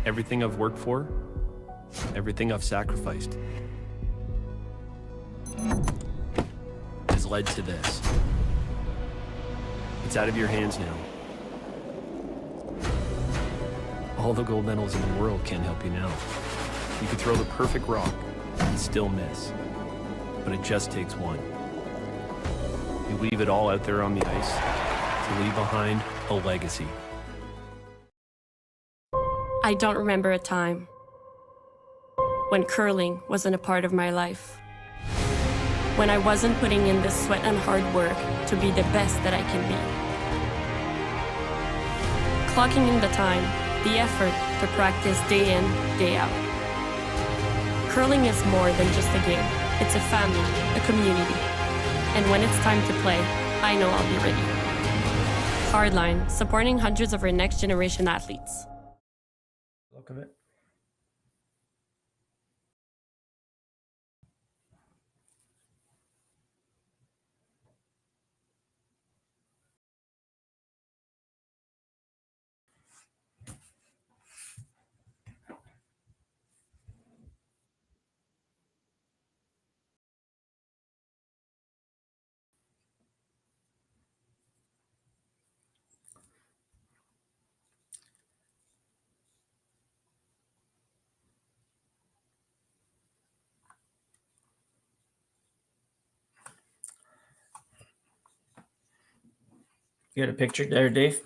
Everything I've worked for, everything I've sacrificed, has led to this. It's out of your hands now. All the gold medals in the world can't help you now. You could throw the perfect rock and still miss, but it just takes one. You leave it all out there on the ice to leave behind a legacy. I don't remember a time when curling wasn't a part of my life. When I wasn't putting in the sweat and hard work to be the best that I can be. Clocking in the time, the effort to practice day in, day out. Curling is more than just a game. It's a family, a community. And when it's time to play, I know I'll be ready. Hardline, supporting hundreds of our next generation athletes. Look of it. You got a picture there, Dave?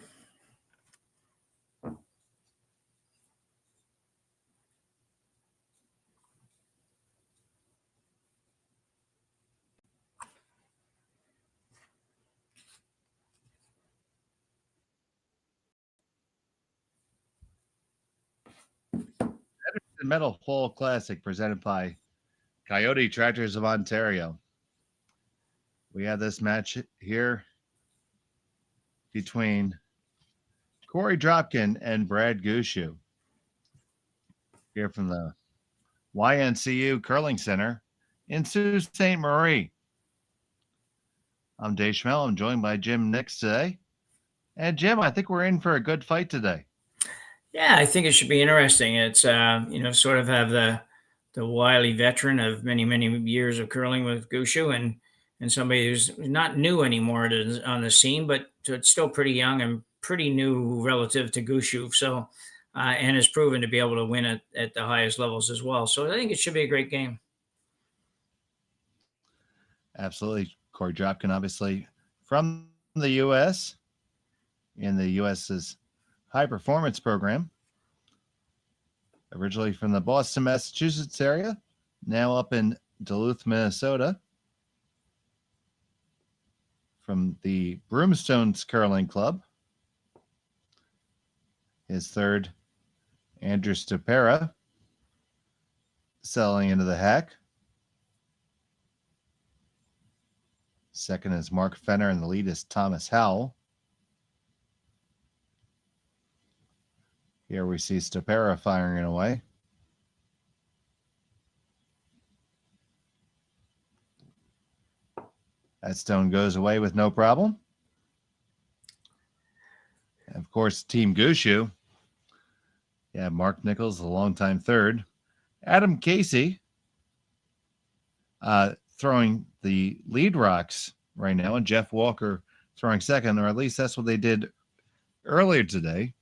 The Metal Hole Classic presented by Kioti Tractors of Ontario. We have this match here between Korey Dropkin and Brad Gushue here from the YNCU Curling Center in Sault Ste.Marie. I'm Dave Schmel. I'm joined by Jim Nix today. And Jim, I think we're in for a good fight today. Yeah, I think it should be interesting. It's sort of have the wily veteran of many years of curling with Gushue and somebody who's not new anymore on the scene, but it's still pretty young and pretty new relative to Gushue. So and has proven to be able to win at the highest levels as well. So I think it should be a great game. Absolutely. Korey Dropkin, obviously from the U.S. in the U.S.'s high performance program. Originally from the Boston, Massachusetts area, now up in Duluth, Minnesota. From the Broomstones Curling Club. His third, Andrew Ste.Marie, selling into the hack. Second is Mark Fenner, and the lead is Thomas Howell. Here we see Ste.Marie firing away. That stone goes away with no problem. And of course, Team Gushue. Yeah, Mark Nichols, the longtime third. Adam Casey throwing the lead rocks right now, and Jeff Walker throwing second, or at least that's what they did earlier today.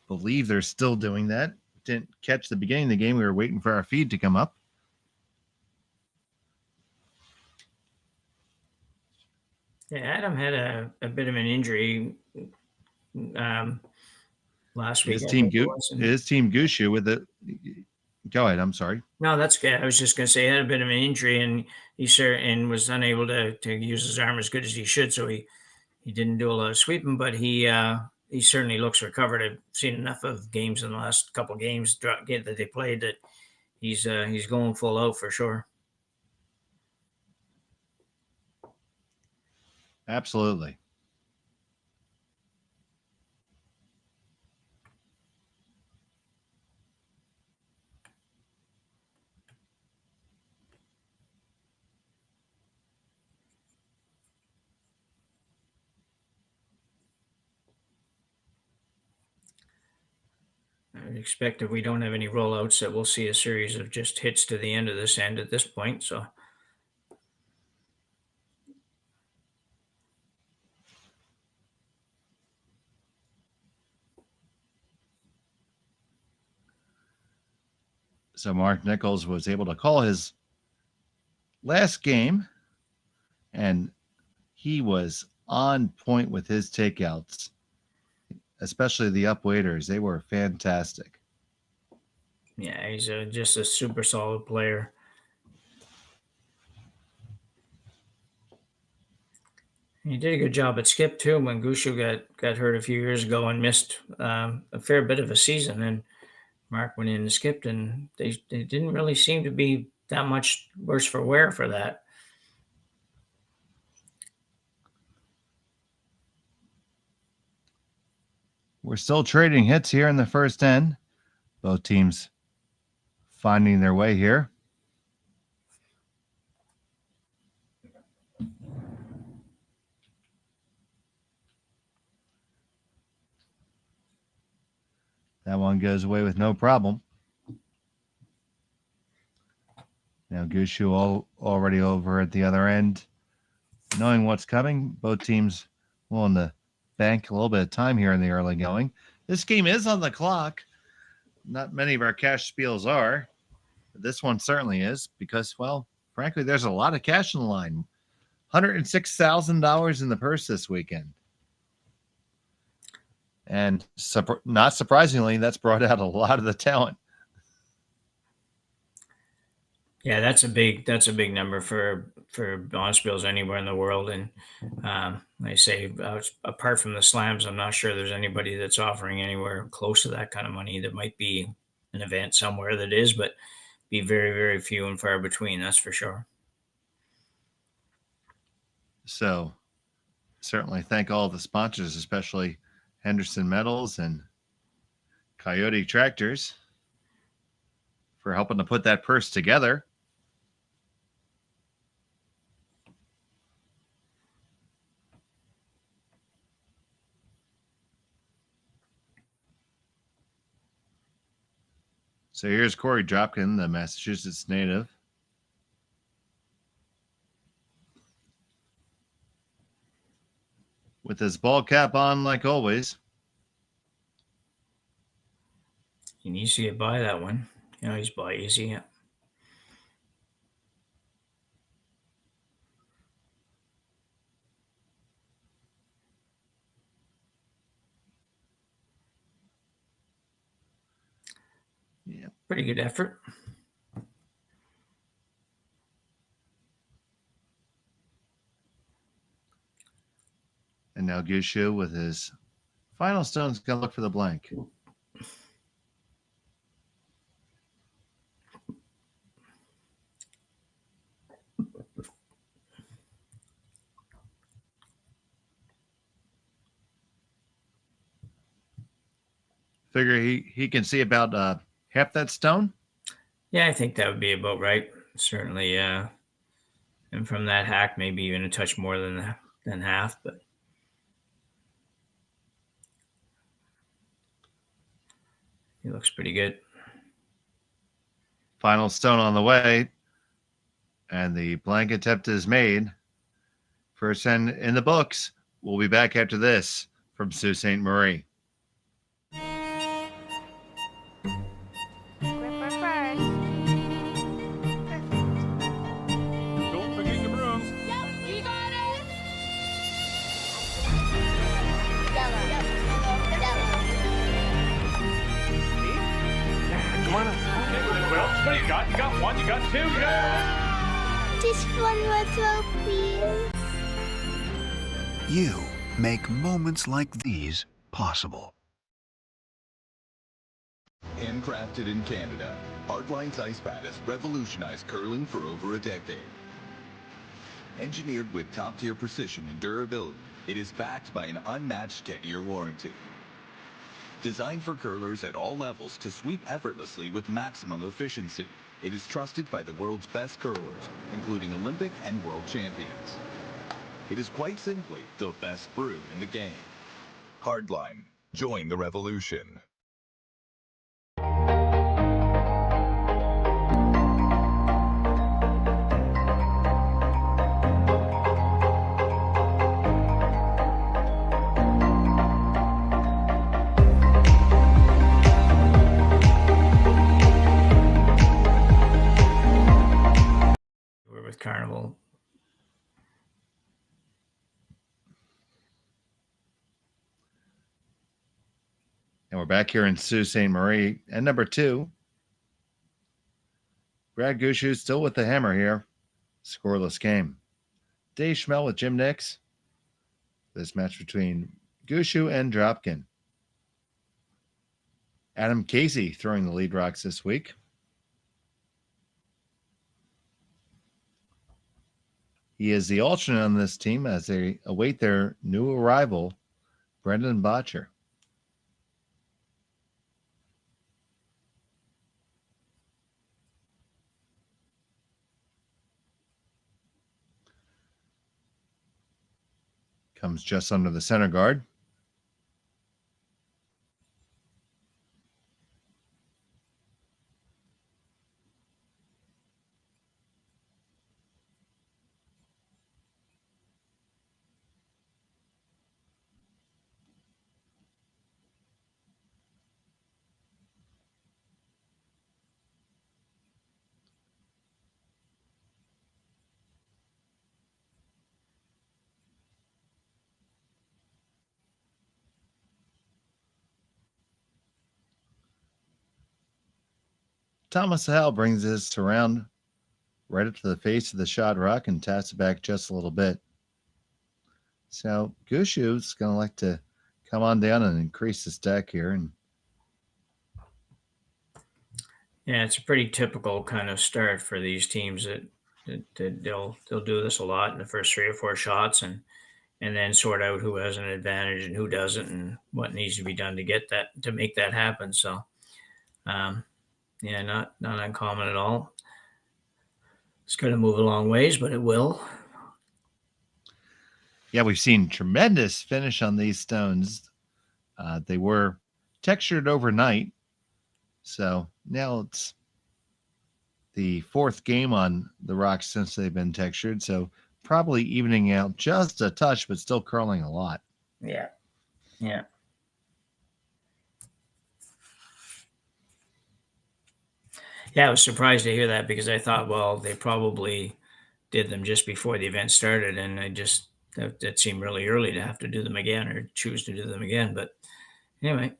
Believe they're still doing that. Didn't catch the beginning of the game. We were waiting for our feed to come up. Yeah, Adam had a bit of an injury last week. His team Gushue with the. Go ahead. I'm sorry. No, that's good. I was just going to say he had a bit of an injury, and he was unable to use his arm as good as he should. So he didn't do a lot of sweeping, but he certainly looks recovered. I've seen enough of games in the last couple of games that they played that he's going full out for sure. Absolutely. expect if we don't have any rollouts that we'll see a series of just hits to the end of this end at this point. So Mark Nichols was able to call his last game, and he was on point with his takeouts, especially the up waiters. They were fantastic. yeah, he's just a super solid player. He did a good job at skip too when Gushue got hurt a few years ago and missed a fair bit of a season. And Mark went in and skipped, and they didn't really seem to be that much worse for wear for that. We're still trading hits here in the first end. Both teams finding their way here. That one goes away with no problem. Now Gushue already over at the other end. Knowing what's coming, both teams willing to bank a little bit of time here in the early going. This game is on the clock. Not many of our cash spiels are. But this one certainly is because, well, frankly, there's a lot of cash in the line. $106,000 in the purse this weekend. And not surprisingly, that's brought out a lot of the talent. Yeah, that's a big number for bonus bills anywhere in the world. And I say, apart from the slams, I'm not sure there's anybody that's offering anywhere close to that kind of money. There might be an event somewhere that is, but be very, very few and far between. That's for sure. So certainly thank all the sponsors, especially Henderson Metals and Kioti Tractors, for helping to put that purse together. So here's Korey Dropkin, the Massachusetts native. With his ball cap on like always. He needs to get by that one. You know, he's by easy. Yeah. Yeah. Pretty good effort. And now Gushue with his final stone's going to look for the blank. Figure he can see about half that stone. Yeah, I think that would be about right. Certainly, and from that hack, maybe even a touch more than half, but he looks pretty good. Final stone on the way, and the blank attempt is made. First end in the books. We'll be back after this from Sault Ste. Marie. Don't forget your brooms. You got it! Come on up. Okay, well, what do you got? You got one, you got two, you got... Just one more throw, please. You make moments like these possible. Handcrafted in Canada, Hardline's ice pad has revolutionized curling for over a decade. Engineered with top-tier precision and durability, it is backed by an unmatched 10-year warranty. Designed for curlers at all levels to sweep effortlessly with maximum efficiency, it is trusted by the world's best curlers, including Olympic and world champions. It is quite simply the best brew in the game. Hardline. Join the revolution. with Carnival. And we're back here in Sault Ste. Marie. And number 2, Brad Gushue still with the hammer here. Scoreless game. Dave Schmel with Jim Nix. This match between Gushue and Dropkin. Adam Casey throwing the lead rocks this week. He is the alternate on this team as they await their new arrival, Brendan Botcher. Comes just under the center guard. Thomas Howell brings this around right up to the face of the shot rock and taps it back just a little bit. So Gushue's going to like to come on down and increase the stack here. And yeah, it's a pretty typical kind of start for these teams that they'll do this a lot in the first 3 or 4 shots and then sort out who has an advantage and who doesn't and what needs to be done to make that happen. So, yeah, not uncommon at all. It's going to move a long ways, but it will. Yeah, we've seen tremendous finish on these stones. They were textured overnight. So now it's the 4th game on the rocks since they've been textured. So probably evening out just a touch, but still curling a lot. Yeah. Yeah. Yeah, I was surprised to hear that because I thought, well, they probably did them just before the event started, and that seemed really early to have to do them again or choose to do them again. But anyway,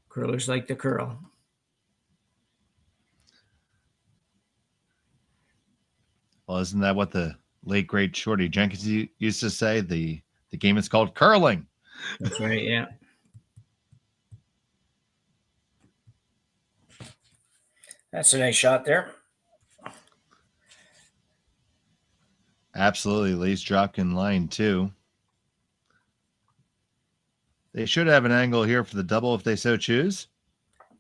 curlers like to curl. Well, isn't that what the late great Shorty Jenkins used to say? The game is called curling. That's right. Yeah. That's a nice shot there. Absolutely. Lee's Dropkin line 2. They should have an angle here for the double if they so choose.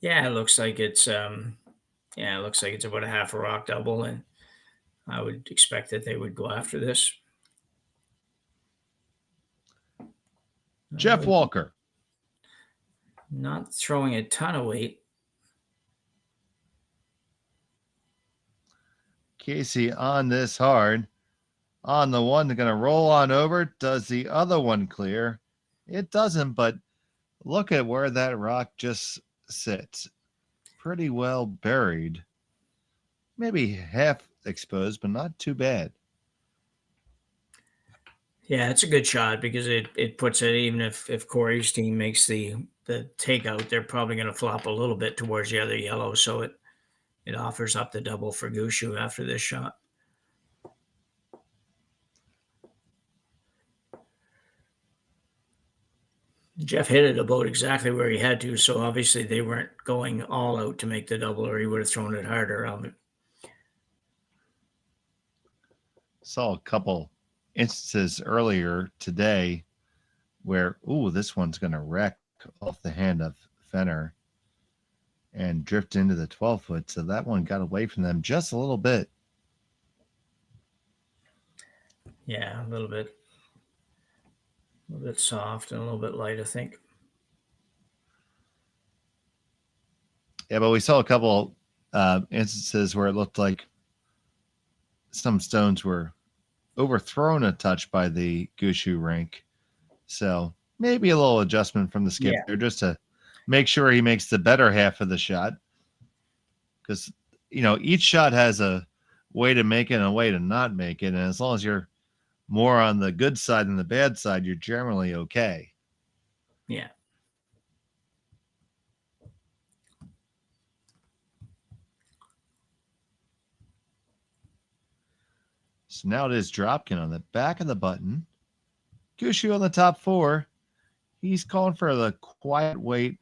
Yeah, it looks like it's about a half a rock double, and I would expect that they would go after this. Jeff Walker. Not throwing a ton of weight. Casey on this hard. On the one, they're going to roll on over. Does the other one clear? It doesn't, but look at where that rock just sits. Pretty well buried. Maybe half exposed, but not too bad. Yeah, it's a good shot because it puts it, even if Corey's team makes the takeout, they're probably going to flop a little bit towards the other yellow, so it offers up the double for Gushue after this shot. Jeff hit it about exactly where he had to, so obviously they weren't going all out to make the double, or he would have thrown it harder. Saw a couple instances earlier today where, this one's going to wreck off the hand of Fenner and drift into the 12-foot. So that one got away from them just a little bit. Yeah, a little bit soft and a little bit light, I think. Yeah, but we saw a couple instances where it looked like some stones were overthrown a touch by the Gushue rink. So maybe a little adjustment from the skip there just to make sure he makes the better half of the shot. Because, each shot has a way to make it and a way to not make it. And as long as you're more on the good side than the bad side, you're generally okay. Yeah. So now it is Dropkin on the back of the button. Gushue on the top 4. He's calling for the quiet weight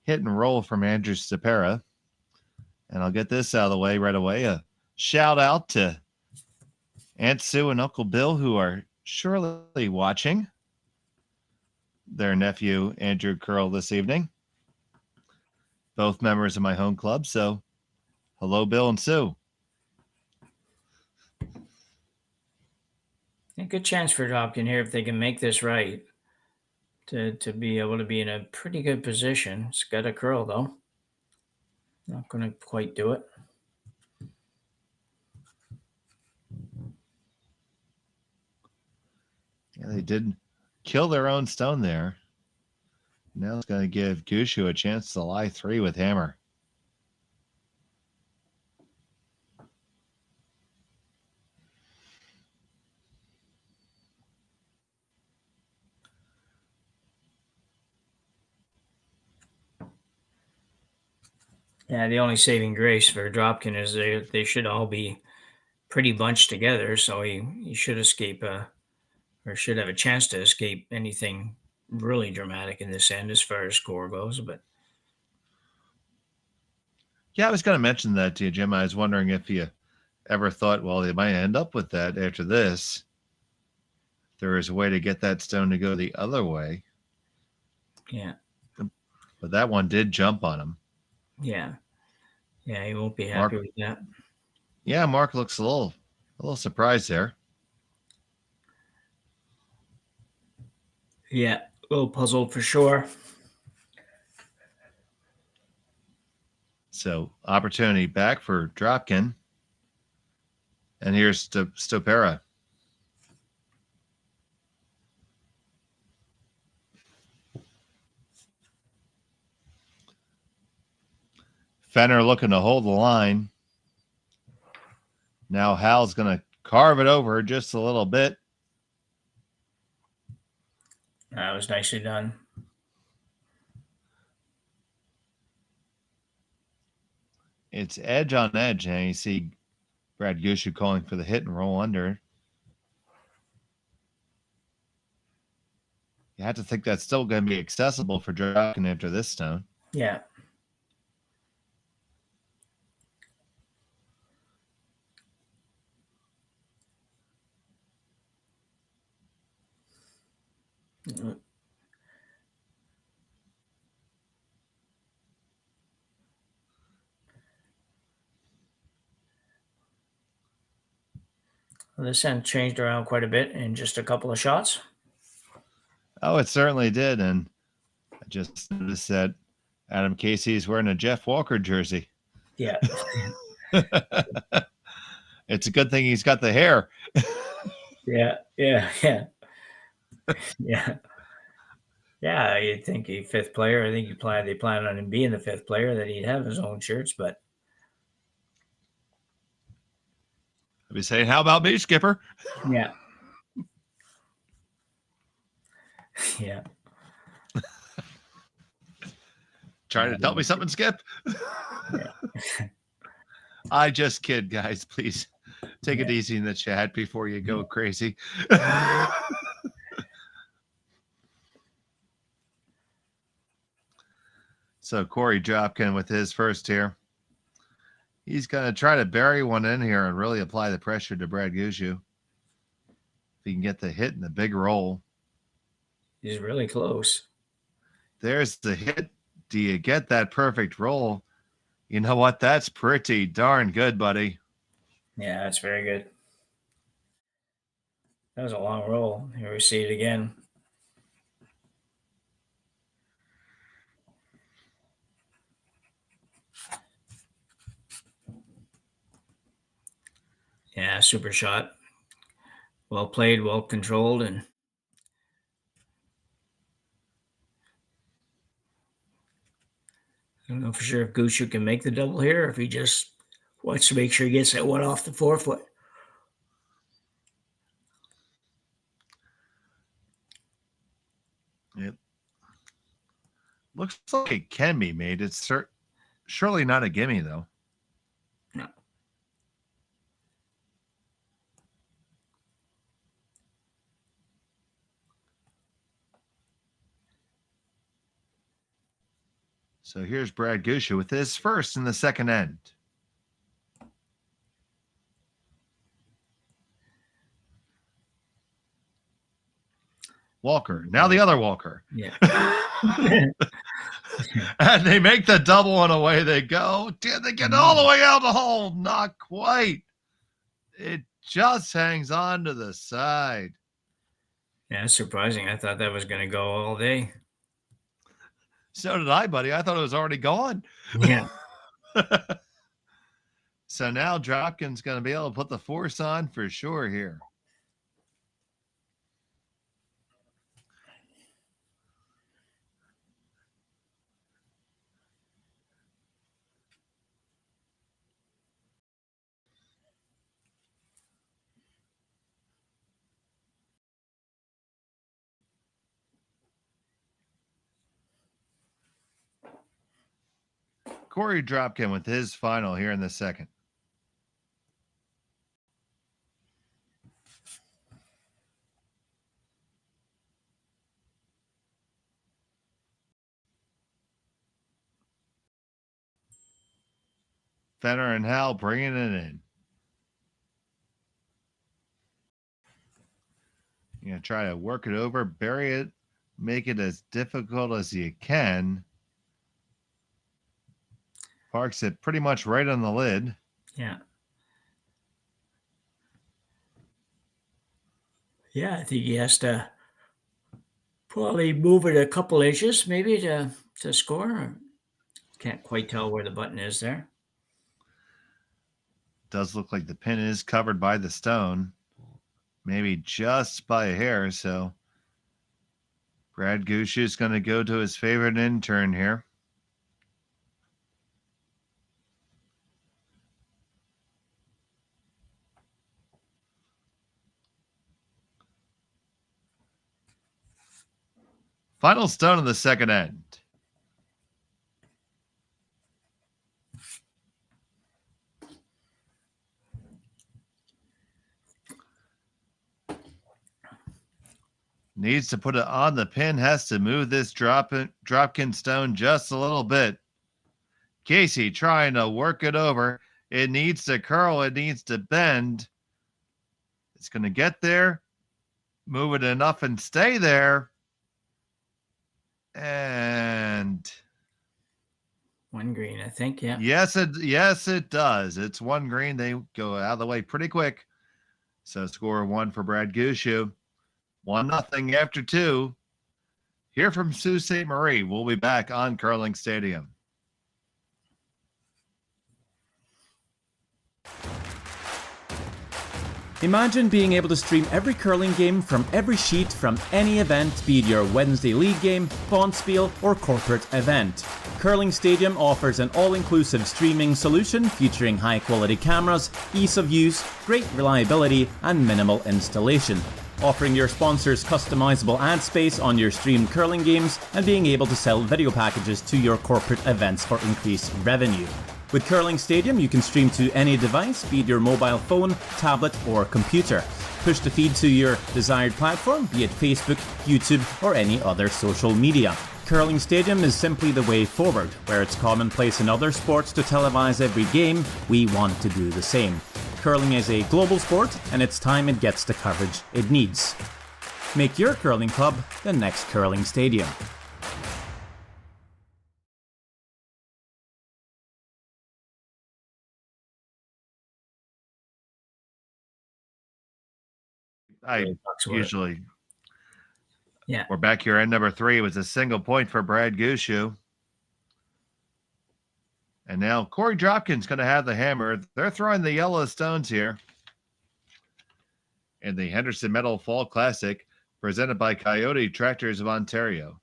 hit and roll from Andrew Ste.Marie. And I'll get this out of the way right away. A shout out to Aunt Sue and Uncle Bill, who are surely watching their nephew, Andrew Curl, this evening. Both members of my home club. So hello, Bill and Sue. A good chance for Dropkin here if they can make this right to be able to be in a pretty good position. It's got a curl, though. Not going to quite do it. Yeah, they did kill their own stone there. Now it's going to give Gushue a chance to lie 3 with hammer. Yeah, the only saving grace for Dropkin is they should all be pretty bunched together, so he should escape or should have a chance to escape anything really dramatic in this end as far as score goes. But Yeah, I was going to mention that to you, Jim. I was wondering if you ever thought, well, they might end up with that after this. There is a way to get that stone to go the other way. yeah, But that one did jump on him. yeah, he won't be happy Mark- with that. Yeah, Mark looks a little surprised there. Yeah, a little puzzled for sure. So opportunity back for Dropkin. And here's Ste.Marie. Fenner looking to hold the line. Now Hal's going to carve it over just a little bit. That was nicely done. It's edge on edge, and you see Brad Gushue calling for the hit and roll under. You have to think that's still going to be accessible for Dropkin after this stone. Yeah. Well, this end changed around quite a bit in just a couple of shots. Oh, it certainly did. And I just noticed that Adam Casey is wearing a Jeff Walker jersey. Yeah. It's a good thing he's got the hair. Yeah. Yeah, you'd think a fifth player. I think they plan on him being the fifth player, that he'd have his own shirts, but I'd be saying, how about me, Skipper? yeah. Yeah. Trying to tell me something, Skip? Yeah. I just kid, guys. Please take it easy in the chat before you go crazy. So Korey Dropkin with his first here. He's going to try to bury one in here and really apply the pressure to Brad Gushue. If he can get the hit and the big roll. He's really close. There's the hit. Do you get that perfect roll? You know what? That's pretty darn good, buddy. Yeah, that's very good. That was a long roll. Here we see it again. Yeah, super shot. Well played, well controlled, and I don't know for sure if Gushue can make the double here, or if he just wants to make sure he gets that one off the forefoot. It looks like it can be made. It's surely not a gimme, though. No. So here's Brad Gushue with his first in the second end. Walker. Now the other Walker. Yeah. And they make the double and away they go. Did they get all the way out the hole? Not quite. It just hangs on to the side. Yeah, it's surprising. I thought that was going to go all day. So did I, buddy. I thought it was already gone. Yeah. So now Dropkin's going to be able to put the force on for sure here. Korey Dropkin with his final here in the second. Fenner and Hal bringing it in. You're going to try to work it over, bury it, make it as difficult as you can. Parks it pretty much right on the lid. Yeah. Yeah, I think he has to probably move it a couple inches maybe to score. Can't quite tell where the button is there. Does look like the pin is covered by the stone. Maybe just by a hair. So Brad Gushue is going to go to his favorite intern here. Final stone of the second end. Needs to put it on the pin, has to move this Dropkin stone just a little bit. Casey trying to work it over. It needs to curl, it needs to bend. It's going to get there, move it enough and stay there. And one green, I think. Yeah. Yes, it does. It's one green. They go out of the way pretty quick. So score one for Brad Gushue. 1-0 after two. Here from Sault Ste. Marie. We'll be back on Curling Stadium. Imagine being able to stream every curling game from every sheet from any event, be it your Wednesday league game, bonspiel, or corporate event. Curling Stadium offers an all-inclusive streaming solution featuring high-quality cameras, ease of use, great reliability, and minimal installation. Offering your sponsors customizable ad space on your streamed curling games and being able to sell video packages to your corporate events for increased revenue. With Curling Stadium, you can stream to any device, be it your mobile phone, tablet, or computer. Push the feed to your desired platform, be it Facebook, YouTube, or any other social media. Curling Stadium is simply the way forward. Where it's commonplace in other sports to televise every game, we want to do the same. Curling is a global sport, and it's time it gets the coverage it needs. Make your curling club the next Curling Stadium. Yeah. We're back here at number 3. It was a single point for Brad Gushue. And now Korey Dropkin's going to have the hammer. They're throwing the yellow stones here in the Henderson Metal Fall Classic presented by Kioti Tractors of Ontario.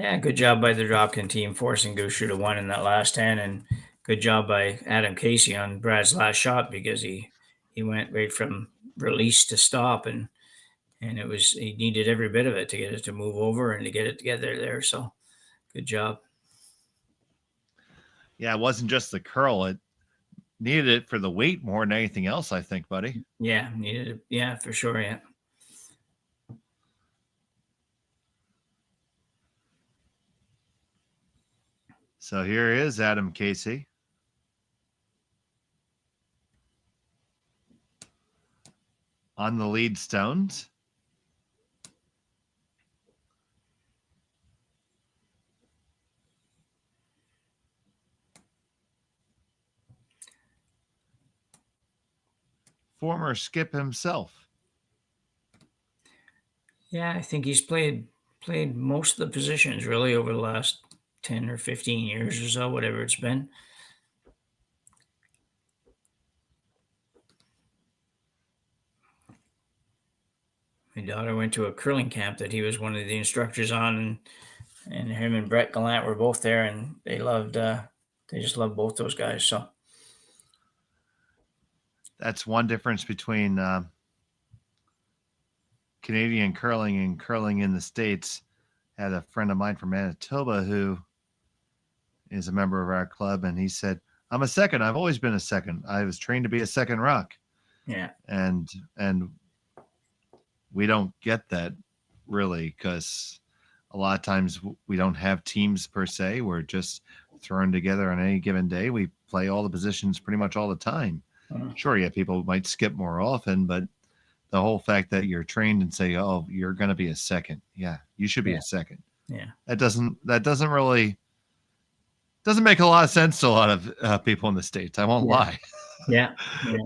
Yeah, good job by the Dropkin team forcing Gushue to one in that last 10, and good job by Adam Casey on Brad's last shot because he went right from release to stop, and he needed every bit of it to get it to move over and to get it together there. So good job. Yeah, it wasn't just the curl. It needed it for the weight more than anything else, I think, buddy. Yeah, needed it. Yeah, for sure. Yeah. So here is Adam Casey. On the lead stones. Former skip himself. Yeah, I think he's played most of the positions really over the last 10 or 15 years or so, whatever it's been. My daughter went to a curling camp that he was one of the instructors on, and him and Brett Gallant were both there, and they just loved both those guys. So that's one difference between Canadian curling and curling in the States. Had a friend of mine from Manitoba who is a member of our club, and he said, I'm a second. I've always been a second. I was trained to be a second rock. Yeah. And we don't get that really because a lot of times we don't have teams per se. We're just thrown together on any given day. We play all the positions pretty much all the time. Sure, yeah, people might skip more often, but the whole fact that you're trained and say, oh, you're going to be a second. Yeah, you should be a second. Yeah. That doesn't make a lot of sense to a lot of people in the States. I won't lie. Yeah. Yeah.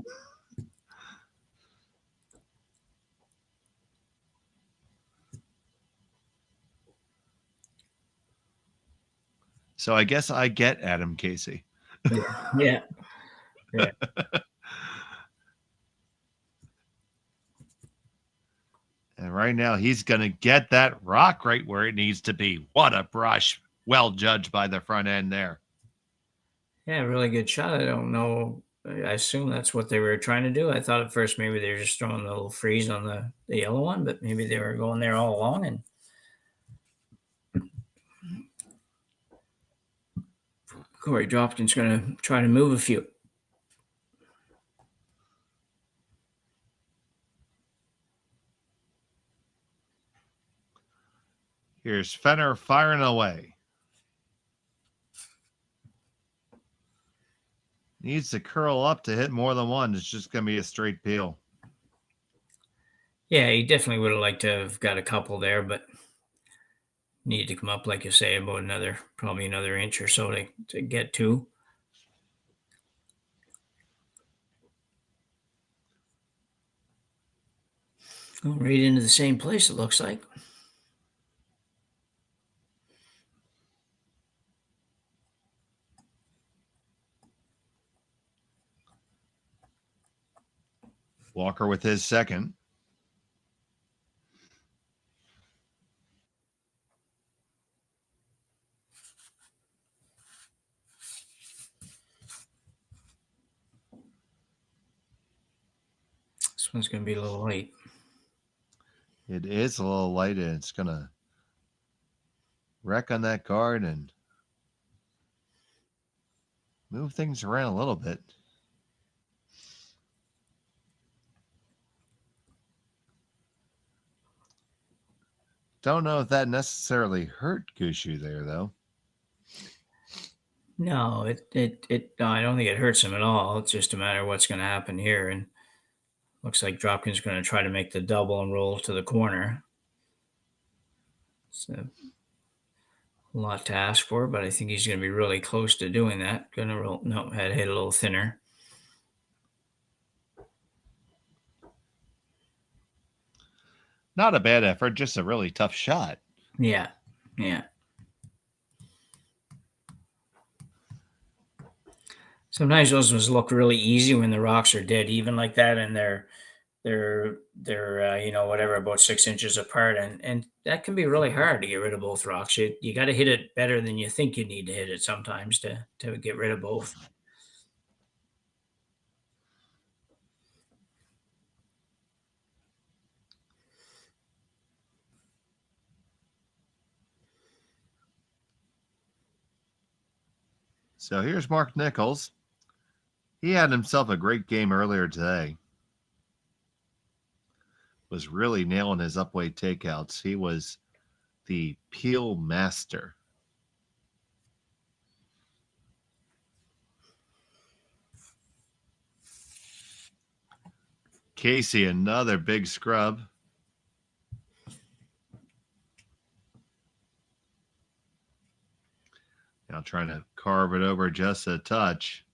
So I guess I get Adam Casey. Yeah. Yeah. And right now he's going to get that rock right where it needs to be. What a brush. Well judged by the front end there. Yeah, really good shot. I don't know. I assume that's what they were trying to do. I thought at first maybe they were just throwing a little freeze on the yellow one, but maybe they were going there all along. And Korey Dropkin's going to try to move a few. Here's Fenner firing away. Needs to curl up to hit more than one. It's just going to be a straight peel. Yeah, he definitely would have liked to have got a couple there, but needed to come up, like you say, about probably another inch or so to get two. Going right into the same place, it looks like. Walker with his second. This one's going to be a little light. It is a little light, and it's going to wreck on that guard and move things around a little bit. Don't know if that necessarily hurt Gushue there, though. No, no, I don't think it hurts him at all. It's just a matter of what's going to happen here. And looks like Dropkin's going to try to make the double and roll to the corner. So a lot to ask for, but I think he's going to be really close to doing that. Going to roll. No, had to hit a little thinner. Not a bad effort, just a really tough shot. Yeah, yeah. Sometimes those ones look really easy when the rocks are dead even like that, and they're they're whatever, about 6 inches apart, and that can be really hard to get rid of both rocks. You got to hit it better than you think you need to hit it sometimes to get rid of both. So here's Mark Nichols. He had himself a great game earlier today. Was really nailing his upweight takeouts. He was the peel master. Casey, another big scrub. Now trying to carve it over just a touch.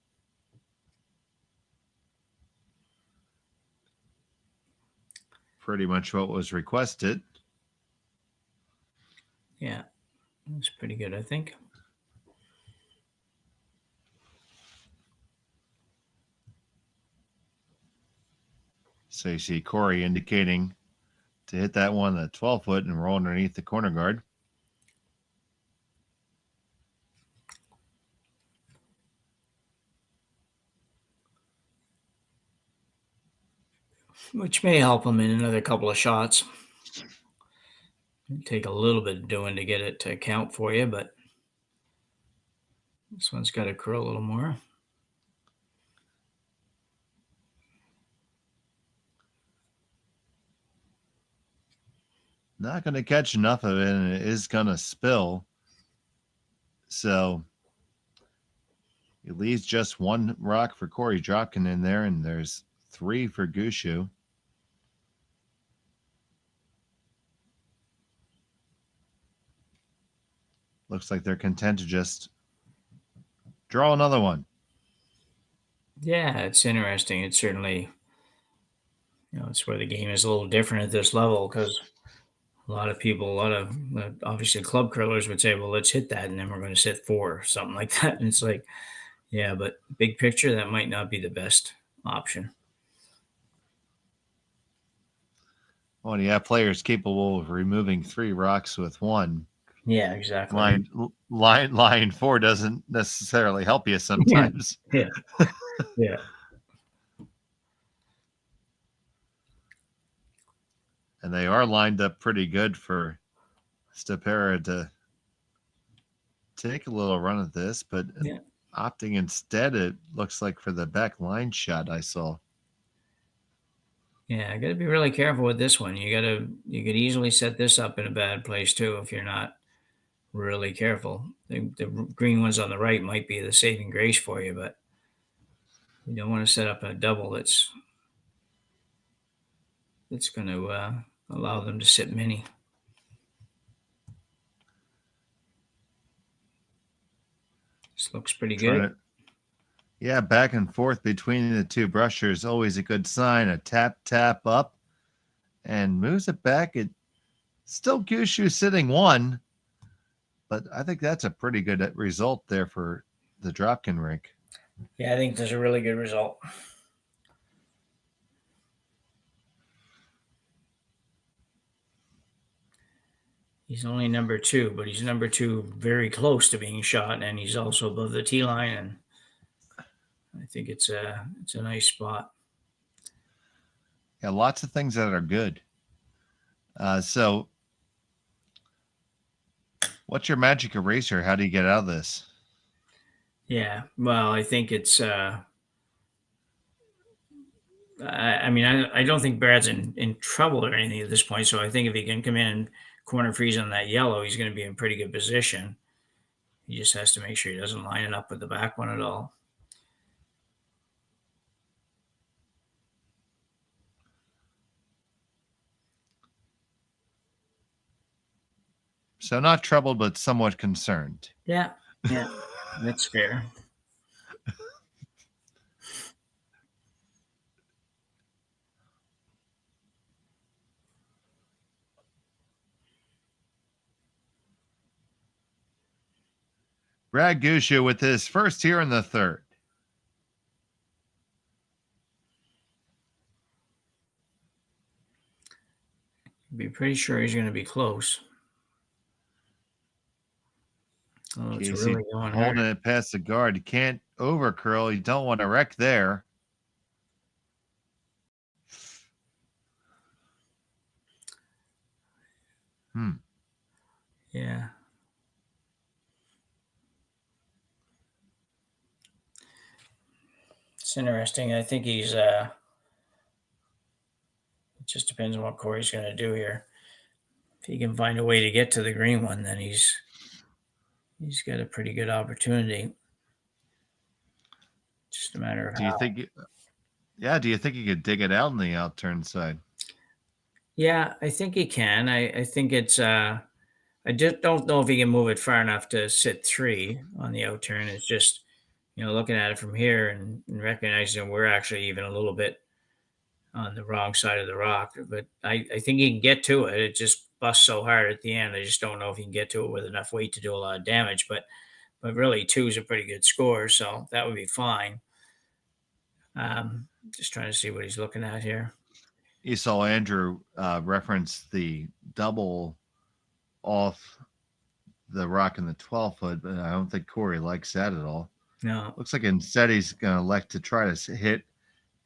Pretty much what was requested. Yeah, that's pretty good, I think. So you see Korey indicating to hit that one at 12 foot and roll underneath the corner guard. Which may help him in another couple of shots. It'll take a little bit of doing to get it to count for you, but this one's got to curl a little more. Not going to catch enough of it, and it is going to spill. So it leaves just one rock for Korey Dropkin in there, and there's 3 for Gushue. Looks like they're content to just draw another one. Yeah, it's interesting. It's certainly, it's where the game is a little different at this level, because a lot of obviously club curlers would say, well, let's hit that, and then we're going to sit 4 or something like that. And it's like, yeah, but big picture, that might not be the best option. When you have players capable of removing 3 rocks with 1, Yeah, exactly. line 4 doesn't necessarily help you sometimes. Yeah. Yeah. And they are lined up pretty good for Ste.Marie to take a little run at this, but Yeah. opting instead, it looks like, for the back line shot I saw. Yeah, I got to be really careful with this one. You could easily set this up in a bad place too if you're not really careful. The green ones on the right might be the saving grace for you, but you don't want to set up a double that's going to allow them to sit mini. This looks pretty good. Yeah, back and forth between the 2 brushers, always a good sign. A tap up, and moves it back. It still Gushue sitting 1, but I think that's a pretty good result there for the Dropkin rink. Yeah, I think that's a really good result. He's only number 2, but he's number 2 very close to being shot, and he's also above the tee line, and I think it's a nice spot. Yeah, lots of things that are good. So what's your magic eraser? How do you get out of this? Yeah, well, I think it's I don't think Brad's in trouble or anything at this point, so I think if he can come in and corner freeze on that yellow, he's going to be in pretty good position. He just has to make sure he doesn't line it up with the back one at all. So not troubled, but somewhat concerned. Yeah, that's fair. Brad Gushue with his first here in the 3rd. Be pretty sure he's going to be close. Oh, it's Casey really going holding hard. it past the guard. You can't over curl. You don't want to wreck there. Yeah. It's interesting. I think he's it just depends on what Korey's going to do here. If he can find a way to get to the green one, then he's got a pretty good opportunity. Just a matter of Do you how. think? Do you think you could dig it out on the out turn side? Yeah, I think he can. I think it's I just don't know if he can move it far enough to sit 3 on the out turn. It's just, looking at it from here and recognizing we're actually even a little bit on the wrong side of the rock. But I think he can get to it. It just busts so hard at the end. I just don't know if he can get to it with enough weight to do a lot of damage. But really 2 is a pretty good score, so that would be fine. Just trying to see what he's looking at here. You saw Andrew reference the double off the rock in the 12-foot, but I don't think Korey likes that at all. No. Looks like instead he's going to elect to try to hit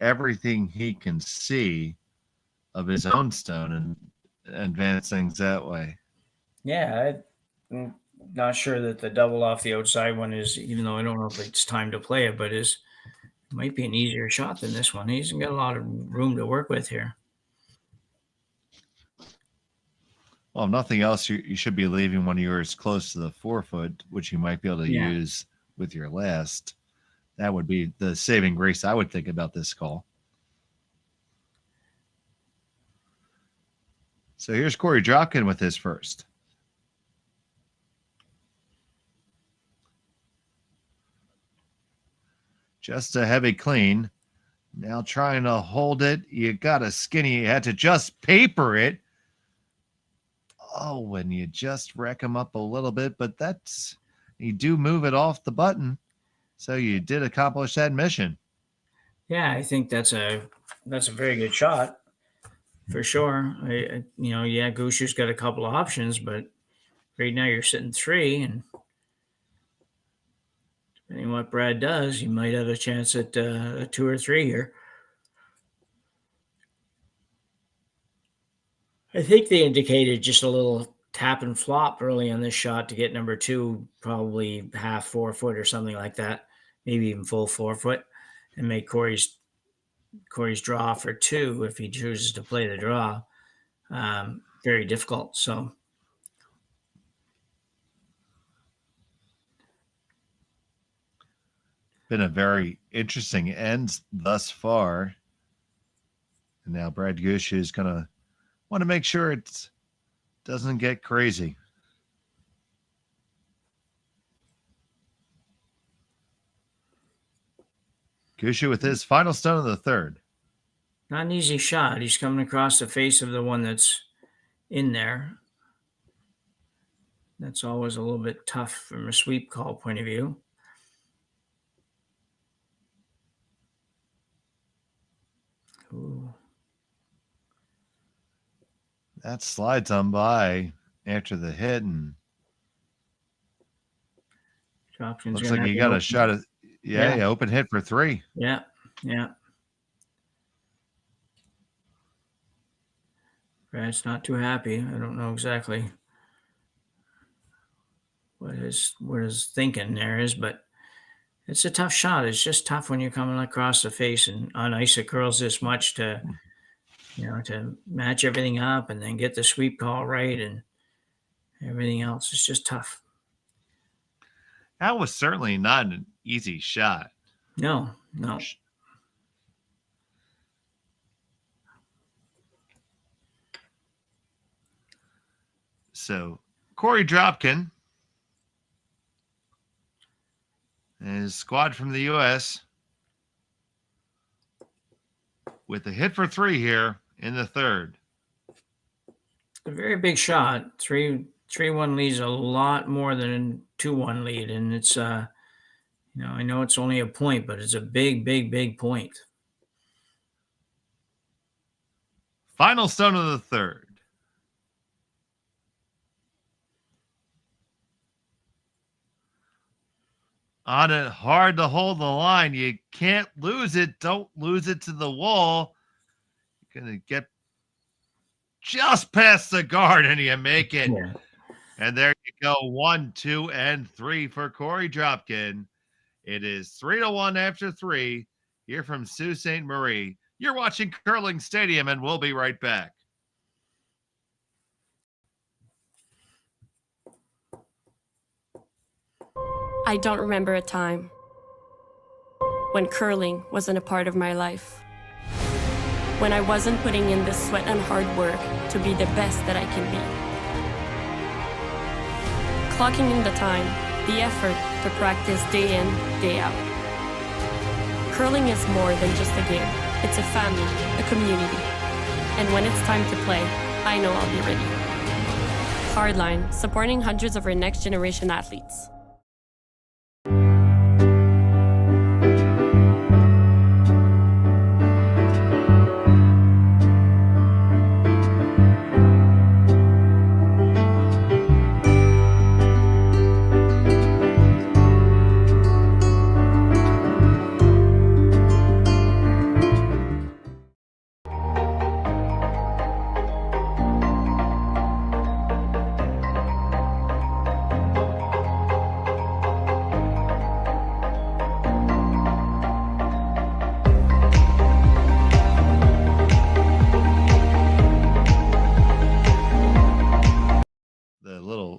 everything he can see of his own stone and advance things that way. Yeah, I'm not sure that the double off the outside one is, even though I don't know if it's time to play it, but it might be an easier shot than this one. He's got a lot of room to work with here. Well, if nothing else, you should be leaving one of yours close to the 4-foot, which you might be able to use with your last. That would be the saving grace I would think about this call. So here's Korey Dropkin with his first. Just a heavy clean. Now trying to hold it. You got a skinny. You had to just paper it. Oh, when you just wreck them up a little bit, but you do move it off the button. So you did accomplish that mission. Yeah, I think that's a very good shot for sure. Gushue's got a couple of options, but right now you're sitting 3, and depending on what Brad does, you might have a chance at a 2 or 3 here. I think they indicated just a little tap and flop early on this shot to get number 2, probably half 4-foot or something like that, maybe even full 4-foot, and make Korey's draw for 2 if he chooses to play the draw. Very difficult. So been a very interesting end thus far. And now Brad Gushue is going to want to make sure it doesn't get crazy. Gushue with his final stone of the 3rd. not an easy shot. He's coming across the face of the one that's in there. That's always a little bit tough from a sweep call point of view. Ooh. That slides on by after the hit, and Dropkin's looks like he got a shot at open hit for 3. Yeah. Brad's not too happy. I don't know exactly what his thinking there is, but it's a tough shot. It's just tough when you're coming across the face and on ice it curls this much to match everything up and then get the sweep call right and everything else. It's just tough. That was certainly not an easy shot. No. So Korey Dropkin and his squad from the U.S. with a hit for 3 here in the 3rd. A very big shot. 3-1 leads a lot more than a 2-1 lead, and it's I know it's only a point, but it's a big point. Final stone of the 3rd. On it, hard to hold the line. You can't lose it. Don't lose it to the wall. You're going to get just past the guard and you make it. Yeah. And there you go. 1, 2, and 3 for Korey Dropkin. It is 3-1 after 3 here from Sault Ste. Marie. You're watching Curling Stadium, and we'll be right back. I don't remember a time when curling wasn't a part of my life. When I wasn't putting in the sweat and hard work to be the best that I can be. Clocking in the time, the effort to practice day in, day out. Curling is more than just a game. It's a family, a community. And when it's time to play, I know I'll be ready. Hardline, supporting hundreds of our next generation athletes.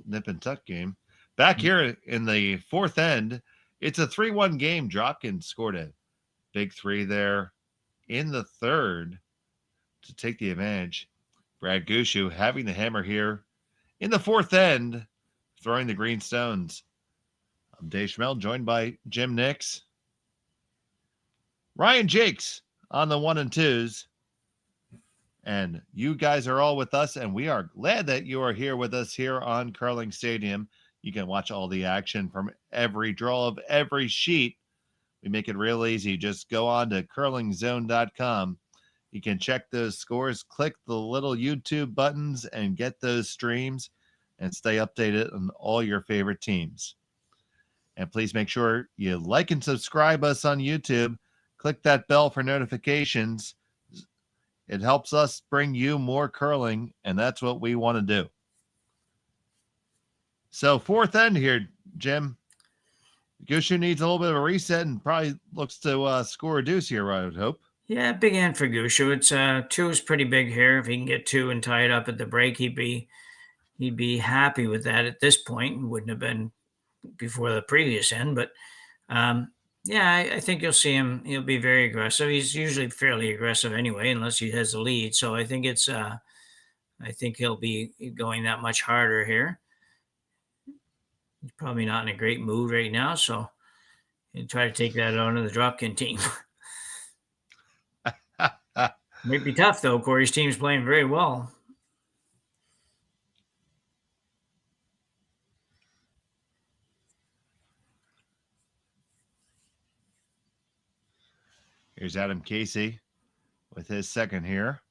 Nip and tuck game. Back here in the fourth end, it's a 3-1 game. Dropkin scored a big 3 there in the third to take the advantage. Brad Gushue having the hammer here in the fourth end, throwing the green stones. I'm Dave Schmel, joined by Jim Nix. Ryan Jakes on the 1 and 2s. And you guys are all with us, and we are glad that you are here with us here on Curling Stadium. You can watch all the action from every draw of every sheet. We make it real easy. Just go on to curlingzone.com. You can check those scores, click the little YouTube buttons, and get those streams and stay updated on all your favorite teams. And please make sure you like and subscribe us on YouTube. Click that bell for notifications. It helps us bring you more curling, and that's what we want to do. So fourth end here, Jim. Gushue needs a little bit of a reset and probably looks to score a deuce here, I would hope. Yeah, big end for Gushue. It's 2 is pretty big here. If he can get 2 and tie it up at the break, he'd be happy with that at this point. Wouldn't have been before the previous end, but yeah, I think you'll see him. He'll be very aggressive. He's usually fairly aggressive anyway, unless he has the lead. So I think I think he'll be going that much harder here. He's probably not in a great mood right now, so he'll try to take that out of the Dropkin team. Might be tough though. Korey's team's playing very well. Here's Adam Casey with his second here.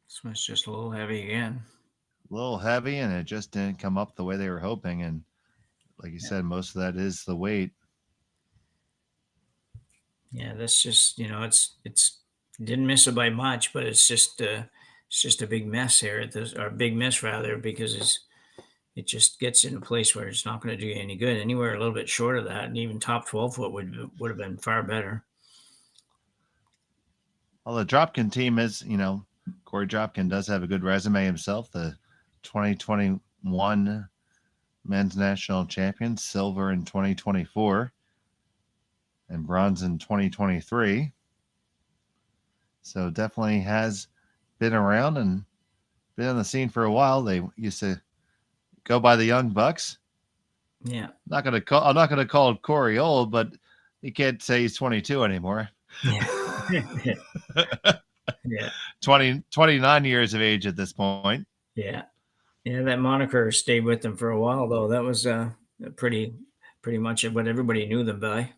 This one's just a little heavy again. A little heavy, and it just didn't come up the way they were hoping. And like you said, most of that is the weight. Yeah, that's just, it's didn't miss it by much, but it's just a big mess here. Or big miss rather, because it just gets in a place where it's not going to do you any good. Anywhere a little bit short of that, and even top 12 foot would have been far better. Well, the Dropkin team is, Korey Dropkin does have a good resume himself. The 2021 men's national champion, silver in 2024, and bronze in 2023. So definitely has been around and been on the scene for a while. They used to go by the Young Bucks. Yeah. I'm not going to call Korey old, but you can't say he's 22 anymore. Yeah. Yeah. 29 years of age at this point. Yeah. Yeah, that moniker stayed with them for a while, though. That was pretty much what everybody knew them by.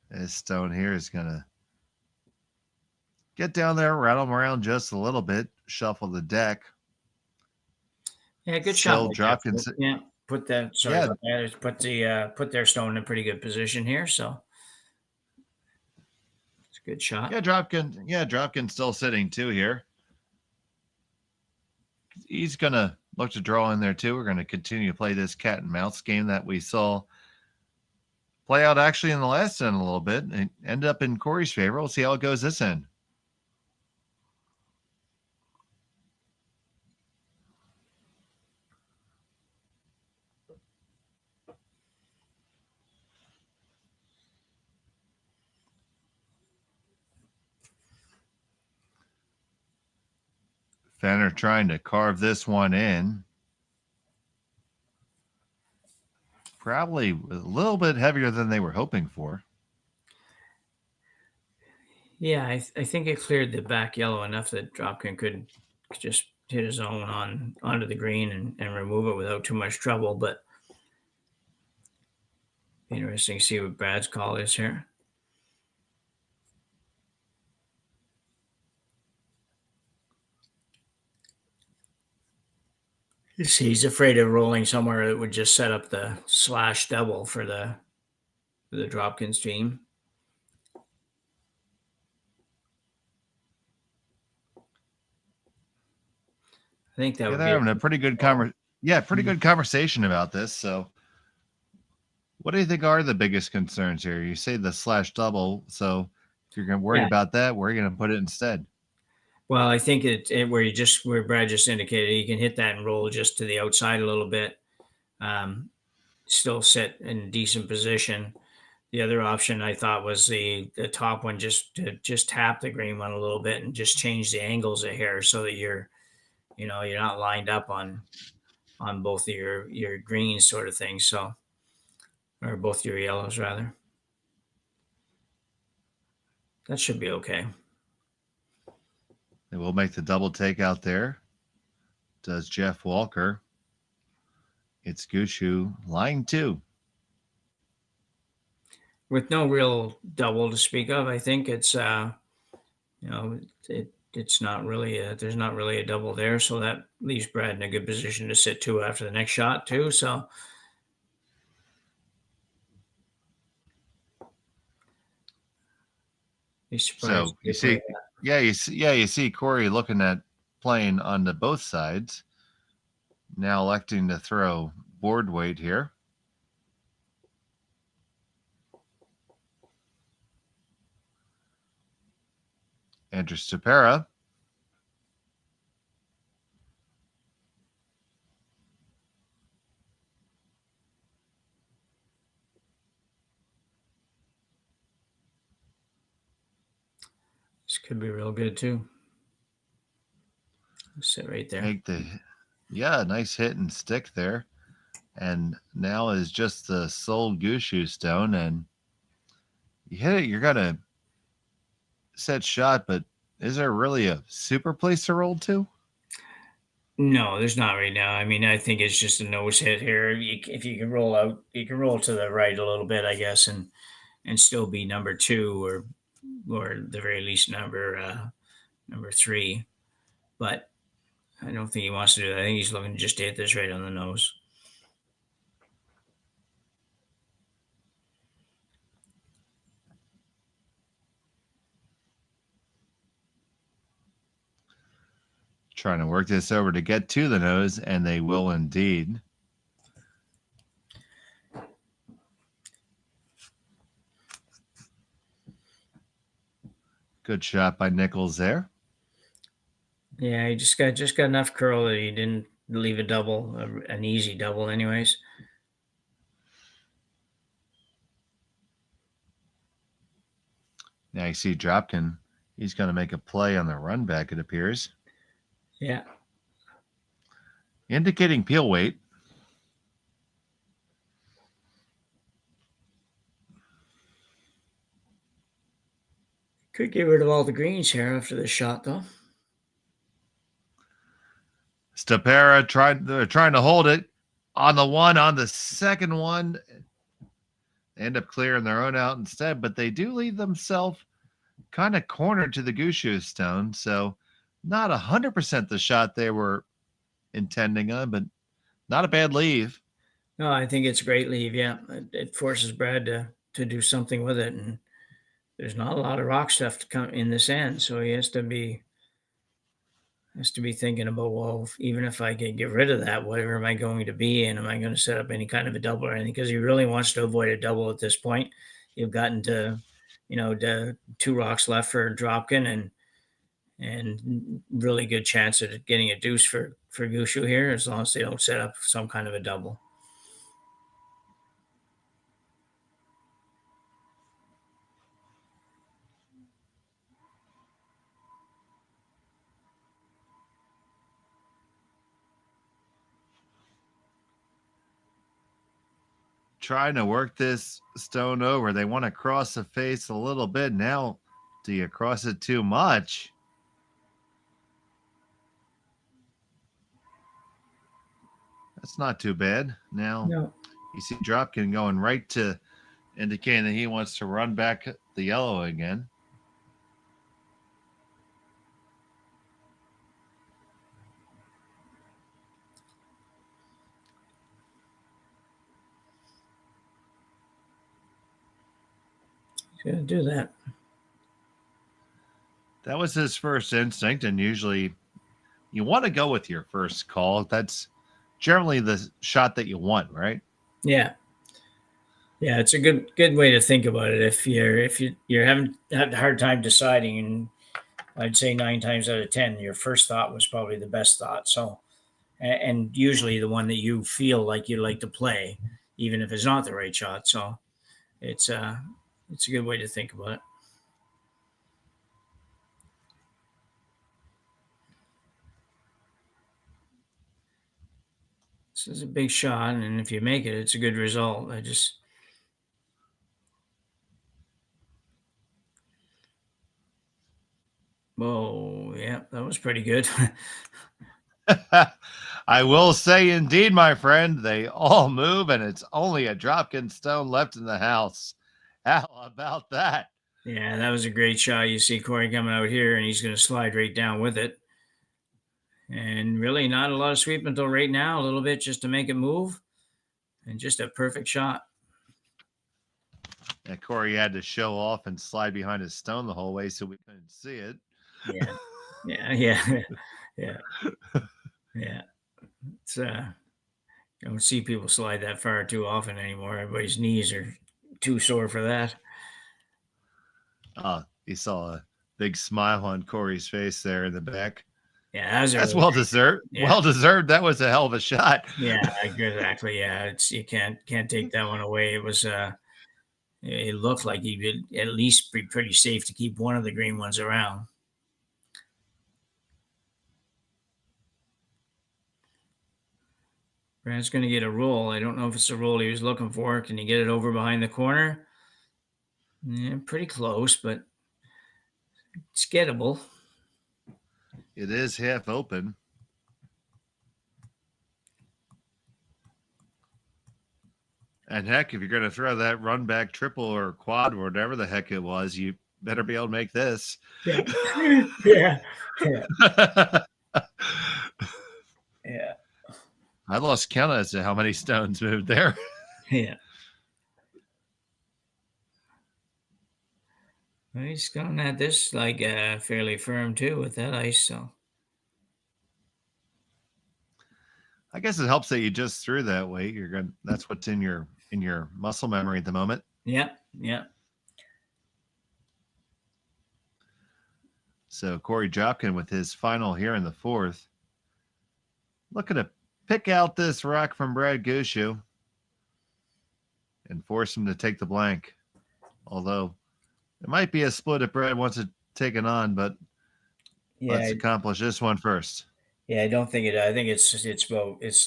This stone here is going to get down there, rattle them around just a little bit, shuffle the deck. Yeah, good Still shot. Dropkin. Yeah, put that. Sorry Yeah. about that. Put their stone in a pretty good position here. So it's a good shot. Yeah, Dropkin. Yeah, Dropkin's still sitting too here. He's going to look to draw in there too. We're going to continue to play this cat and mouse game that we saw play out actually in the last end a little bit and end up in Corey's favor. We'll see how it goes this end. Fenner trying to carve this one in. Probably a little bit heavier than they were hoping for. Yeah, I think it cleared the back yellow enough that Dropkin could just hit his own onto the green and remove it without too much trouble. But interesting to see what Brad's call is here. He's afraid of rolling somewhere that would just set up the slash double for the Dropkins team. I think that would they're having a pretty good good conversation about this. So what do you think are the biggest concerns here? You say the slash double. So if you're going to worry about that, where are you going to put it instead? Well, I think where Brad just indicated, you can hit that and roll just to the outside a little bit. Still sit in a decent position. The other option I thought was the top one, just tap the green one a little bit and just change the angles of hair so that you're not lined up on both of your greens sort of thing. So, or both your yellows rather. That should be okay. They will make the double take out there. Does Jeff Walker. It's Gushue, line 2. With no real double to speak of, I think it's it's not really there's not really a double there, so that leaves Brad in a good position to sit 2 after the next shot too. So So you see, you see Corey looking at playing on the both sides. Now electing to throw board weight here. Enters Ste.Marie. This could be real good too. Sit right there. Nice hit and stick there. And now is just the sole Gushue stone. And you hit it, you're going to set shot, but is there really a super place to roll to? No, there's not right now. I mean, I think it's just a nose hit here. If you can roll out, you can roll to the right a little bit, I guess, and still be number 2 or the very least number 3. But I don't think he wants to do that. I think he's looking just to hit this right on the nose. Trying to work this over to get to the nose, and they will indeed. Good shot by Nichols there. Yeah, he just got enough curl that he didn't leave a double, an easy double anyways. Now you see Dropkin. He's going to make a play on the run back, it appears. Yeah. Indicating peel weight. Could get rid of all the greens here after this shot, though. Ste.Marie they're trying to hold it on the one, on the second one. They end up clearing their own out instead, but they do leave themselves kind of cornered to the Gushue stone. So not 100% the shot they were intending on, but not a bad leave. No, I think it's a great leave. Yeah, it forces Brad to do something with it, and there's not a lot of rock stuff to come in this end, so he has to be thinking about, well, even if I can get rid of that, whatever am I going to be, and am I going to set up any kind of a double or anything? Because he really wants to avoid a double at this point. You've gotten to, the 2 rocks left for Dropkin, and really good chance of getting a deuce for Gushue here, as long as they don't set up some kind of a double. Trying to work this stone over. They want to cross the face a little bit. Now, do you cross it too much? That's not too bad. Now, No. you see Dropkin going right to indicating that he wants to run back the yellow again. He's going to do that. That was his first instinct, and usually you want to go with your first call. That's generally the shot that you want, right? Yeah. Yeah, it's a good way to think about it. If you're having had a hard time deciding, and I'd say 9 times out of 10, your first thought was probably the best thought. So, and usually the one that you feel like you like to play, even if it's not the right shot. So, it's a good way to think about it. This is a big shot, and if you make it, it's a good result. Whoa, yeah, that was pretty good. I will say, indeed, my friend, they all move, and it's only a Dropkin stone left in the house. How about that? Yeah, that was a great shot. You see Korey coming out here, and he's going to slide right down with it. And really not a lot of sweep until right now, a little bit just to make it move. And just a perfect shot. And Korey had to show off and slide behind his stone the whole way so we couldn't see it. Yeah. It's I don't see people slide that far too often anymore. Everybody's knees are too sore for that. You saw a big smile on Korey's face there in the back. Yeah, that's well deserved. Yeah. Well deserved. That was a hell of a shot. Yeah, exactly. Yeah, you can't take that one away. It was it looked like he would at least be pretty safe to keep one of the green ones around. Brad's going to get a roll. I don't know if it's the roll he was looking for. Can he get it over behind the corner? Yeah, pretty close, but it's gettable. It is half open. And heck, if you're going to throw that run back triple or quad or whatever the heck it was, you better be able to make this. Yeah. Yeah. I lost count as to how many stones moved there. Yeah. Well, he's going at this like fairly firm too with that ice. So I guess it helps that you just threw that way. You're going. That's what's in your muscle memory at the moment. Yeah. So Korey Dropkin with his final here in the fourth, looking to pick out this rock from Brad Gushue and force him to take the blank. Although it might be a split if Brad wants to take it on, but let's accomplish this one first. Yeah, I don't think it. I think it's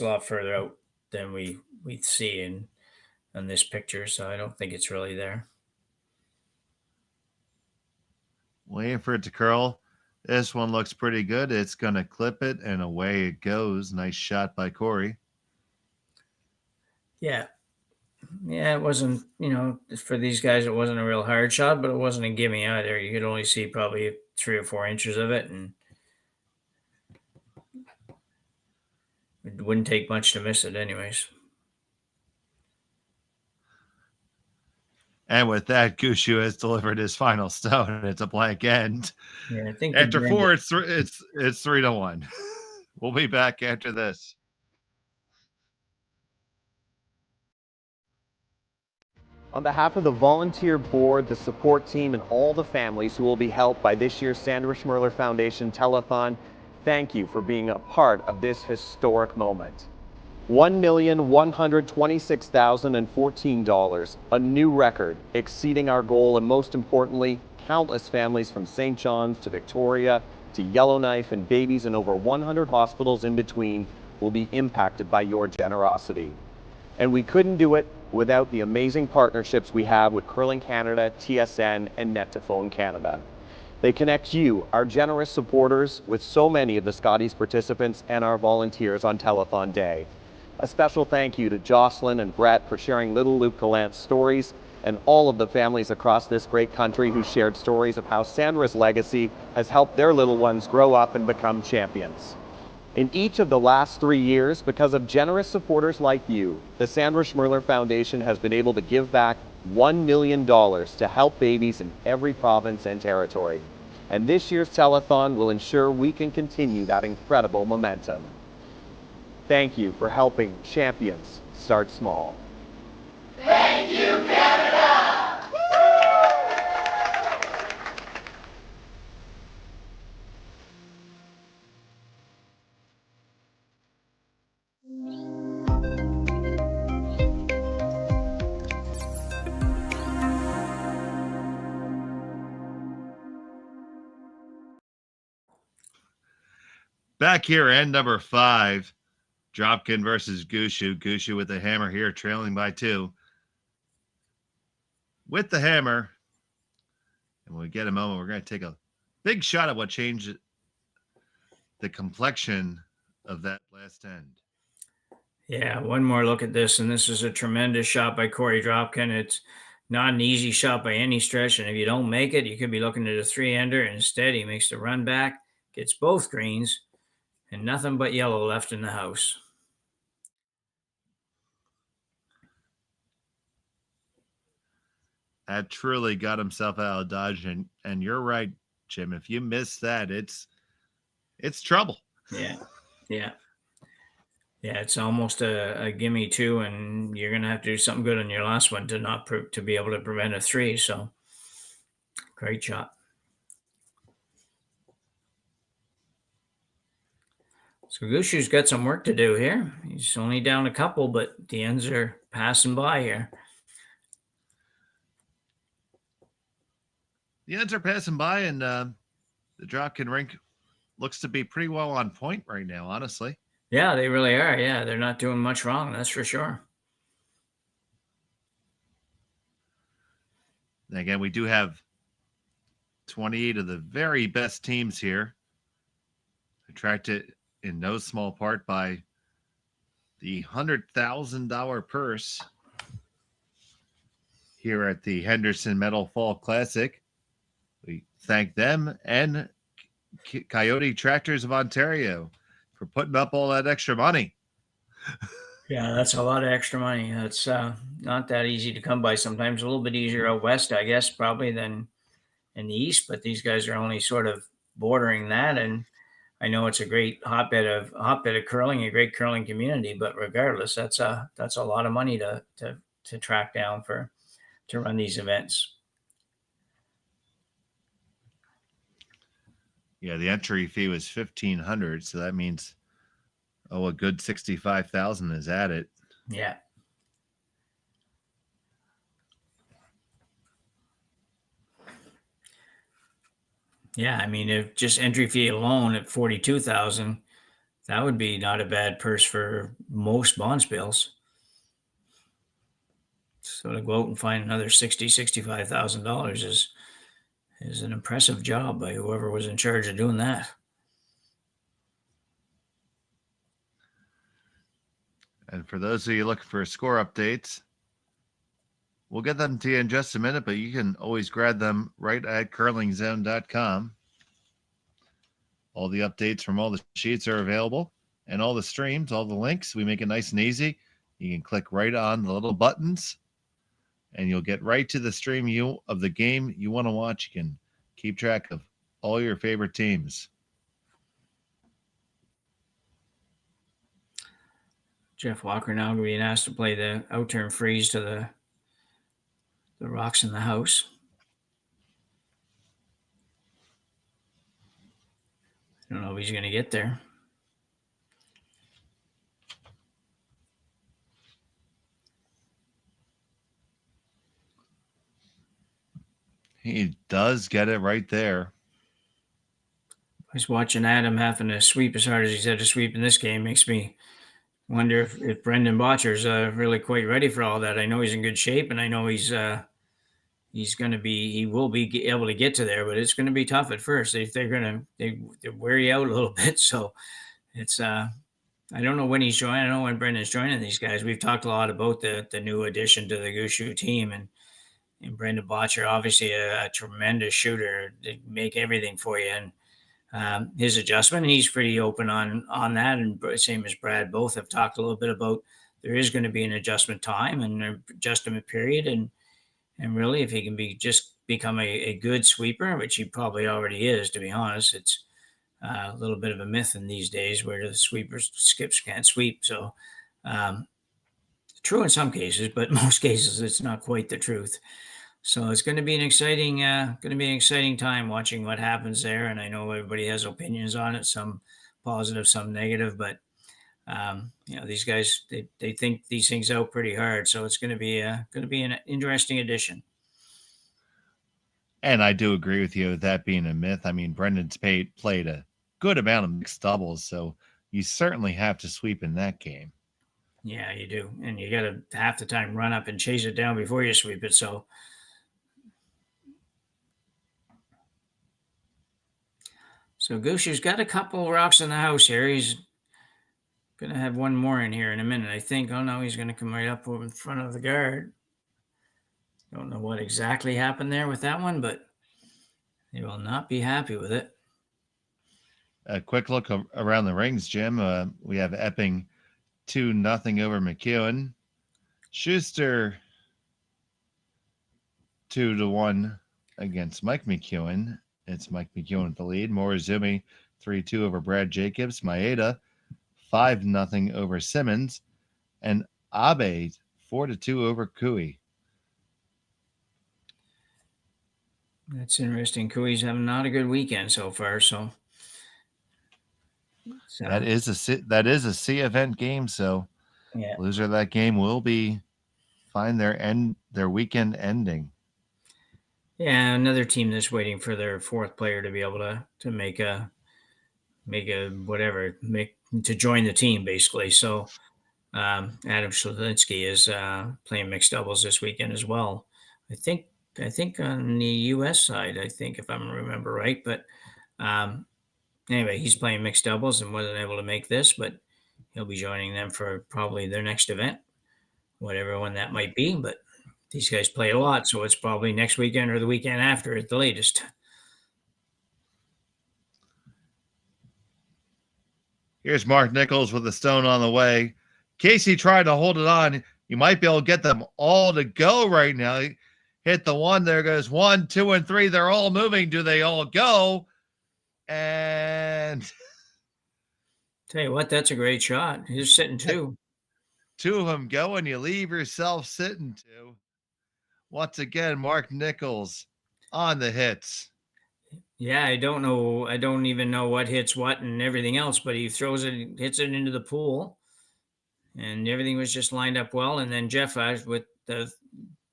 a lot further out than we see in this picture, so I don't think it's really there. Waiting for it to curl. This one looks pretty good. It's going to clip it, and away it goes. Nice shot by Korey. Yeah. Yeah, it wasn't, for these guys, it wasn't a real hard shot, but it wasn't a gimme either. You could only see probably 3 or 4 inches of it, and it wouldn't take much to miss it anyways. And with that, Gushue has delivered his final stone. It's a blank end. Yeah, I think After 4, it's 3-1. We'll be back after this. On behalf of the volunteer board, the support team, and all the families who will be helped by this year's Sandra Schmerler Foundation Telethon, thank you for being a part of this historic moment. $1,126,014, a new record, exceeding our goal, and most importantly, countless families from St. John's to Victoria to Yellowknife and babies in over 100 hospitals in between will be impacted by your generosity. And we couldn't do it without the amazing partnerships we have with Curling Canada, TSN, and Net2Phone Canada. They connect you, our generous supporters, with so many of the Scotties participants and our volunteers on Telethon Day. A special thank you to Jocelyn and Brett for sharing little Luke Gallant's stories, and all of the families across this great country who shared stories of how Sandra's legacy has helped their little ones grow up and become champions. In each of the last 3 years, because of generous supporters like you, the Sandra Schmerler Foundation has been able to give back $1 million to help babies in every province and territory. And this year's telethon will ensure we can continue that incredible momentum. Thank you for helping champions start small. Thank you, Canada! Back here, end number 5. Dropkin versus Gushue. Gushue with the hammer here, trailing by 2. With the hammer. And when we get a moment, we're going to take a big shot at what changed the complexion of that last end. Yeah, one more look at this, and this is a tremendous shot by Korey Dropkin. It's not an easy shot by any stretch, and if you don't make it, you could be looking at a 3-ender. Instead, he makes the run back, gets both greens, and nothing but yellow left in the house. That truly got himself out of dodge, and you're right, Jim. If you miss that, it's trouble. Yeah. It's almost a gimme too, and you're gonna have to do something good on your last one to be able to prevent a 3. So, great shot. So Gushue's got some work to do here. He's only down a couple, but the ends are passing by here. The ends are passing by, and the Dropkin rink looks to be pretty well on point right now, honestly. Yeah, they really are. Yeah, they're not doing much wrong, that's for sure. And again, we do have 28 of the very best teams here, attracted in no small part by the $100,000 purse here at the Henderson Metal Fall Classic. We thank them and Kioti Tractors of Ontario for putting up all that extra money. Yeah, that's a lot of extra money. That's not that easy to come by. Sometimes a little bit easier out west, I guess, probably than in the east. But these guys are only sort of bordering that, and I know it's a great hotbed of curling, a great curling community. But regardless, that's a lot of money to track down to run these events. Yeah, the entry fee was $1,500, so that means a good $65,000 is at it. Yeah. Yeah, I mean, if just entry fee alone at $42,000, that would be not a bad purse for most bonspiels. So to go out and find another $65,000 is an impressive job by whoever was in charge of doing that. And for those of you looking for score updates, we'll get them to you in just a minute, but you can always grab them right at curlingzone.com. All the updates from all the sheets are available, and all the streams, all the links. We make it nice and easy. You can click right on the little buttons, and you'll get right to the stream of the game you want to watch. You can keep track of all your favorite teams. Jeff Walker now being asked to play the out-turn freeze to the rocks in the house. I don't know if he's going to get there. He does get it right there. I was watching Adam having to sweep as hard as he's had to sweep in this game. Makes me wonder if Brendan Botcher's really quite ready for all that. I know he's in good shape, and I know he will be able to get to there, but it's going to be tough at first. They wear you out a little bit. So it's, I don't know when he's joining. I don't know when Brendan's joining these guys. We've talked a lot about the new addition to the Gushue team, and Brendan Botcher, obviously a tremendous shooter. They make everything for you. And his adjustment, he's pretty open on that. And same as Brad, both have talked a little bit about there is going to be an adjustment time and an adjustment period. And really, if he can become a good sweeper, which he probably already is, to be honest, it's a little bit of a myth in these days where the skips can't sweep. So true in some cases, but most cases it's not quite the truth. So it's going to be an exciting time watching what happens there. And I know everybody has opinions on it, some positive, some negative, but these guys, they think these things out pretty hard. So it's going to be an interesting addition. And I do agree with you with that being a myth. I mean, Brendan's played a good amount of mixed doubles, so you certainly have to sweep in that game. Yeah, you do. And you got to half the time run up and chase it down before you sweep it. So Gushue's got a couple rocks in the house here. He's going to have one more in here in a minute, I think. Oh, no, he's going to come right up over in front of the guard. Don't know what exactly happened there with that one, but they will not be happy with it. A quick look around the rings, Jim. We have Epping 2-0 over McEwen. Schuster 2-1 against Mike McEwen. It's Mike McEwen with the lead. Morizumi 3-2 over Brad Jacobs. Maeda 5-0 over Simmons. And Abe 4-2 over Kui. That's interesting. Kui's having not a good weekend so far. So that is a C event game. So yeah, loser of that game will find their weekend ending. Yeah, another team that's waiting for their fourth player to be able to make a to join the team basically. So Adam Shlinsky is playing mixed doubles this weekend as well. I think on the U.S. side, if I remember right. But anyway, he's playing mixed doubles and wasn't able to make this, but he'll be joining them for probably their next event, whatever one that might be. But these guys play a lot, so it's probably next weekend or the weekend after at the latest. Here's Mark Nichols with a stone on the way. Casey tried to hold it on. You might be able to get them all to go right now. Hit the one. There goes 1, 2, and 3. They're all moving. Do they all go? And tell you what, that's a great shot. He's sitting two. Two of them go, and you leave yourself sitting two. Once again, Mark Nichols on the hits. Yeah, I don't know. I don't even know what hits what and everything else, but he throws it, hits it into the pool, and everything was just lined up well. And then Jeff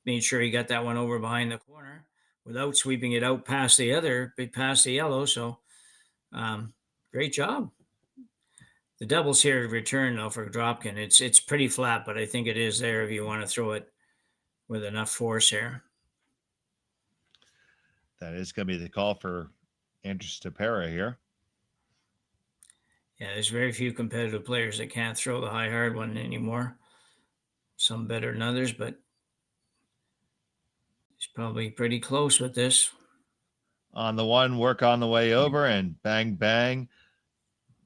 made sure he got that one over behind the corner without sweeping it out past the yellow. So great job. The doubles here return though for Dropkin. It's pretty flat, but I think it is there if you want to throw it with enough force here. That is going to be the call for Andrew Ste.Marie here. Yeah, there's very few competitive players that can't throw the high hard one anymore. Some better than others, but he's probably pretty close with this. On the one, work on the way over, and bang, bang.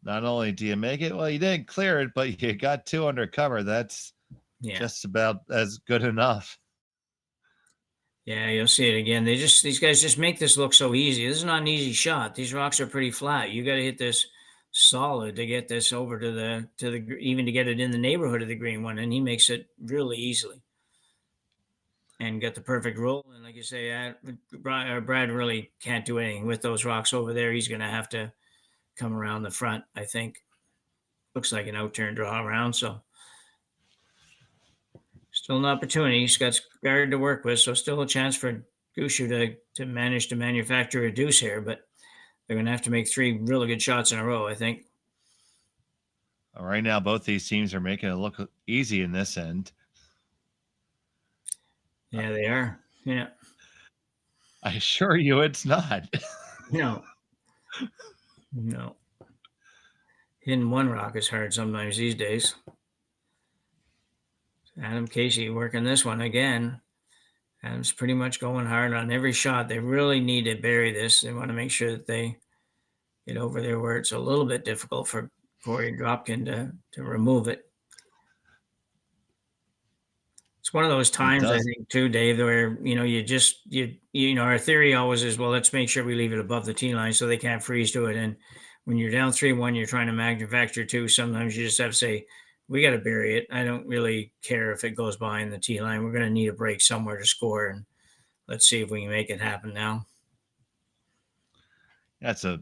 Not only do you make it, well, you didn't clear it, but you got 2 under cover. That's just about as good enough. Yeah, you'll see it again. These guys just make this look so easy. This is not an easy shot. These rocks are pretty flat. You got to hit this solid to get this over to the even to get it in the neighborhood of the green one, and he makes it really easily and get the perfect roll. And like you say, Brad really can't do anything with those rocks over there. He's going to have to come around the front, I think. Looks like an out-turn draw around, so still an opportunity. He's got guard to work with, so still a chance for Gushue to manage to manufacture a deuce here, but they're going to have to make 3 really good shots in a row, I think. Right now, both these teams are making it look easy in this end. Yeah, they are. Yeah. I assure you it's not. No. Hitting one rock is hard sometimes these days. Adam Casey working this one again. Adam's pretty much going hard on every shot. They really need to bury this. They want to make sure that they get over there where it's a little bit difficult for Korey Dropkin to remove it. It's one of those times, I think, too, Dave, where, our theory always is, well, let's make sure we leave it above the tee line so they can't freeze to it. And when you're down 3-1, you're trying to manufacture 2. Sometimes you just have to say, we got to bury it. I don't really care if it goes behind the tee line. We're going to need a break somewhere to score, and let's see if we can make it happen now. That's a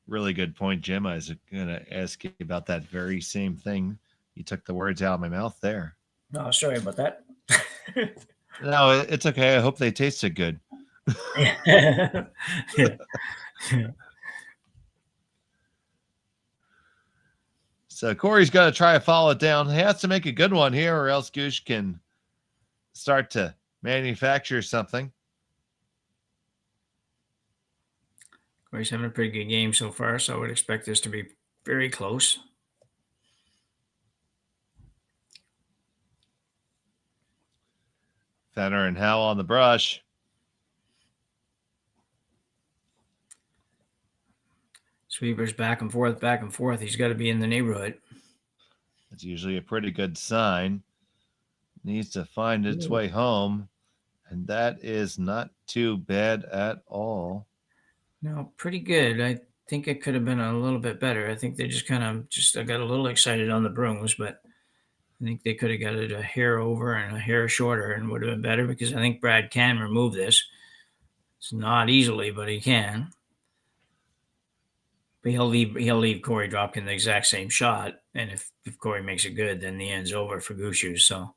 really good point, Jim. I was going to ask you about that very same thing. You took the words out of my mouth there. Oh, sorry about that. No, it's okay. I hope they tasted good. Yeah. So Corey's got to try to follow it down. He has to make a good one here, or else Gush can start to manufacture something. Corey's having a pretty good game so far, so I would expect this to be very close. Fenner and Howe on the brush. Sweepers back and forth, back and forth. He's got to be in the neighborhood. That's usually a pretty good sign. Needs to find its way home, and that is not too bad at all. No, pretty good. I think it could have been a little bit better. I think they just got a little excited on the brooms, but I think they could have got it a hair over and a hair shorter and would have been better, because I think Brad can remove this. It's not easily, but he can. But he'll leave Korey Dropkin the exact same shot, and if Korey makes it good, then the end's over for Gushue. So,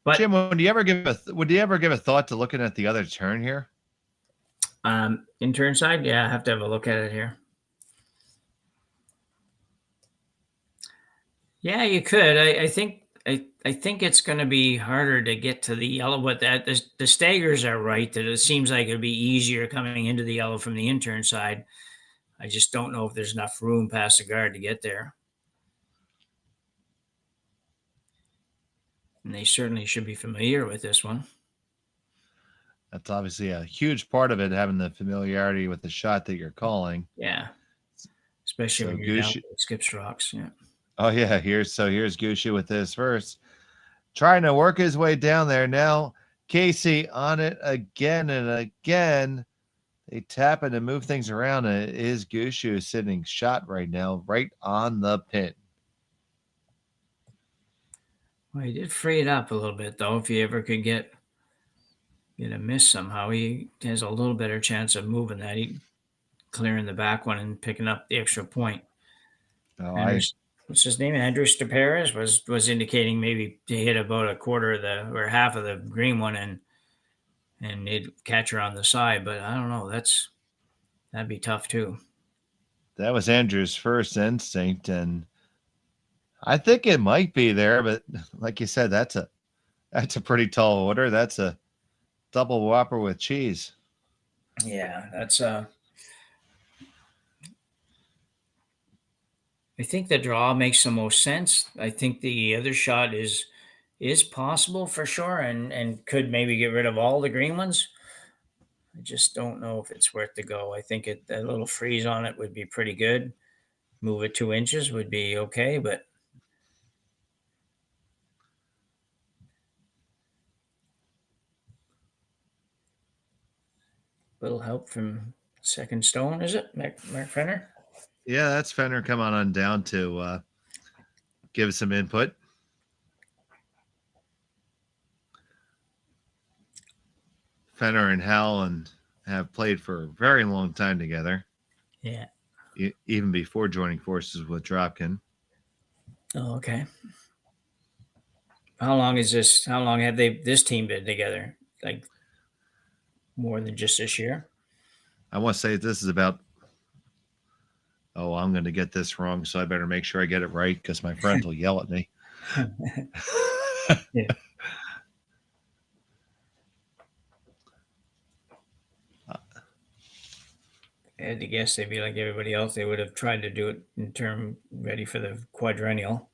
but Jim, would you ever give a thought to looking at the other turn here? In turn side, yeah, I have to have a look at it here. Yeah, you could. I think it's going to be harder to get to the yellow, but the staggers are right that it seems like it'd be easier coming into the yellow from the intern side. I just don't know if there's enough room past the guard to get there. And they certainly should be familiar with this one. That's obviously a huge part of it, having the familiarity with the shot that you're calling. Yeah, especially when you're down with skips rocks. Yeah. Oh yeah, here's Gushue with this first, trying to work his way down there. Now Casey on it again and again. They tap it and move things around, and it is Gushue sitting shot right now, right on the pin. Well, he did free it up a little bit, though. If he ever could get a miss somehow, he has a little better chance of moving that. He clearing the back one and picking up the extra point. What's his name? Andrew Ste.Marie was indicating maybe to hit about a quarter of or half of the green one and they'd catch her on the side, but I don't know. That'd be tough too. That was Andrew's first instinct, and I think it might be there, but like you said, that's a pretty tall order. That's a double whopper with cheese. Yeah, that's I think the draw makes the most sense. I think the other shot is possible for sure, and could maybe get rid of all the green ones. I just don't know if it's worth the go. I think a little freeze on it would be pretty good. Move it 2 inches would be okay, but little help from second stone, is it, Mark Fenner? Yeah, that's Fenner coming on down to give us some input. Fenner and Howland have played for a very long time together. Yeah. Even before joining forces with Dropkin. Oh, okay. How long have this team been together? Like more than just this year? I want to say this is about, I'm going to get this wrong, so I better make sure I get it right because my friends will yell at me. Yeah. I had to guess they'd be like everybody else. They would have tried to do it in term ready for the quadrennial.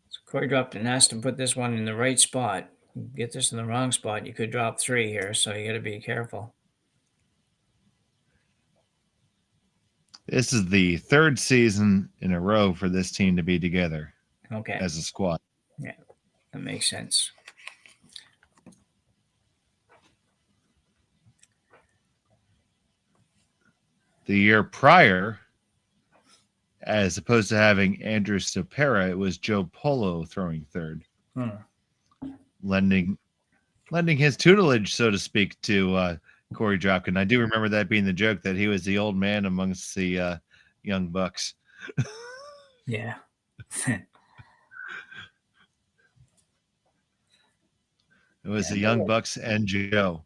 So Korey dropped and asked him to put this one in the right spot. Get this in the wrong spot, you could drop 3 here, so you got to be careful. This is the third season in a row for this team to be together. Okay. As a squad. Yeah, that makes sense. The year prior, as opposed to having Andrew Stopera, it was Joe Polo throwing third. Lending his tutelage, so to speak, to Korey Dropkin. I do remember that being the joke that he was the old man amongst the young bucks. Yeah. It was the young bucks and Joe.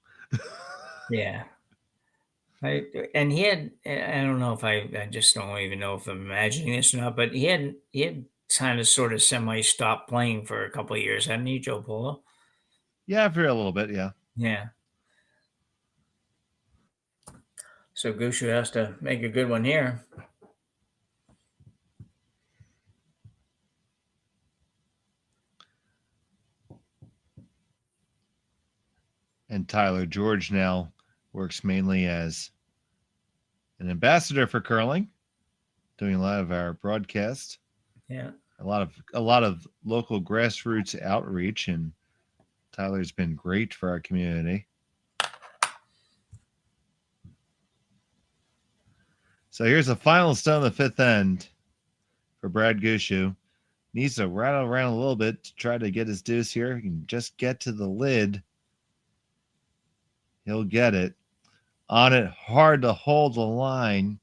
Yeah. And he had, I don't know if I just don't even know if I'm imagining this or not, but he had kind of sort of semi-stopped playing for a couple of years, hadn't he, Joe Polo? Yeah, for a little bit, yeah. Yeah. So Gushue has to make a good one here. And Tyler George now works mainly as an ambassador for curling, doing a lot of our broadcasts. Yeah. A lot of local grassroots outreach, and Tyler's been great for our community. So here's the final stone of the fifth end for Brad Gushue. Needs to rattle around a little bit to try to get his deuce here. He can just get to the lid. He'll get it. On it, hard to hold the line.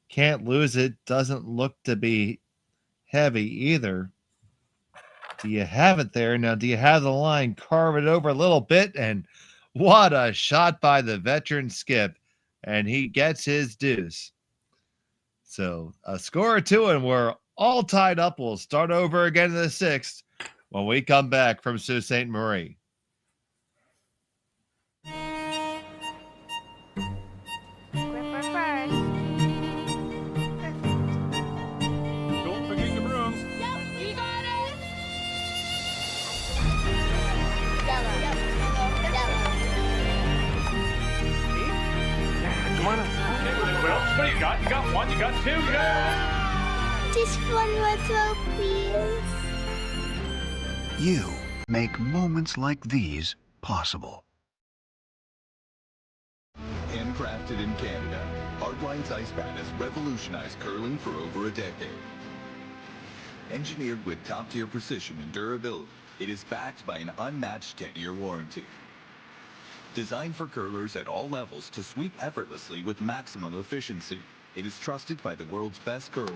Can't lose it. Doesn't look to be heavy either. Do you have it there? Now, do you have the line? Carve it over a little bit, and what a shot by the veteran Skip. And he gets his deuce. So a score or two, and we're all tied up. We'll start over again in the sixth when we come back from Sault Ste. Marie. Don't forget your brooms. Yep, you got it. Come on up. Okay, well, what do you got? You got one, you got two, you got... Just one more throw, please. You make moments like these possible. Handcrafted in Canada, Hardline's ice pad has revolutionized curling for over a decade. Engineered with top-tier precision and durability, it is backed by an unmatched 10-year warranty. Designed for curlers at all levels to sweep effortlessly with maximum efficiency, it is trusted by the world's best curlers,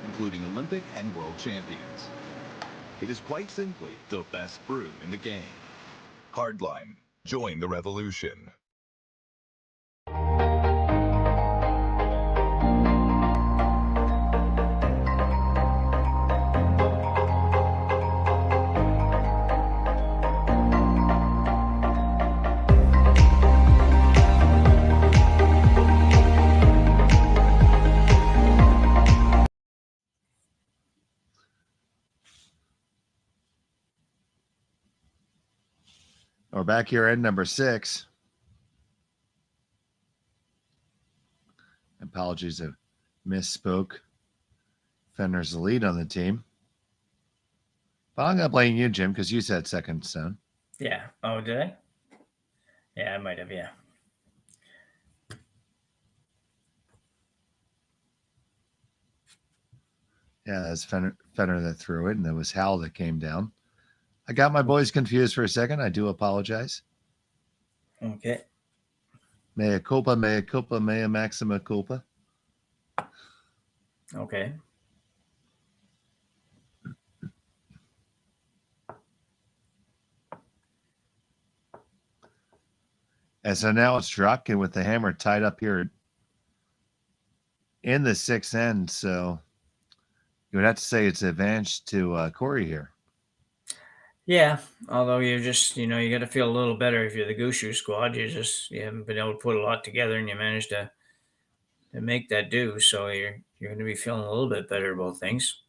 including Olympic and world champions. It is quite simply the best brew in the game. Hardline. Join the revolution. We're back here at number 6. Apologies, I misspoke. Fenner's the lead on the team. But I'm going to blame you, Jim, because you said second stone. Yeah. Oh, did I? Yeah, I might have, yeah. Yeah, that's Fenner that threw it, and it was Hal that came down. I got my boys confused for a second. I do apologize. Okay. Mea culpa, mea maxima culpa. Okay. And so now it's Dropkin with the hammer tied up here in the 6th end. So you would have to say it's advantage to Korey here. Yeah, although you just, you got to feel a little better if you're the Gushue squad. You haven't been able to put a lot together, and you managed to make that do. So you're going to be feeling a little bit better about things.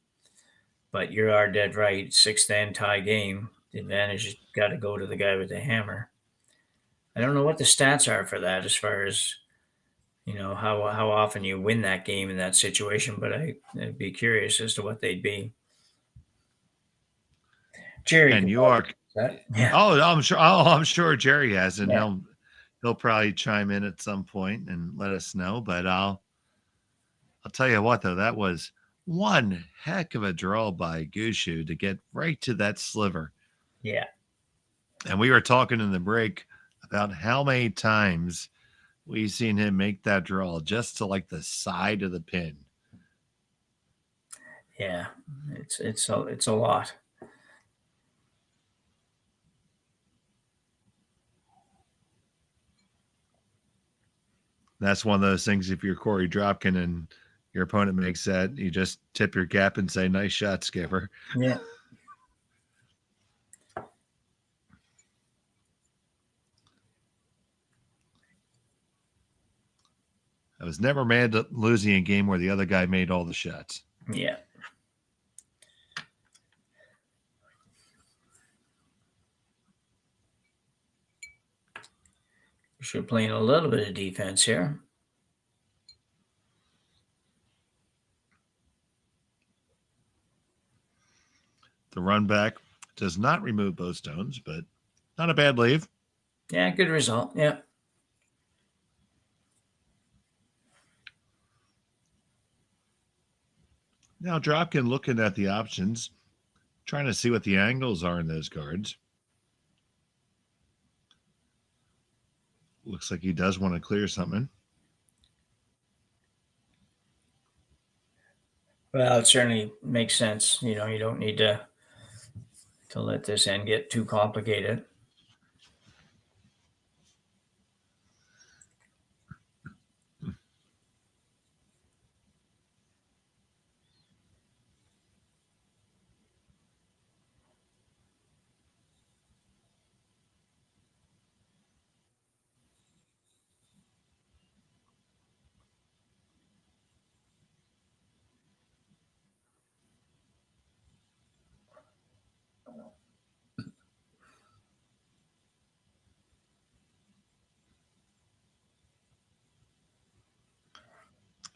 But you are dead right. 6th end tie game. The advantage has got to go to the guy with the hammer. I don't know what the stats are for that, as far as how often you win that game in that situation. But I'd be curious as to what they'd be. Jerry, And you are. Yeah. Oh, I'm sure Jerry has, and Yeah. he'll probably chime in at some point and let us know. But I'll tell you what, though, that was one heck of a draw by Gushue to get right to that sliver. Yeah. And we were talking in the break about how many times we've seen him make that draw just to like the side of the pin. Yeah, it's a lot. That's one of those things. If you're Korey Dropkin and your opponent makes that, you just tip your cap and say, "Nice shot, skipper." Yeah. I was never mad at losing a game where the other guy made all the shots. Yeah. We're playing a little bit of defense here. The run back does not remove both stones, but not a bad leave. Yeah, good result. Yeah. Now Dropkin looking at the options, trying to see what the angles are in those cards. Looks like he does want to clear something. Well, it certainly makes sense. You don't need to let this end get too complicated.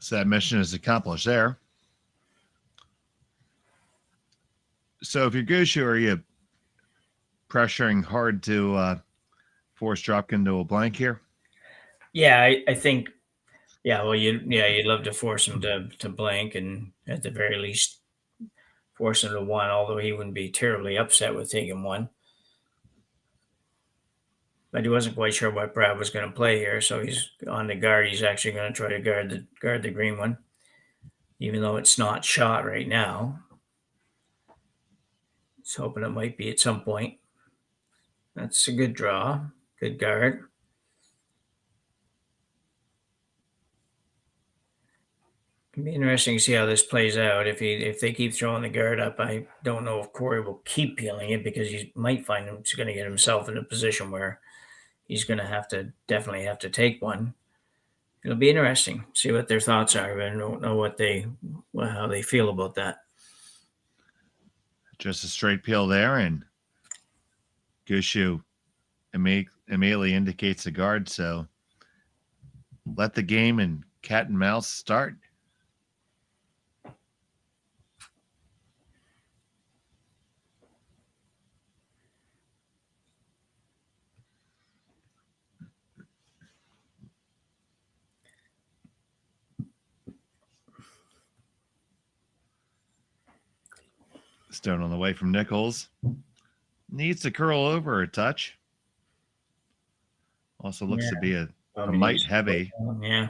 So that mission is accomplished there. So if you're Gushue, are you pressuring hard to force Dropkin to a blank here? Yeah, I think. Yeah, well, you'd love to force him to blank, and at the very least force him to 1. Although he wouldn't be terribly upset with taking 1. But he wasn't quite sure what Brad was going to play here, so he's on the guard. He's actually going to try to guard the green one, even though it's not shot right now. He's hoping it might be at some point. That's a good draw. Good guard. It'll be interesting to see how this plays out. If they keep throwing the guard up, I don't know if Korey will keep peeling it, because he might find he's going to get himself in a position where he's going to definitely have to take 1. It'll be interesting. See what their thoughts are. I don't know how they feel about that. Just a straight peel there, and Gushue immediately indicates a guard. So let the game and cat and mouse start. Stone on the way from Nichols. Needs to curl over a touch. Also looks to be a mite heavy. Yeah.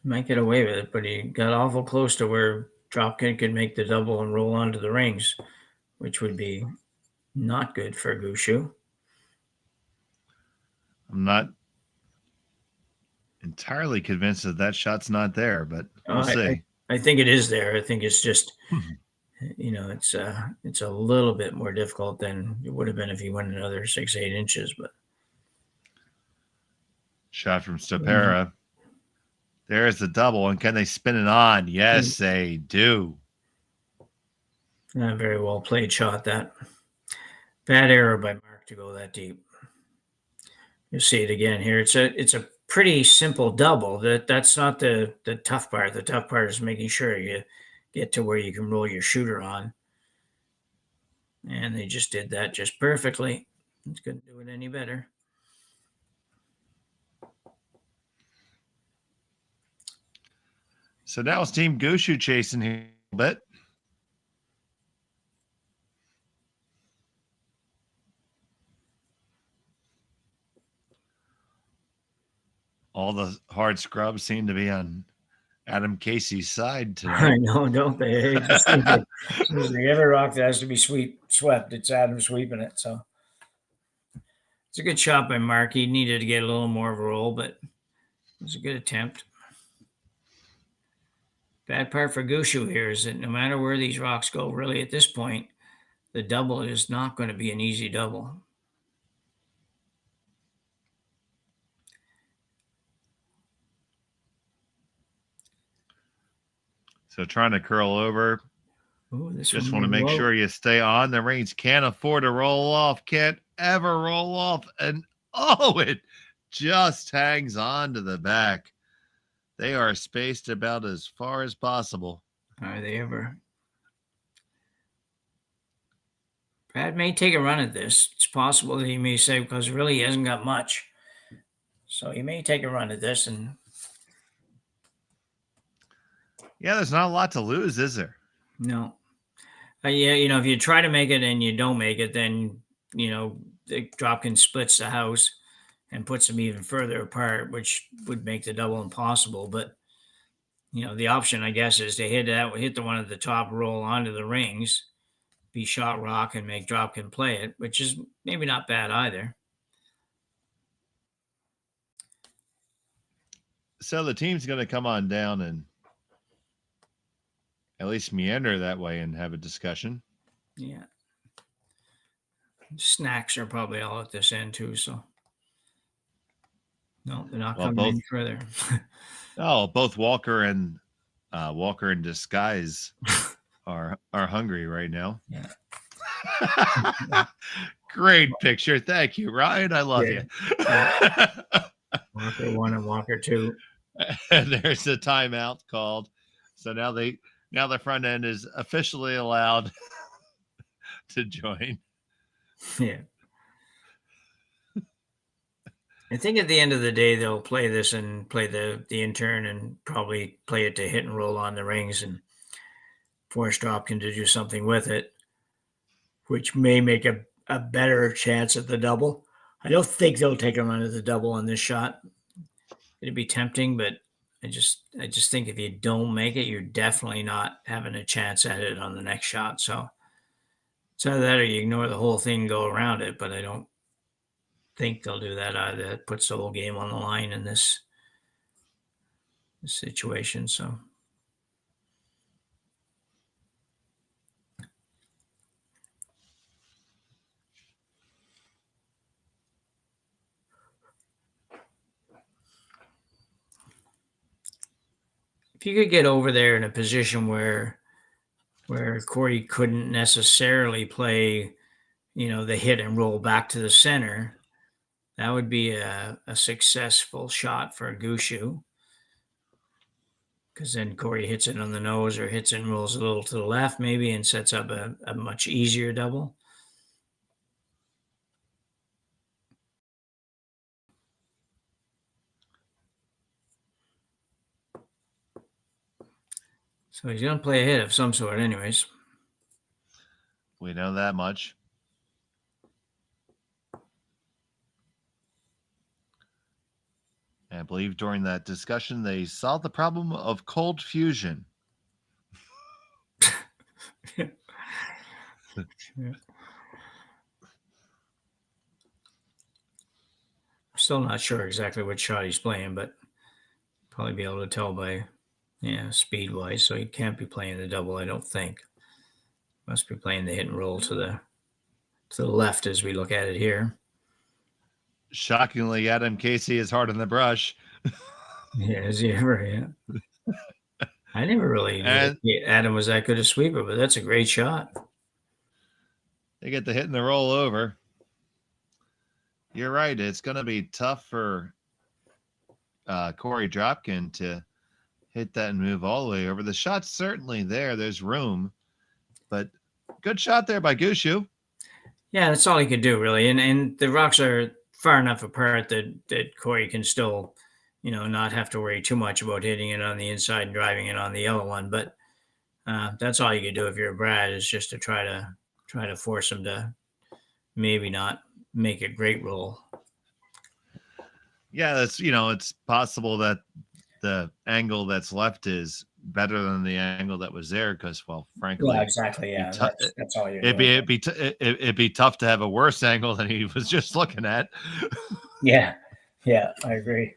Might get away with it, but he got awful close to where Dropkin could make the double and roll onto the rings, which would be not good for Gushue. I'm not entirely convinced that shot's not there, but we'll see. I think it is there. I think it's just, it's a little bit more difficult than it would have been if he went another 6-8 inches. But shot from Ste.Marie. There's the double, and can they spin it on? Yes, they do. Very well played shot. That bad error by Mark to go that deep. You'll see it again here. It's a pretty simple double. That's not the tough part. The tough part is making sure you get to where you can roll your shooter on. And they just did that just perfectly. It's couldn't do it any better. So now it's Team Gushue chasing here a bit. All the hard scrubs seem to be on Adam Casey's side tonight. I know, don't they? Every rock that has to be swept, it's Adam sweeping it. So it's a good shot by Mark. He needed to get a little more of a roll, but it was a good attempt. Bad part for Gushue here is that no matter where these rocks go, really at this point, the double is not going to be an easy double. So trying to curl over. Ooh, just want to make sure you stay on the range. Can't afford to roll off. Can't ever roll off. And it just hangs on to the back. They are spaced about as far as possible. Are they ever? Brad may take a run at this. It's possible that he may say, because really he hasn't got much. So he may take a run at this. And yeah, there's not a lot to lose, is there? No. Yeah, if you try to make it and you don't make it, then, the Dropkin splits the house and puts them even further apart, which would make the double impossible. But, the option, I guess, is to hit the one at the top, roll onto the rings, be shot rock, and make Dropkin play it, which is maybe not bad either. So the team's going to come on down and at least meander that way and have a discussion. Yeah. Snacks are probably all at this end too, so. No, they're not coming any further. Both Walker and Walker in disguise are hungry right now. Yeah. Great picture. Thank you, Ryan. I love you. Walker 1 and Walker 2. And there's a timeout called. So now the front end is officially allowed to join. Yeah. I think at the end of the day, they'll play this and play the intern and probably play it to hit and roll on the rings and force Dropkin to do something with it, which may make a better chance at the double. I don't think they'll take a run at the double on this shot. It'd be tempting, but I just think if you don't make it, you're definitely not having a chance at it on the next shot. So it's either that or you ignore the whole thing and go around it, but I don't think they'll do that either. It puts the whole game on the line in this situation. So if you could get over there in a position where where Korey couldn't necessarily play, the hit and roll back to the center. That would be a successful shot for Gushue, because then Korey hits it on the nose or hits and rolls a little to the left maybe and sets up a much easier double. So he's going to play a hit of some sort anyways. We know that much. And I believe during that discussion, they solved the problem of cold fusion. Yeah. Still not sure exactly what shot he's playing, but probably be able to tell by, speed wise. So he can't be playing the double, I don't think. Must be playing the hit and roll to the left as we look at it here. Shockingly, Adam Casey is hard on the brush. Yeah, is he ever? Yeah. I never really knew Adam was that good a sweeper, but that's a great shot. They get the hit and the roll over. You're right. It's going to be tough for Korey Dropkin to hit that and move all the way over. The shot's certainly there. There's room. But good shot there by Gushue. Yeah, that's all he could do, really. And the rocks are far enough apart that Korey can still, not have to worry too much about hitting it on the inside and driving it on the yellow one. But that's all you can do if you're a Brad, is just to try to force him to maybe not make a great roll. Yeah, that's, it's possible that the angle that's left is better than the angle that was there because, well, frankly, yeah, exactly. Yeah, that's all you're it'd be tough to have a worse angle than he was just looking at. Yeah, I agree.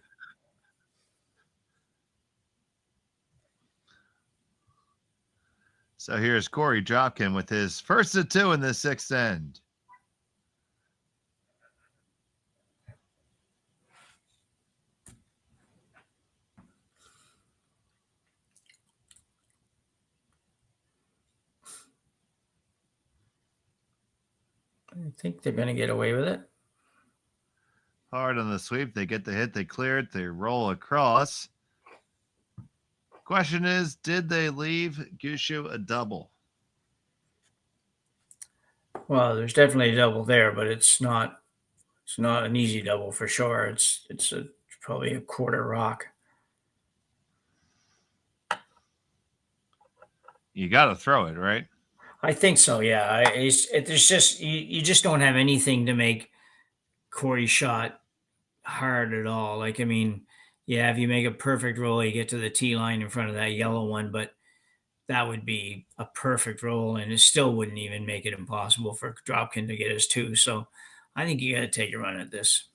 So here's Korey Dropkin with his first of two in the sixth end. I think they're going to get away with it. Hard on the sweep. They get the hit. They clear it. They roll across. Question is, did they leave Gushue a double? Well, there's definitely a double there, but it's not an easy double for sure. It's probably a quarter rock. You got to throw it, right? I think so. Yeah, there's just you just don't have anything to make Korey's shot hard at all. Like, I mean, yeah, if you make a perfect roll, you get to the tee line in front of that yellow one, but that would be a perfect roll, and it still wouldn't even make it impossible for Dropkin to get his two. So I think you got to take a run at this.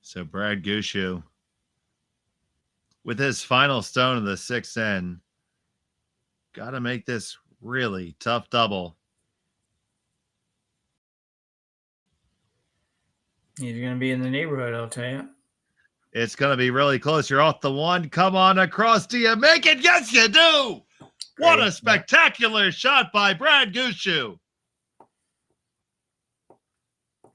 So Brad Gushue, with his final stone of the sixth end, got to make this really tough double. He's going to be in the neighborhood, I'll tell you. It's going to be really close. You're off the one. Come on across. Do you make it? Yes, you do. Great. What a spectacular shot by Brad Gushue.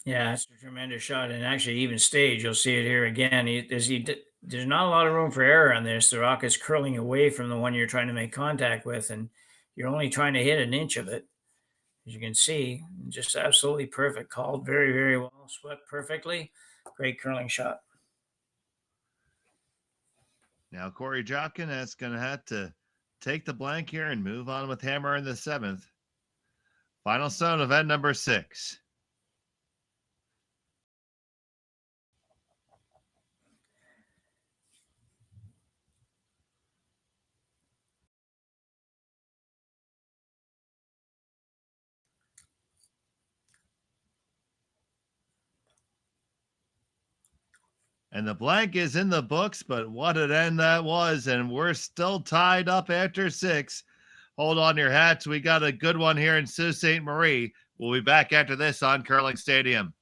Yeah, it's a tremendous shot. And actually, even stage, you'll see it here again. There's not a lot of room for error on this. The rock is curling away from the one you're trying to make contact with, and you're only trying to hit an inch of it. As you can see, just absolutely perfect. Called very, very well. Swept perfectly. Great curling shot. Now, Korey Dropkin is going to have to take the blank here and move on with hammer in the seventh. Final stone, event number 6. And the blank is in the books, but what an end that was. And we're still tied up after 6. Hold on your hats. We got a good one here in Sault Ste. Marie. We'll be back after this on Curling Stadium.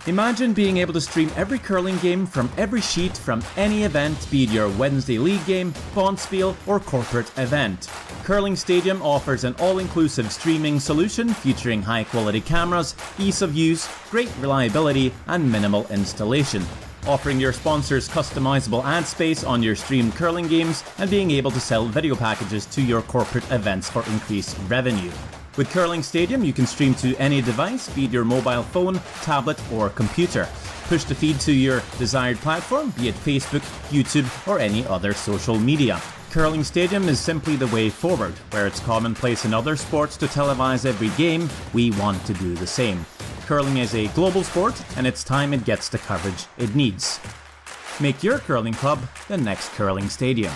Imagine being able to stream every curling game from every sheet from any event, be it your Wednesday league game, bonspiel, or corporate event. Curling Stadium offers an all-inclusive streaming solution featuring high-quality cameras, ease of use, great reliability, and minimal installation. Offering your sponsors customizable ad space on your streamed curling games and being able to sell video packages to your corporate events for increased revenue. With Curling Stadium, you can stream to any device, be it your mobile phone, tablet, or computer. Push the feed to your desired platform, be it Facebook, YouTube, or any other social media. Curling Stadium is simply the way forward. Where it's commonplace in other sports to televise every game, we want to do the same. Curling is a global sport, and it's time it gets the coverage it needs. Make your curling club the next Curling Stadium.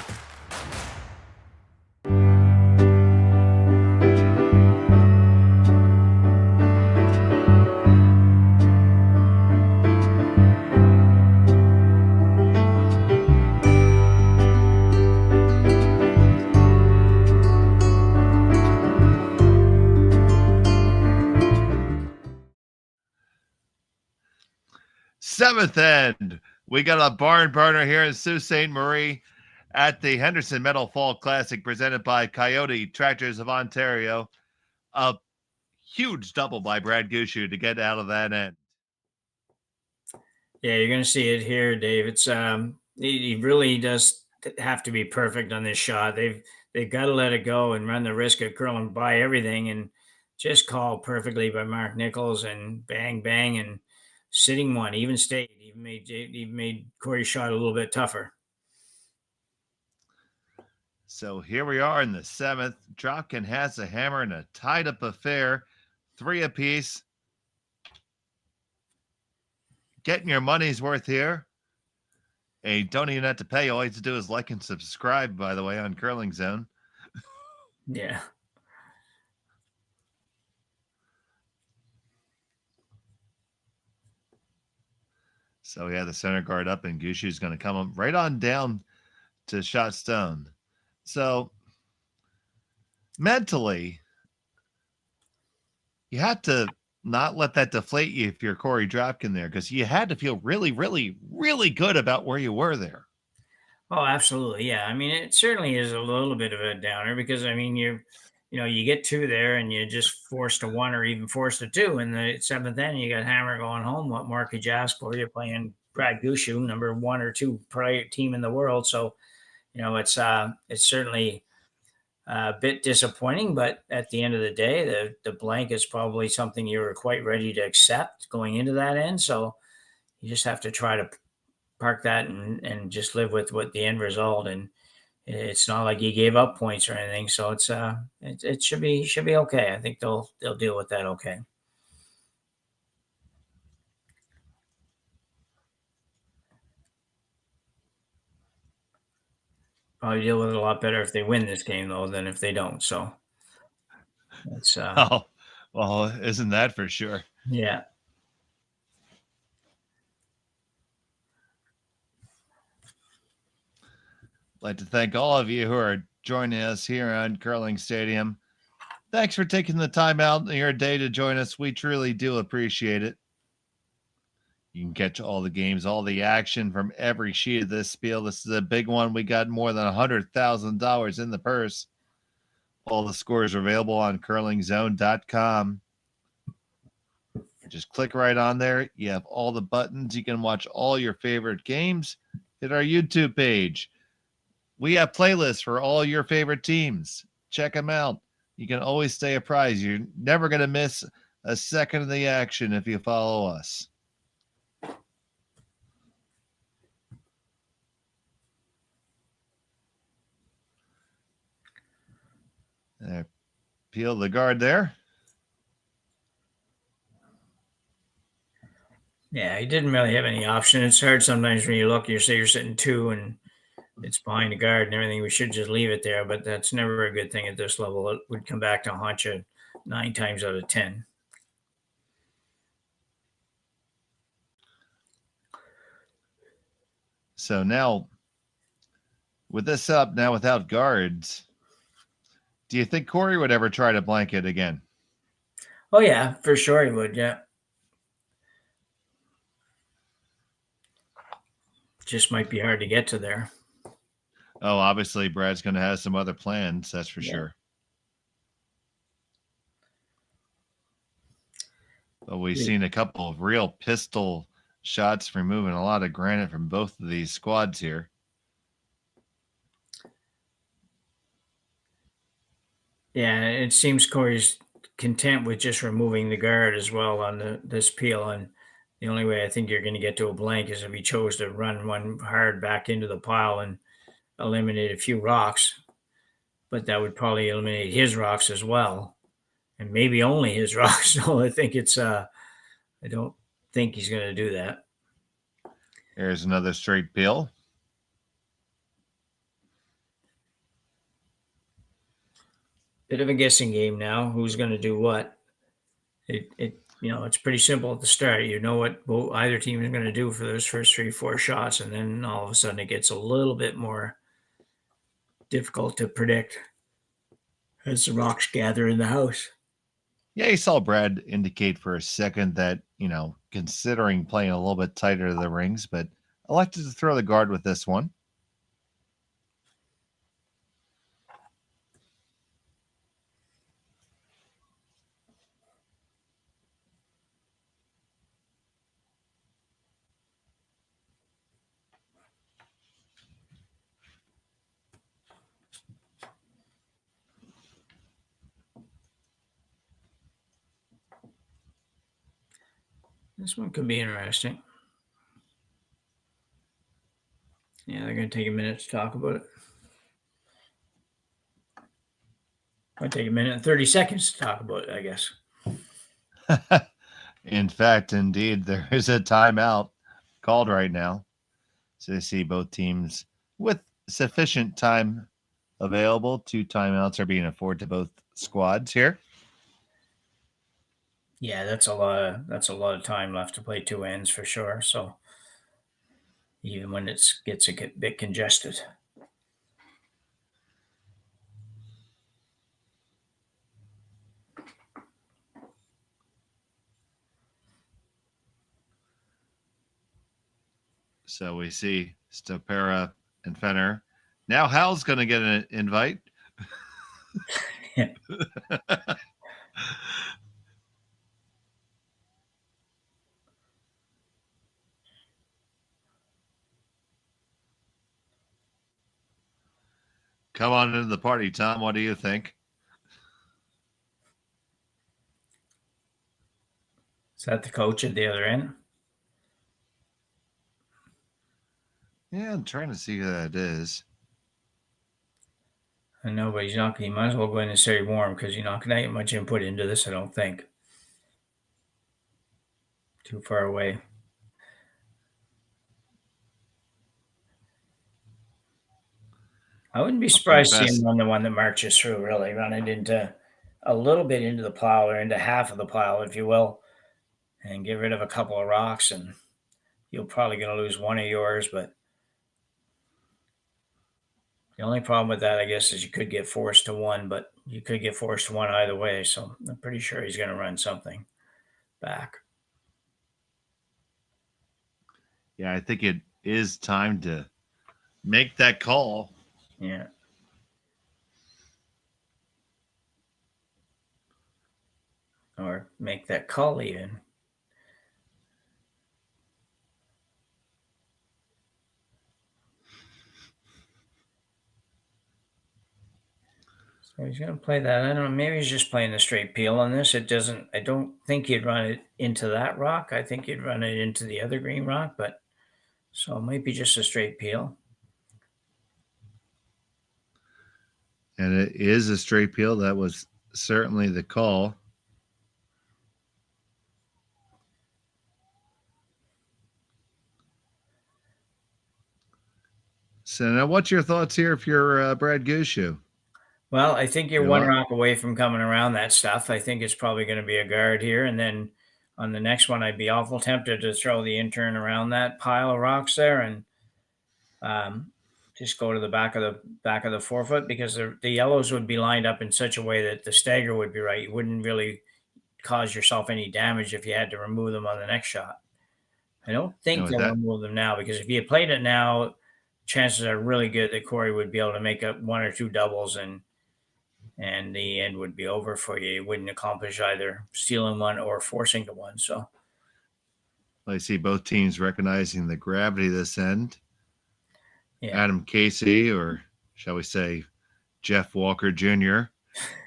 Seventh end, we got a barn burner here in Sault Ste. Marie at the Henderson Metal Fall Classic presented by Kioti Tractors of Ontario. A huge double by Brad Gushue to get out of that end. Yeah, you're going to see it here, Dave. It's he really does have to be perfect on this shot. They've got to let it go and run the risk of curling by everything, and just called perfectly by Mark Nichols, and bang bang, and sitting one, even stayed, even made Korey's shot a little bit tougher. So here we are in the 7th. Dropkin has a hammer in a tied up affair, 3 apiece. Getting your money's worth here. And you don't even have to pay. All you have to do is like and subscribe, by the way, on Curling Zone. Yeah. So yeah, the center guard up, and Gushue's going to come up right on down to shot stone. So mentally, you have to not let that deflate you if you're Korey Dropkin there, because you had to feel really, really, really good about where you were there. Oh, absolutely. Yeah. I mean, it certainly is a little bit of a downer because, I mean, you get 2 there and you just forced a 1 or even forced a 2. In the 7th end, you got Hammer going home. What more could you ask for? You're playing Brad Gushue, number 1 or 2 team in the world. So, it's certainly a bit disappointing, but at the end of the day, the blank is probably something you were quite ready to accept going into that end. So you just have to try to park that and just live with what the end result. And it's not like you gave up points or anything. So it should be okay. I think they'll deal with that okay. Probably deal with it a lot better if they win this game though than if they don't. So it's Oh, well, isn't that for sure? yeah. I'd like to thank all of you who are joining us here on Curling Stadium. Thanks for taking the time out in your day to join us. We truly do appreciate it. You can catch all the games, all the action from every sheet of this spiel. This is a big one. We got more than $100,000 in the purse. All the scores are available on curlingzone.com. Just click right on there. You have all the buttons. You can watch all your favorite games. Hit our YouTube page. We have playlists for all your favorite teams. Check them out. You can always stay apprised. You're never going to miss a second of the action if you follow us. Peel the guard there. Yeah, he didn't really have any option. It's hard sometimes when you look, you're sitting 2 and it's behind the guard and everything. We should just leave it there, but that's never a good thing at this level. It would come back to haunt you 9 times out of 10. So now, with this up, now without guards, do you think Korey would ever try to blanket again? Oh, yeah, for sure he would, yeah. Just might be hard to get to there. Oh, obviously, Brad's going to have some other plans, that's for sure. But we've seen a couple of real pistol shots removing a lot of granite from both of these squads here. Yeah, it seems Corey's content with just removing the guard as well on this peel. And the only way I think you're going to get to a blank is if he chose to run one hard back into the pile and eliminate a few rocks. But that would probably eliminate his rocks as well. And maybe only his rocks. So I think I don't think he's going to do that. Here's another straight peel. Bit of a guessing game now. Who's going to do what? It's pretty simple at the start. You know what either team is going to do for those first 3-4 shots, and then all of a sudden it gets a little bit more difficult to predict as the rocks gather in the house. Yeah, you saw Brad indicate for a second that, considering playing a little bit tighter to the rings, but elected to throw the guard with this one. This one could be interesting. Yeah, they're going to take a minute to talk about it. Might take a minute and 30 seconds to talk about it, I guess. In fact, indeed, there is a timeout called right now. So you see both teams with sufficient time available. 2 timeouts are being afforded to both squads here. Yeah, that's a lot of time left to play 2 ends for sure. So even when it gets a bit congested. So we see Ste.Marie and Fenner. Now Hal's going to get an invite. Come on into the party, Tom. What do you think? Is that the coach at the other end? Yeah, I'm trying to see who that is. I know, but he might as well go in and stay warm because you're not going to get much input into this, I don't think. Too far away. I wouldn't be surprised to see him run the one that marches through, really. Run it into a little bit into the pile or into half of the pile, if you will, and get rid of a couple of rocks. And you're probably going to lose one of yours, but the only problem with that, I guess, is you could get forced to one, but you could get forced to one either way. So I'm pretty sure he's going to run something back. Yeah, I think it is time to make that call. Yeah. Or make that call even. So he's going to play that. I don't know. Maybe he's just playing the straight peel on this. I don't think he'd run it into that rock. I think he'd run it into the other green rock, but so it might be just a straight peel. And it is a straight peel. That was certainly the call. So now what's your thoughts here if you're Brad Gushue? Well, I think you're You one want? rock away from coming around that stuff. I think it's probably going to be a guard here, and then on the next one, I'd be awful tempted to throw the intern around that pile of rocks there and um, just go to the back of the forefoot because the yellows would be lined up in such a way that the stagger would be right. You wouldn't really cause yourself any damage if you had to remove them on the next shot. I don't And think with they'll that, remove them now because if you played it now, chances are really good that Korey would be able to make up one or two doubles and the end would be over for you. You wouldn't accomplish either stealing one or forcing to one. So I see both teams recognizing the gravity of this end. yeah, Adam Casey, or shall we say, Jeff Walker Jr.,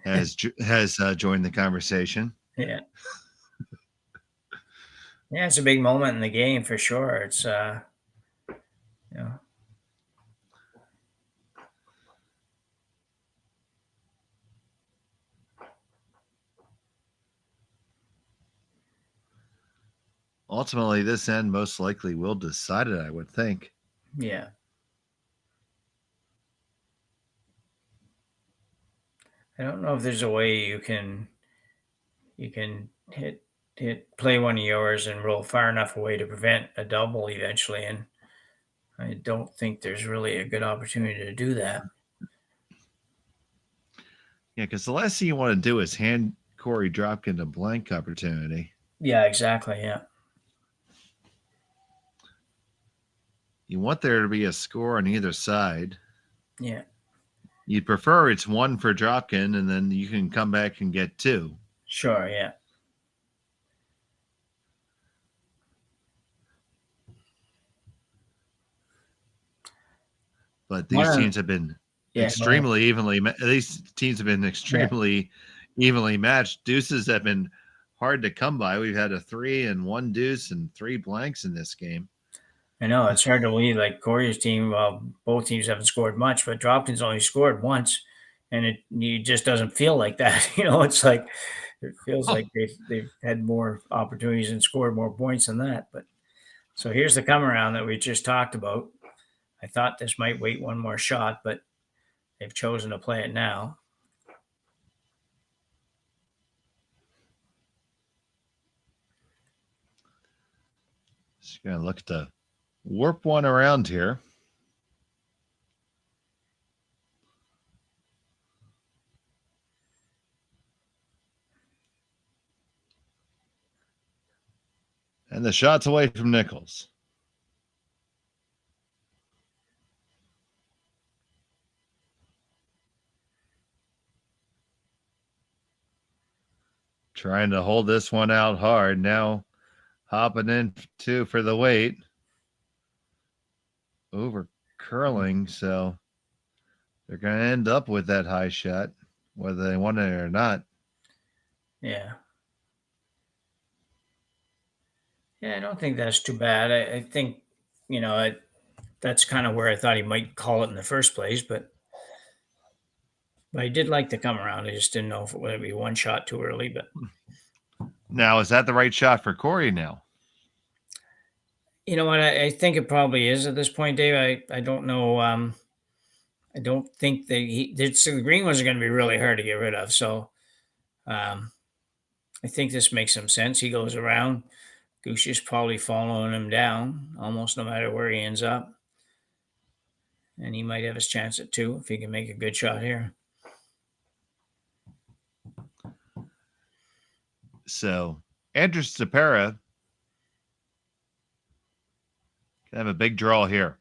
has joined the conversation. yeah, yeah. It's a big moment in the game for sure. It's you know, Ultimately, this end most likely will decide it, I would think. yeah. I don't know if there's a way you can hit play one of yours and roll far enough away to prevent a double eventually, and I don't think there's really a good opportunity to do that. Yeah, because the last thing you want to do is hand Korey Dropkin a blank opportunity. Yeah, exactly. Yeah, You want there to be a score on either side. yeah, You'd prefer it's one for Dropkin, and then you can come back and get two. sure. Yeah, But these teams have been yeah, extremely evenly. These teams have been extremely evenly matched. Deuces have been hard to come by. We've had a 3 and 1 deuce and 3 blanks in this game. I know it's hard to believe. Like Corey's team, well, both teams haven't scored much, but Dropkin's only scored once, and it just doesn't feel like that. It's like it feels like they've had more opportunities and scored more points than that. But so here's the come around that we just talked about. I thought this might wait one more shot, but they've chosen to play it now. Just going to look to warp one around here. And the shot's away from Nichols. Trying to hold this one out hard. Now hopping in too for the weight. Over curling, so they're going to end up with that high shot, whether they want it or not. Yeah. Yeah, I don't think that's too bad. I think, that's kind of where I thought he might call it in the first place, but I did like the come around. I just didn't know if it would be one shot too early, but Now, is that the right shot for Korey now? you know what? I think it probably is at this point, Dave. I don't know. I don't think the green ones are going to be really hard to get rid of. So I think this makes some sense. He goes around. Gushue is probably following him down almost no matter where he ends up. And he might have his chance at 2 if he can make a good shot here. So, Andrew Ste.Marie can have a big draw here.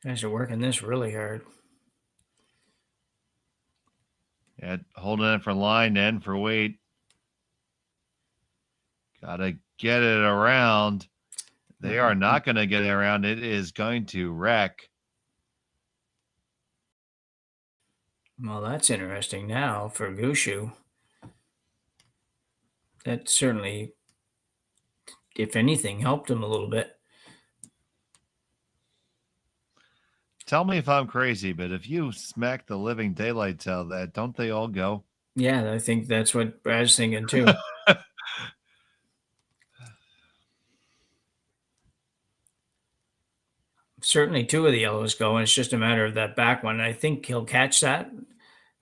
Guys are working this really hard. Yeah, holding it for line and for weight. Gotta get it around. They are not going to get it around. It is going to wreck. Well, that's interesting now for Gushue. That certainly, if anything, helped him a little bit. Tell me if I'm crazy, but if you smack the living daylights out of that, don't they all go? Yeah, I think that's what Brad's thinking too. Certainly two of the yellows go, and it's just a matter of that back one. I think he'll catch that.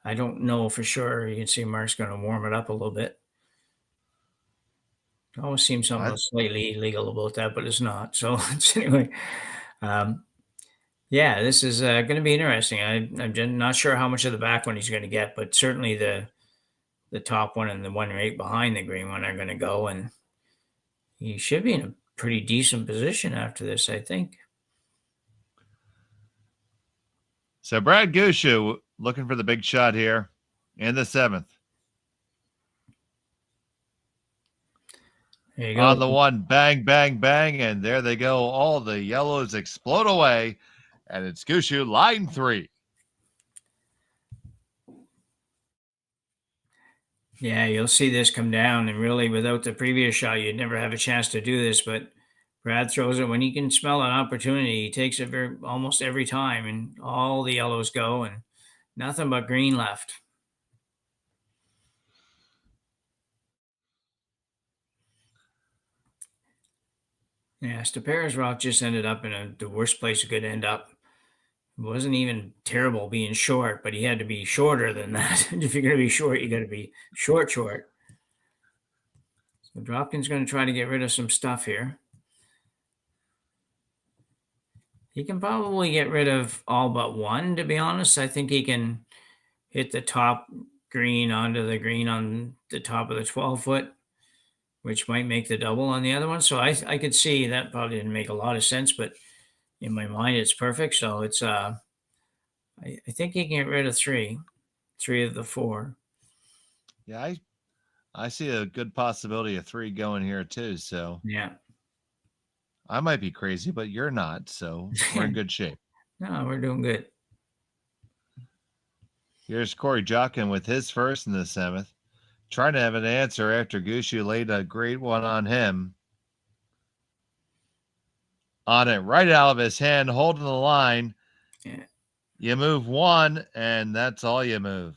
I don't know for sure. You can see Mark's going to warm it up a little bit. Always seems something slightly illegal about that, but it's not. So anyway, um, yeah, this is going to be interesting. I'm just not sure how much of the back one he's going to get, but certainly the top one and the one right behind the green one are going to go, and he should be in a pretty decent position after this, I think. So Brad Gushue looking for the big shot here in the 7th. There you go. On the one, bang, bang, bang, and there they go. All the yellows explode away, and it's Gushue line 3. Yeah, you'll see this come down, and really without the previous shot, you'd never have a chance to do this, but Brad throws it when he can smell an opportunity. He takes it almost every time, and all the yellows go, and nothing but green left. Yeah, Ste.Marie's rock just ended up in the worst place it could end up. It wasn't even terrible being short, but he had to be shorter than that. If you're going to be short, you got to be short. So Dropkin's going to try to get rid of some stuff here. He can probably get rid of all but one, to be honest. I think he can hit the top green onto the green on the top of the 12-foot, which might make the double on the other one. So I could see that probably didn't make a lot of sense, but in my mind, it's perfect. So it's I think he can get rid of three of the 4. Yeah, I see a good possibility of 3 going here too. So Yeah. I might be crazy, but you're not. So we're in good shape. No, we're doing good. Here's Korey Dropkin with his first in the 7th. Trying to have an answer after Gushue laid a great one on him. On it, right out of his hand, holding the line. Yeah. You move 1, and that's all you move.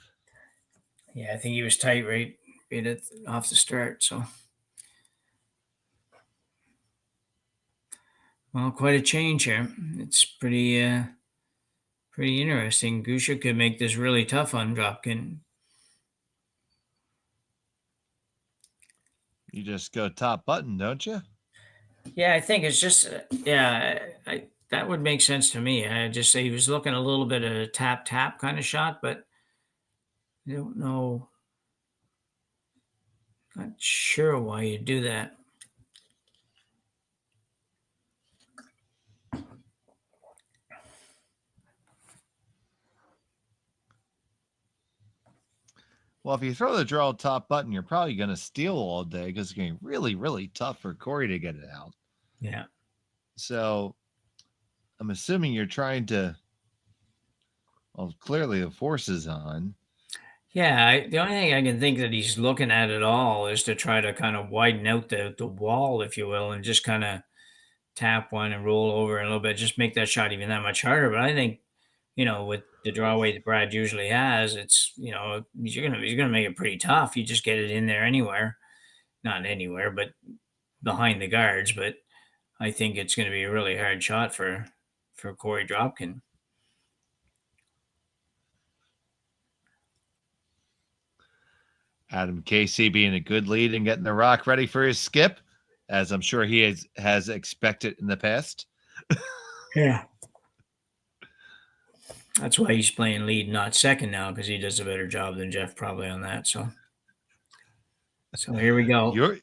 Yeah, I think he was tight right off the start. So, well, quite a change here. It's pretty interesting. Gushue could make this really tough on Dropkin. You just go top button, don't you? Yeah, I think it's just that would make sense to me. I just say he was looking a little bit of a tap kind of shot, but I don't know. Not sure why you do that. Well, if you throw the draw top button, you're probably going to steal all day because it's going to be really, really tough for Korey to get it out. Yeah. So I'm assuming you're trying to, well, clearly the force is on. Yeah, the only thing I can think that he's looking at it all is to try to kind of widen out the wall, if you will, and just kind of tap one and roll over a little bit, just make that shot even that much harder. But I think, with the draw weight that Brad usually has, it's, he's gonna make it pretty tough. You just get it in there not anywhere, but behind the guards. But I think it's going to be a really hard shot for Korey Dropkin. Adam Casey being a good lead and getting the rock ready for his skip, as I'm sure he has expected in the past. Yeah. That's why he's playing lead, not second now, because he does a better job than Jeff probably on that. So here we go.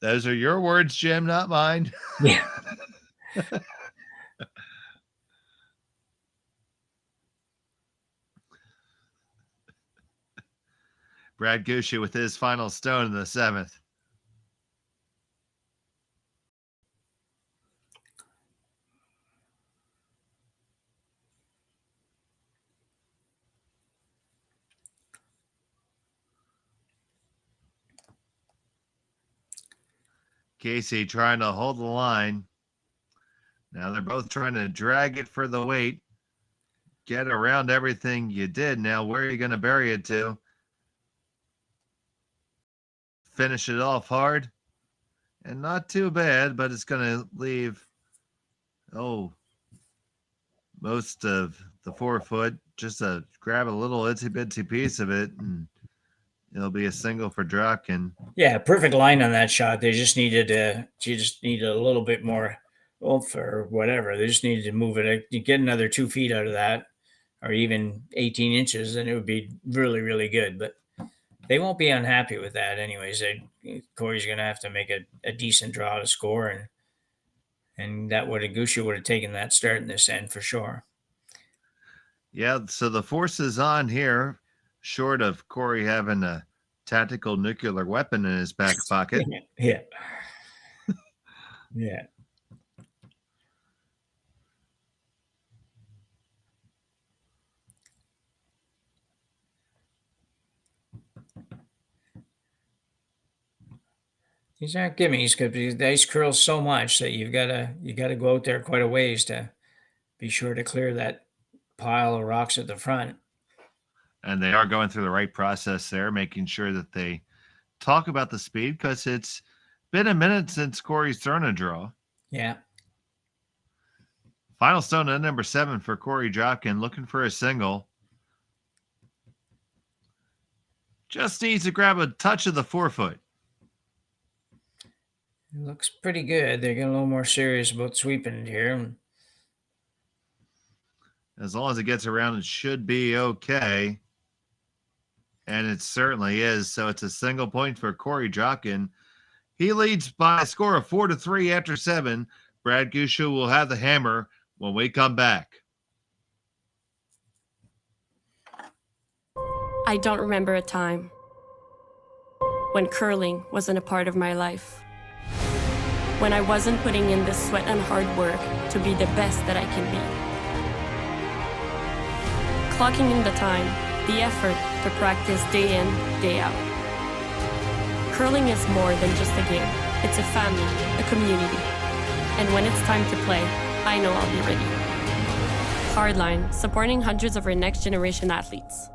Those are your words, Jim, not mine. Yeah. Brad Gushue with his final stone in the 7th. Casey trying to hold the line. Now they're both trying to drag it for the weight. get around everything you did. Now, where are you going to bury it to? Finish it off hard. And not too bad, but it's going to leave, most of the 4 foot. Just grab a little itsy bitsy piece of it, and it'll be a single for Dropkin. Yeah, perfect line on that shot. They just needed a little bit more oomph or whatever. They just needed to move it. You get another 2 feet out of that, or even 18 inches, and it would be really, really good. But they won't be unhappy with that, anyways. Korey's going to have to make a decent draw to score, and that Gushue would have taken that start in this end for sure. Yeah, so the force is on here, short of Korey having a tactical nuclear weapon in his back pocket. Yeah. Yeah. These aren't gimmies because the ice curls so much that you gotta go out there quite a ways to be sure to clear that pile of rocks at the front. And they are going through the right process there, making sure that they talk about the speed, because it's been a minute since Korey's thrown a draw. Yeah. Final stone at number 7 for Korey Dropkin, looking for a single. Just needs to grab a touch of the 4 foot. It looks pretty good. They're getting a little more serious about sweeping it here. As long as it gets around, it should be okay. And it certainly is. So it's a single point for Korey Dropkin. He leads by a score of 4-3 after 7. Brad Gushue will have the hammer when we come back. I don't remember a time when curling wasn't a part of my life. When I wasn't putting in the sweat and hard work to be the best that I can be. Clocking in the time, the effort to practice day in, day out. Curling is more than just a game. It's a family, a community. And when it's time to play, I know I'll be ready. Hardline, supporting hundreds of our next generation athletes.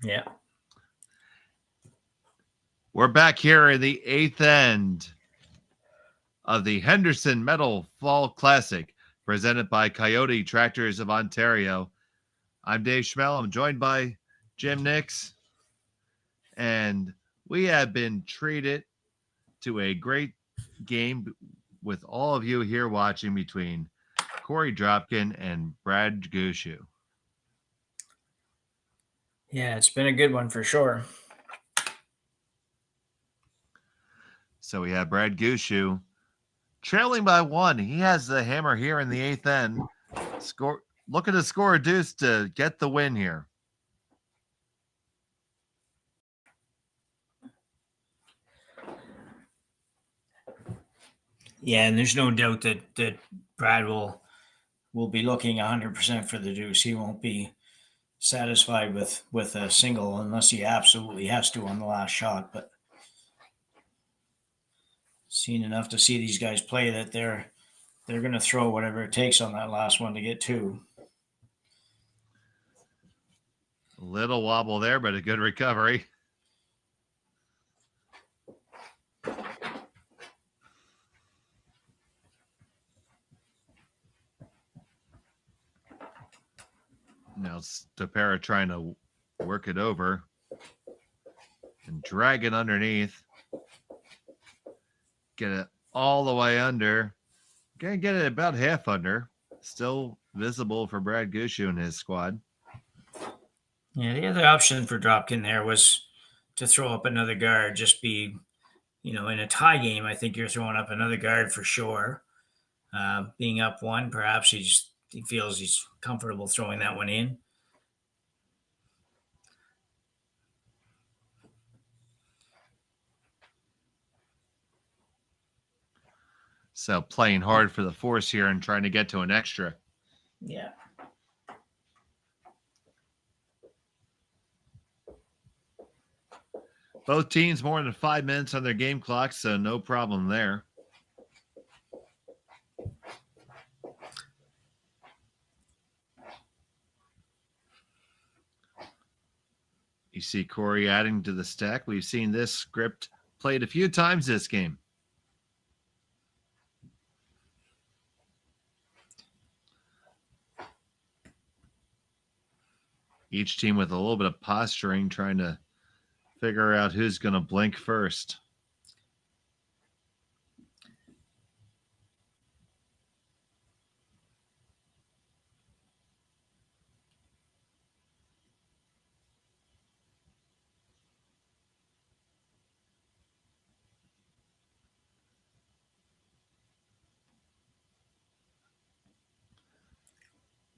Yeah. We're back here in the 8th end of the Henderson Metal Fall Classic, presented by Kioti Tractors of Ontario. I'm Dave Schmel. I'm joined by Jim Nix. And we have been treated to a great game with all of you here watching between Korey Dropkin and Brad Gushue. Yeah, it's been a good one for sure. So we have Brad Gushue trailing by 1. He has the hammer here in the 8th end. Looking to score a deuce to get the win here. Yeah, and there's no doubt that Brad will be looking 100% for the deuce. He won't be satisfied with a single unless he absolutely has to on the last shot. But seen enough to see these guys play that they're going to throw whatever it takes on that last one to get 2. A little wobble there, but a good recovery. Now Ste.Marie trying to work it over and drag it underneath. Get it all the way under. Gonna get it about half under. Still visible for Brad Gushue and his squad. Yeah, the other option for Dropkin there was to throw up another guard, just be, in a tie game, I think you're throwing up another guard for sure. Being up one, perhaps he feels he's comfortable throwing that one in. So playing hard for the force here and trying to get to an extra. Yeah. Both teams more than 5 minutes on their game clocks, so no problem there. You see Korey adding to the stack. We've seen this script played a few times this game. Each team with a little bit of posturing, trying to figure out who's going to blink first.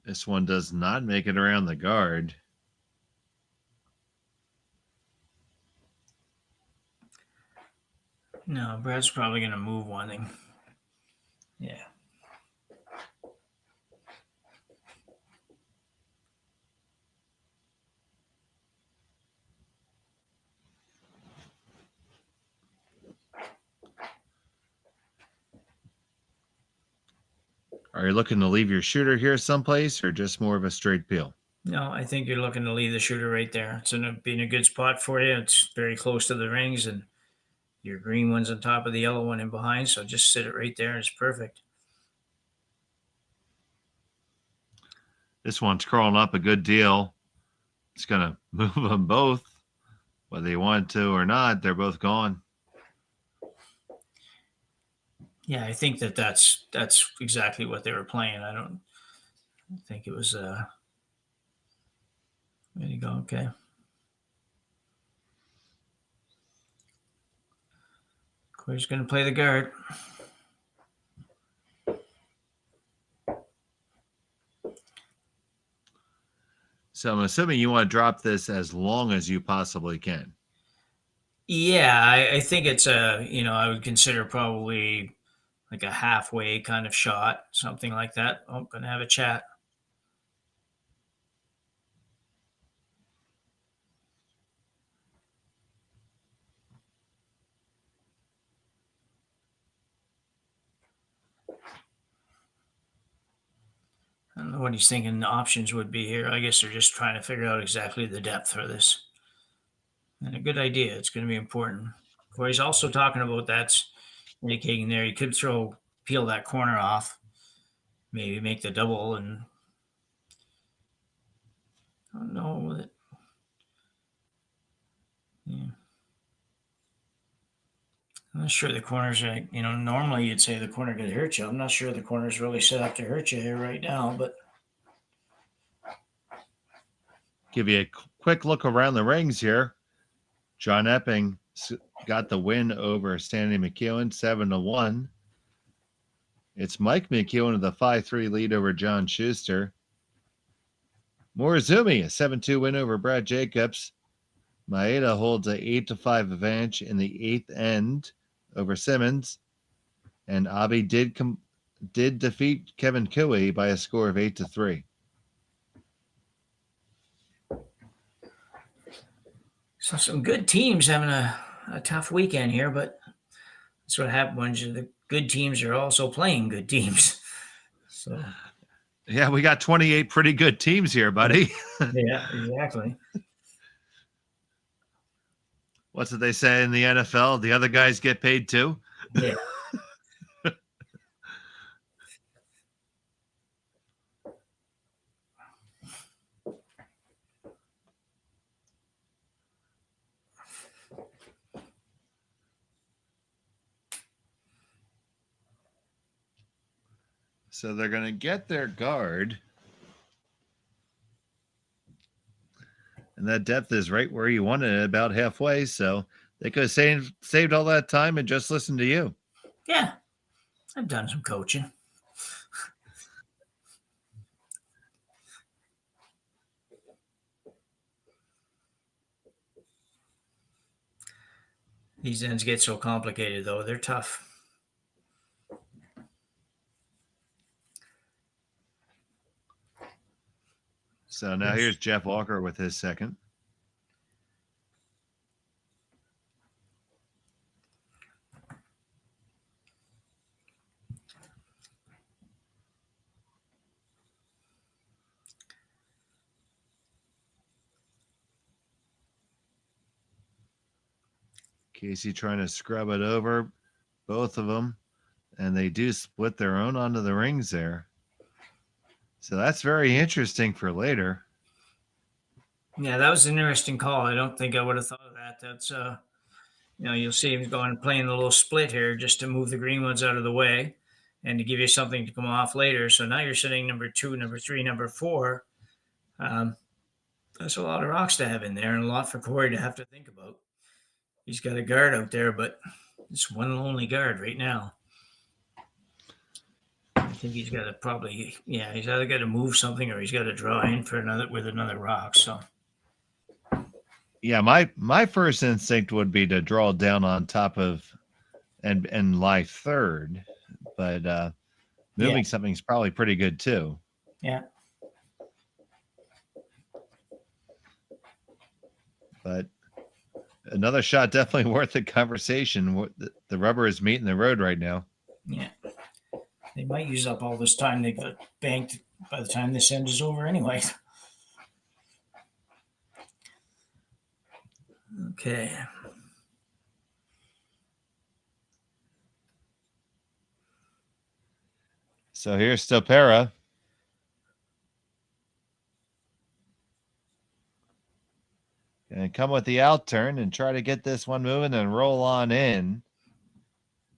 This one does not make it around the guard. No, Brad's probably going to move one thing. Yeah. Are you looking to leave your shooter here someplace or just more of a straight peel? No, I think you're looking to leave the shooter right there. It's being a good spot for you. It's very close to the rings, and your green one's on top of the yellow one in behind, so just sit it right there. It's perfect. This one's curling up a good deal. It's going to move them both. Whether you want to or not, they're both gone. Yeah, I think that's exactly what they were playing. I don't think it was there you go. Okay. Corey's going to play the guard. So I'm assuming you want to drop this as long as you possibly can. Yeah, I think it's I would consider probably like a halfway kind of shot, something like that. Oh, I'm going to have a chat. I don't know what he's thinking the options would be here. I guess they're just trying to figure out exactly the depth for this. And a good idea. It's going to be important. Corey's also talking about that's indicating there. You could peel that corner off, maybe make the double, and I don't know that. Yeah. I'm not sure the corners are, normally you'd say the corner could hurt you. I'm not sure the corner's really set up to hurt you here right now, but. Give you a quick look around the rings here. John Epping got the win over Stanley McEwen, 7-1. It's Mike McEwen with a 5-3 lead over John Schuster. Morizumi, a 7-2 win over Brad Jacobs. Maeda holds a 8-5 advantage in the eighth end over Simmons. And Abi did defeat Kevin Kioti by a score of 8-3. So some good teams having a tough weekend here, but that's what happens when the good teams are also playing good teams. So yeah, we got 28 pretty good teams here, buddy. Yeah, exactly. What's it they say in the NFL? The other guys get paid too? Yeah. So they're going to get their guard. And that depth is right where you wanted it, about halfway. So they could have saved all that time and just listened to you. Yeah, I've done some coaching. These ends get so complicated, though. They're tough. So now here's Jeff Walker with his second. Casey trying to scrub it over, both of them, and they do split their own onto the rings there. So that's very interesting for later. Yeah, that was an interesting call. I don't think I would have thought of that. That's you'll see him going playing a little split here just to move the green ones out of the way and to give you something to come off later. So now you're sitting number 2, number 3, number 4. That's a lot of rocks to have in there and a lot for Korey to have to think about. He's got a guard out there, but it's one lonely guard right now. I think he's got to he's either got to move something or he's got to draw in for another rock. So, yeah, my first instinct would be to draw down on top of and lie third, but moving something's probably pretty good too. Yeah. But another shot definitely worth the conversation. The rubber is meeting the road right now. Yeah. They might use up all this time they've banked by the time this end is over anyway. Okay. So here's Ste.Marie. And come with the out turn and try to get this one moving and roll on in.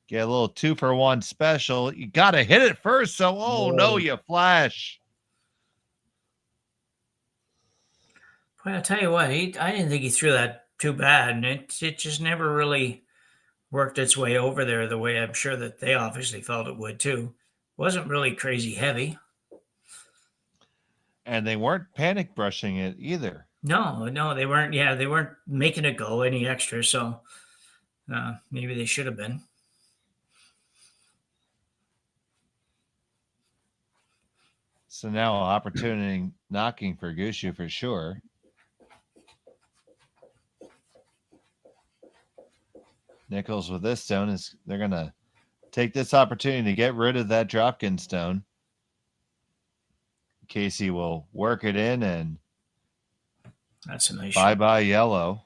Get a little 2-for-1 special. You got to hit it first. So, no, you flash. Well, I'll tell you what, I didn't think he threw that too bad. And it just never really worked its way over there the way I'm sure that they obviously felt it would too. Wasn't really crazy heavy. And they weren't panic brushing it either. No, they weren't. Yeah, they weren't making it go any extra. So maybe they should have been. So now opportunity knocking for Gushue for sure. Nichols with this stone they're going to take this opportunity to get rid of that Dropkin stone. Casey will work it in and that's a nice bye-bye yellow.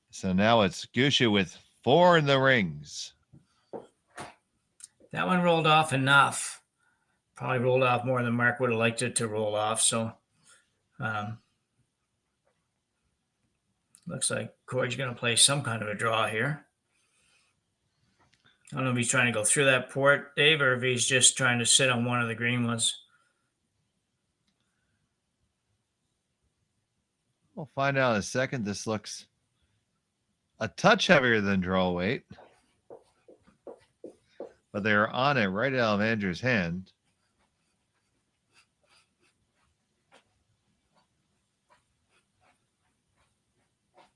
So now it's Gushue with 4 in the rings. That one rolled off enough. Probably rolled off more than Mark would have liked it to roll off. So looks like Korey's going to play some kind of a draw here. I don't know if he's trying to go through that port, Dave, or if he's just trying to sit on one of the green ones. We'll find out in a second. This looks a touch heavier than draw weight. But they're on it right out of Andrew's hand.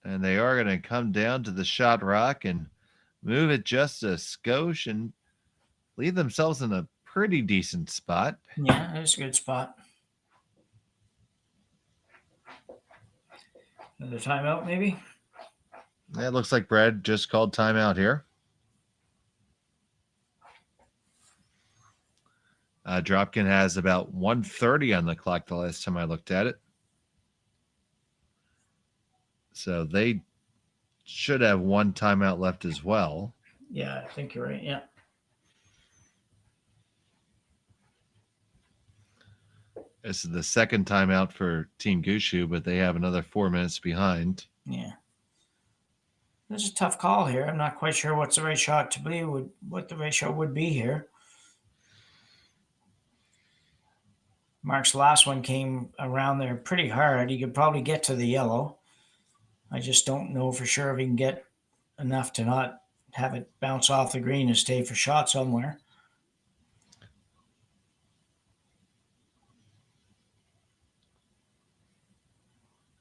And they are going to come down to the shot rock and move it just a skosh and leave themselves in a pretty decent spot. Yeah, that's a good spot. Another timeout, maybe? It looks like Brad just called timeout here. Dropkin has about 1:30 on the clock the last time I looked at it. So they should have one timeout left as well. Yeah, I think you're right. Yeah. This is the second timeout for Team Gushue, but they have another 4 minutes behind. Yeah. This is a tough call here. I'm not quite sure what's the right shot to be, what the right shot would be here. Mark's last one came around there pretty hard. He could probably get to the yellow. I just don't know for sure if he can get enough to not have it bounce off the green and stay for shot somewhere.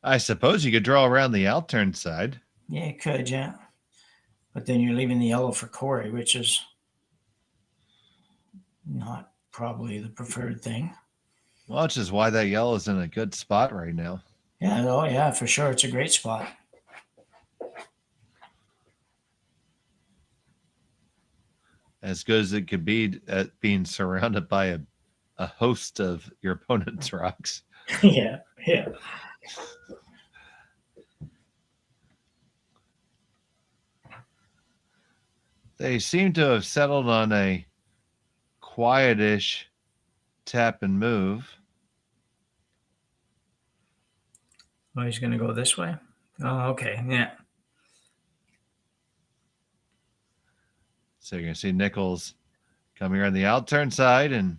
I suppose you could draw around the outturn side. Yeah, you could, yeah. But then you're leaving the yellow for Korey, which is not probably the preferred thing. Well, which is why that yellow is in a good spot right now. Yeah, oh yeah, for sure. It's a great spot. As good as it could be at being surrounded by a host of your opponent's rocks. Yeah, yeah. They seem to have settled on a quietish tap and move. Oh, he's going to go this way? Oh, okay, yeah. So you're going to see Nichols coming around the outturn side and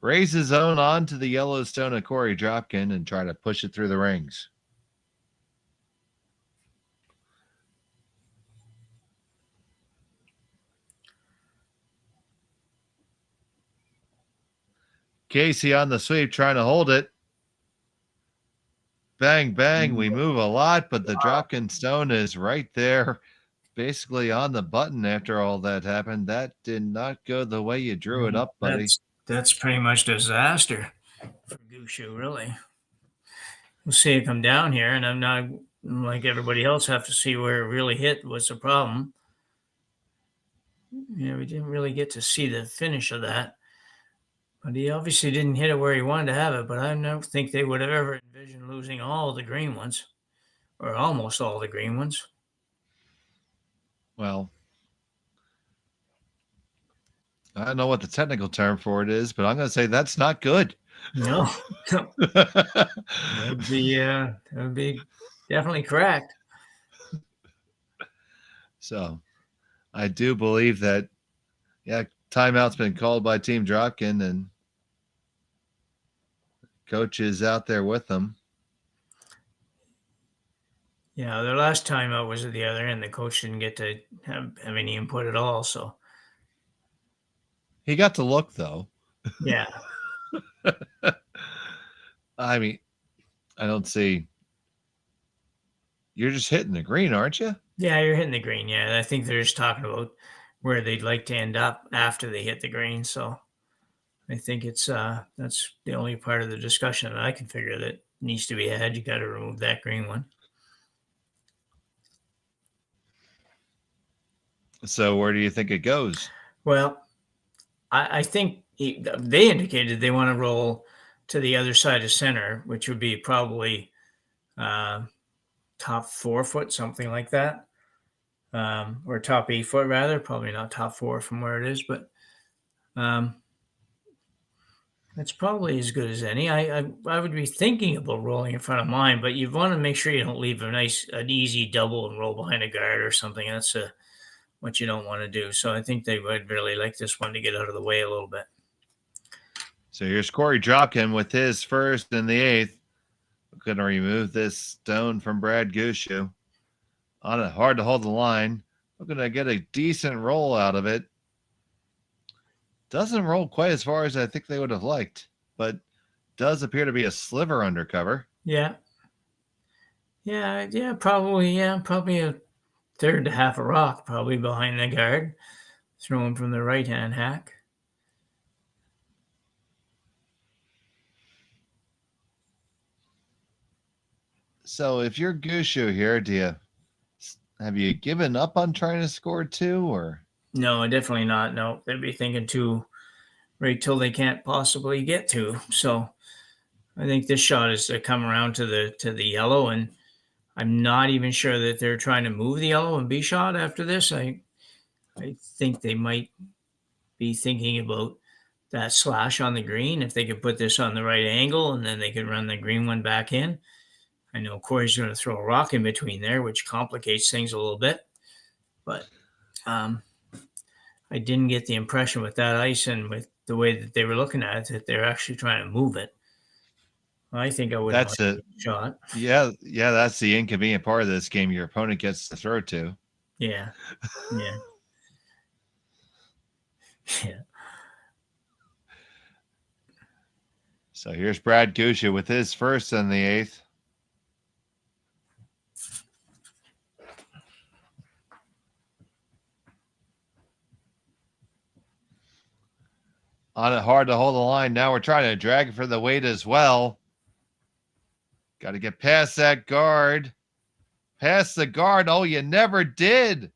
raise his own onto the Yellowstone of Korey Dropkin and try to push it through the rings. Casey on the sweep trying to hold it. Bang, bang. We move a lot, but the Dropkin stone is right there, basically on the button after all that happened. That did not go the way you drew it up, buddy. That's pretty much disaster for Gushue, really. We'll see it come down here, and I'm not like everybody else have to see where it really hit. What's the problem? Yeah, we didn't really get to see the finish of that. But he obviously didn't hit it where he wanted to have it, but I don't think they would have ever envisioned losing all the green ones, or almost all the green ones. Well, I don't know what the technical term for it is, but I'm going to say that's not good. No. That would be definitely correct. So I do believe that, yeah, timeout's been called by Team Dropkin, and coach is out there with them. Yeah, their last timeout was at the other end. The coach didn't get to have any input at all. So he got to look, though. Yeah. I mean, I don't see. You're just hitting the green, aren't you? Yeah, you're hitting the green. Yeah, I think they're just talking about where they'd like to end up after they hit the green. So I think it's that's the only part of the discussion that I can figure that needs to be had. You got to remove that green one. So where do you think it goes? Well, I think they indicated they want to roll to the other side of center, which would be probably top 4 foot, something like that. Or top 8 foot rather, probably not top 4 from where it is, but it's probably as good as any. I would be thinking about rolling in front of mine, but you want to make sure you don't leave an easy double and roll behind a guard or something. That's what you don't want to do. So I think they would really like this one to get out of the way a little bit. So here's Korey Dropkin with his first in the 8th. We're going to remove this stone from Brad Gushue. On it, hard to hold the line. We're going to get a decent roll out of it. Doesn't roll quite as far as I think they would have liked, but does appear to be a sliver undercover. Yeah. Probably a third to half a rock, probably behind the guard, thrown from the right-hand hack. So if you're Gushue here, have you given up on trying to score 2, or? No, definitely not. No, they'd be thinking 2 right till they can't possibly get to. So I think this shot is to come around to the yellow, and I'm not even sure that they're trying to move the yellow and be shot after this. I think they might be thinking about that slash on the green. If they could put this on the right angle, and then they could run the green one back in. I know Korey's going to throw a rock in between there, which complicates things a little bit. But I didn't get the impression with that ice and with the way that they were looking at it, that they're actually trying to move it. I think I would That's like a a shot. yeah. That's the inconvenient part of this game. Your opponent gets to throw to. Yeah. Yeah. Yeah. So here's Brad Gushue with his first in the 8th. On it hard to hold the line. Now we're trying to drag it for the weight as well. Got to get past that guard. Past the guard. Oh, you never did.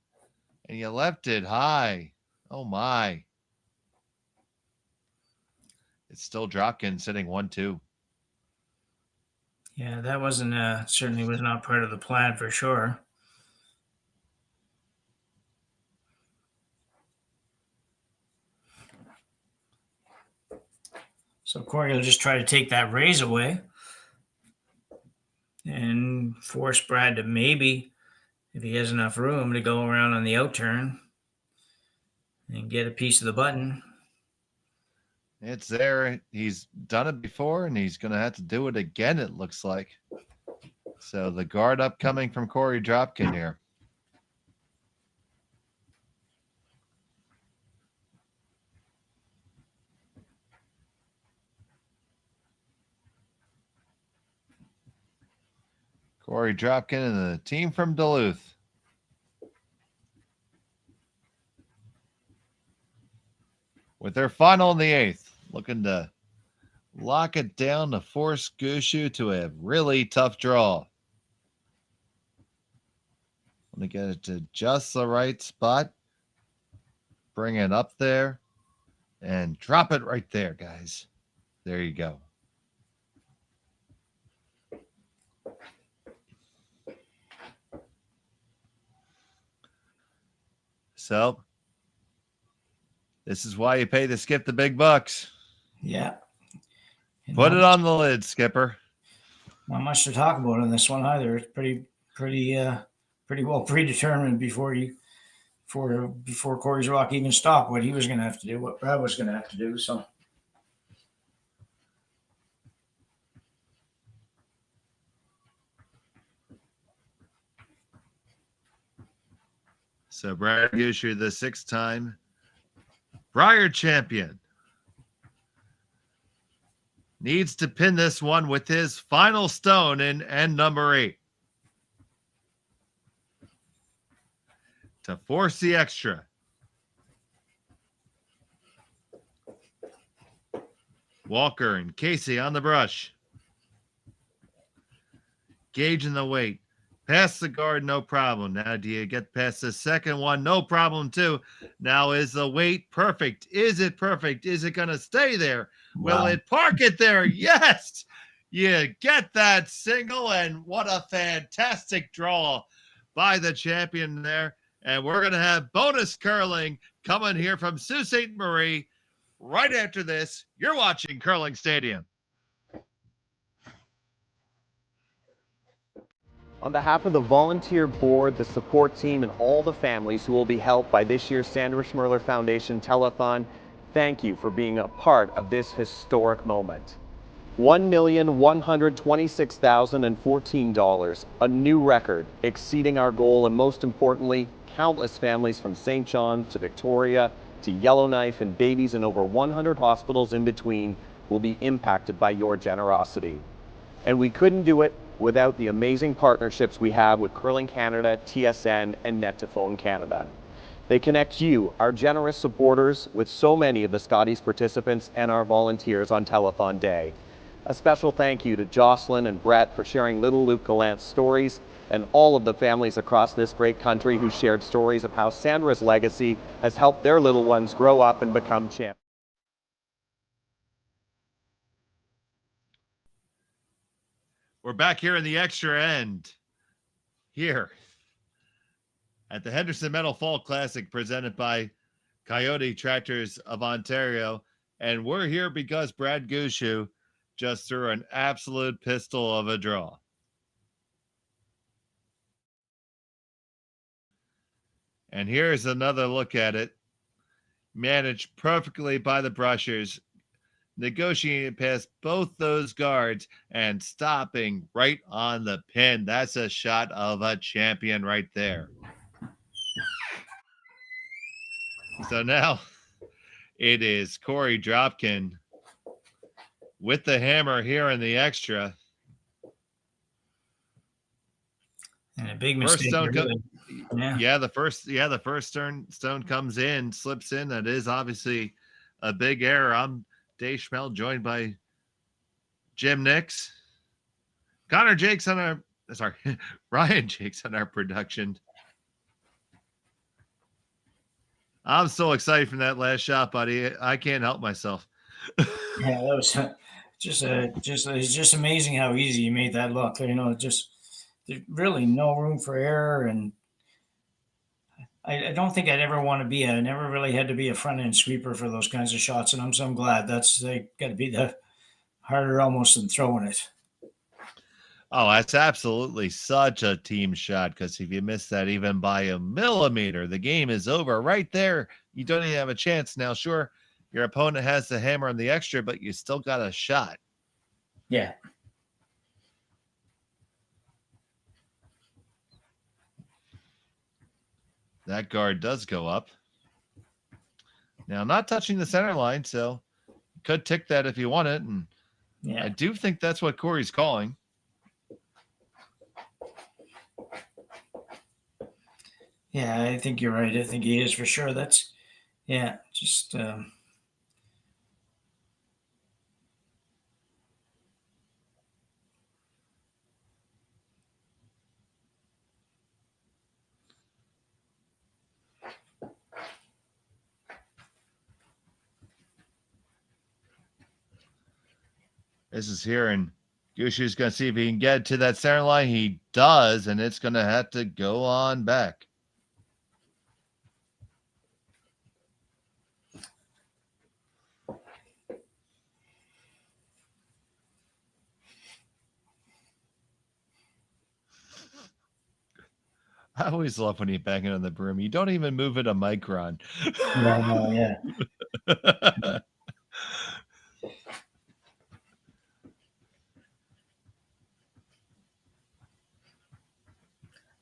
And you left it high. Oh, my. It's still Dropkin sitting 1-2. Yeah, that wasn't certainly was not part of the plan for sure. So Korey will just try to take that raise away and force Brad to maybe, if he has enough room, to go around on the out turn and get a piece of the button. It's there. He's done it before, and he's going to have to do it again, it looks like. So the guard upcoming from Korey Dropkin here. Korey Dropkin and the team from Duluth. With their final in the 8th, looking to lock it down to force Gushue to a really tough draw. Want to get it to just the right spot. Bring it up there and drop it right there, guys. There you go. So this is why you pay to skip the big bucks. Yeah. Put it on the lid, Skipper. Not much to talk about on this one either. It's pretty well predetermined before Korey's rock even stopped what he was going to have to do, what Brad was going to have to do. So Brad Gushue, the 6-time Briar champion, needs to pin this one with his final stone in end number 8 to force the extra. Walker and Casey on the brush. Gauging the weight. Past the guard, no problem. Now, do you get past the second one? No problem, too. Now, is the weight perfect? Is it perfect? Is it going to stay there? Will it park it there? Yes! You get that single, and what a fantastic draw by the champion there. And we're going to have bonus curling coming here from Sault Ste. Marie right after this. You're watching Curling Stadium. On behalf of the volunteer board, the support team, and all the families who will be helped by this year's Sandra Schmerler Foundation Telethon, thank you for being a part of this historic moment. $1,126,014, a new record, exceeding our goal, and most importantly, countless families from St. John's to Victoria to Yellowknife and babies in over 100 hospitals in between will be impacted by your generosity. And we couldn't do it without the amazing partnerships we have with Curling Canada, TSN, and Net2Phone Canada. They connect you, our generous supporters, with so many of the Scotties participants and our volunteers on Telethon Day. A special thank you to Jocelyn and Brett for sharing little Luke Gallant's stories, and all of the families across this great country who shared stories of how Sandra's legacy has helped their little ones grow up and become champions. We're back here in the extra end here at the Henderson Metal Fall Classic presented by Kioti Tractors of Ontario. And we're here because Brad Gushue just threw an absolute pistol of a draw. And here's another look at it. managed perfectly by the Brushers, negotiating past both those guards and stopping right on the pin. That's a shot of a champion right there. So now it is Korey Dropkin with the hammer here in the extra. And a big First mistake. stone Yeah. the first stone comes in, slips in. That is obviously a big error. I'm Dave Schmel, joined by Jim Nix, Ryan Jakes on our production. I'm so excited from that last shot, buddy. I can't help myself. Yeah, that was it's just amazing how easy you made that look. You know, just there's really no room for error, and I don't think I'd ever want to be I never really had to be a front end sweeper for those kinds of shots, and I'm so glad they got to be the harder almost than throwing it. Oh, that's absolutely such a team shot, because if you miss that even by a millimeter, the game is over right there. You don't even have a chance. Now, sure, your opponent has the hammer on the extra, but you still got a shot. Yeah. That guard does go up. Now, not touching the center line, so you could tick that if you want it. And Yeah. I do think that's what Corey's calling. Yeah, I think you're right. I think he is for sure. That's, yeah, just, This is here, and Gushue's going to see if he can get to that center line. He does, and it's going to have to go on back. I always love when you bang it on the broom. You don't even move it a micron. yeah.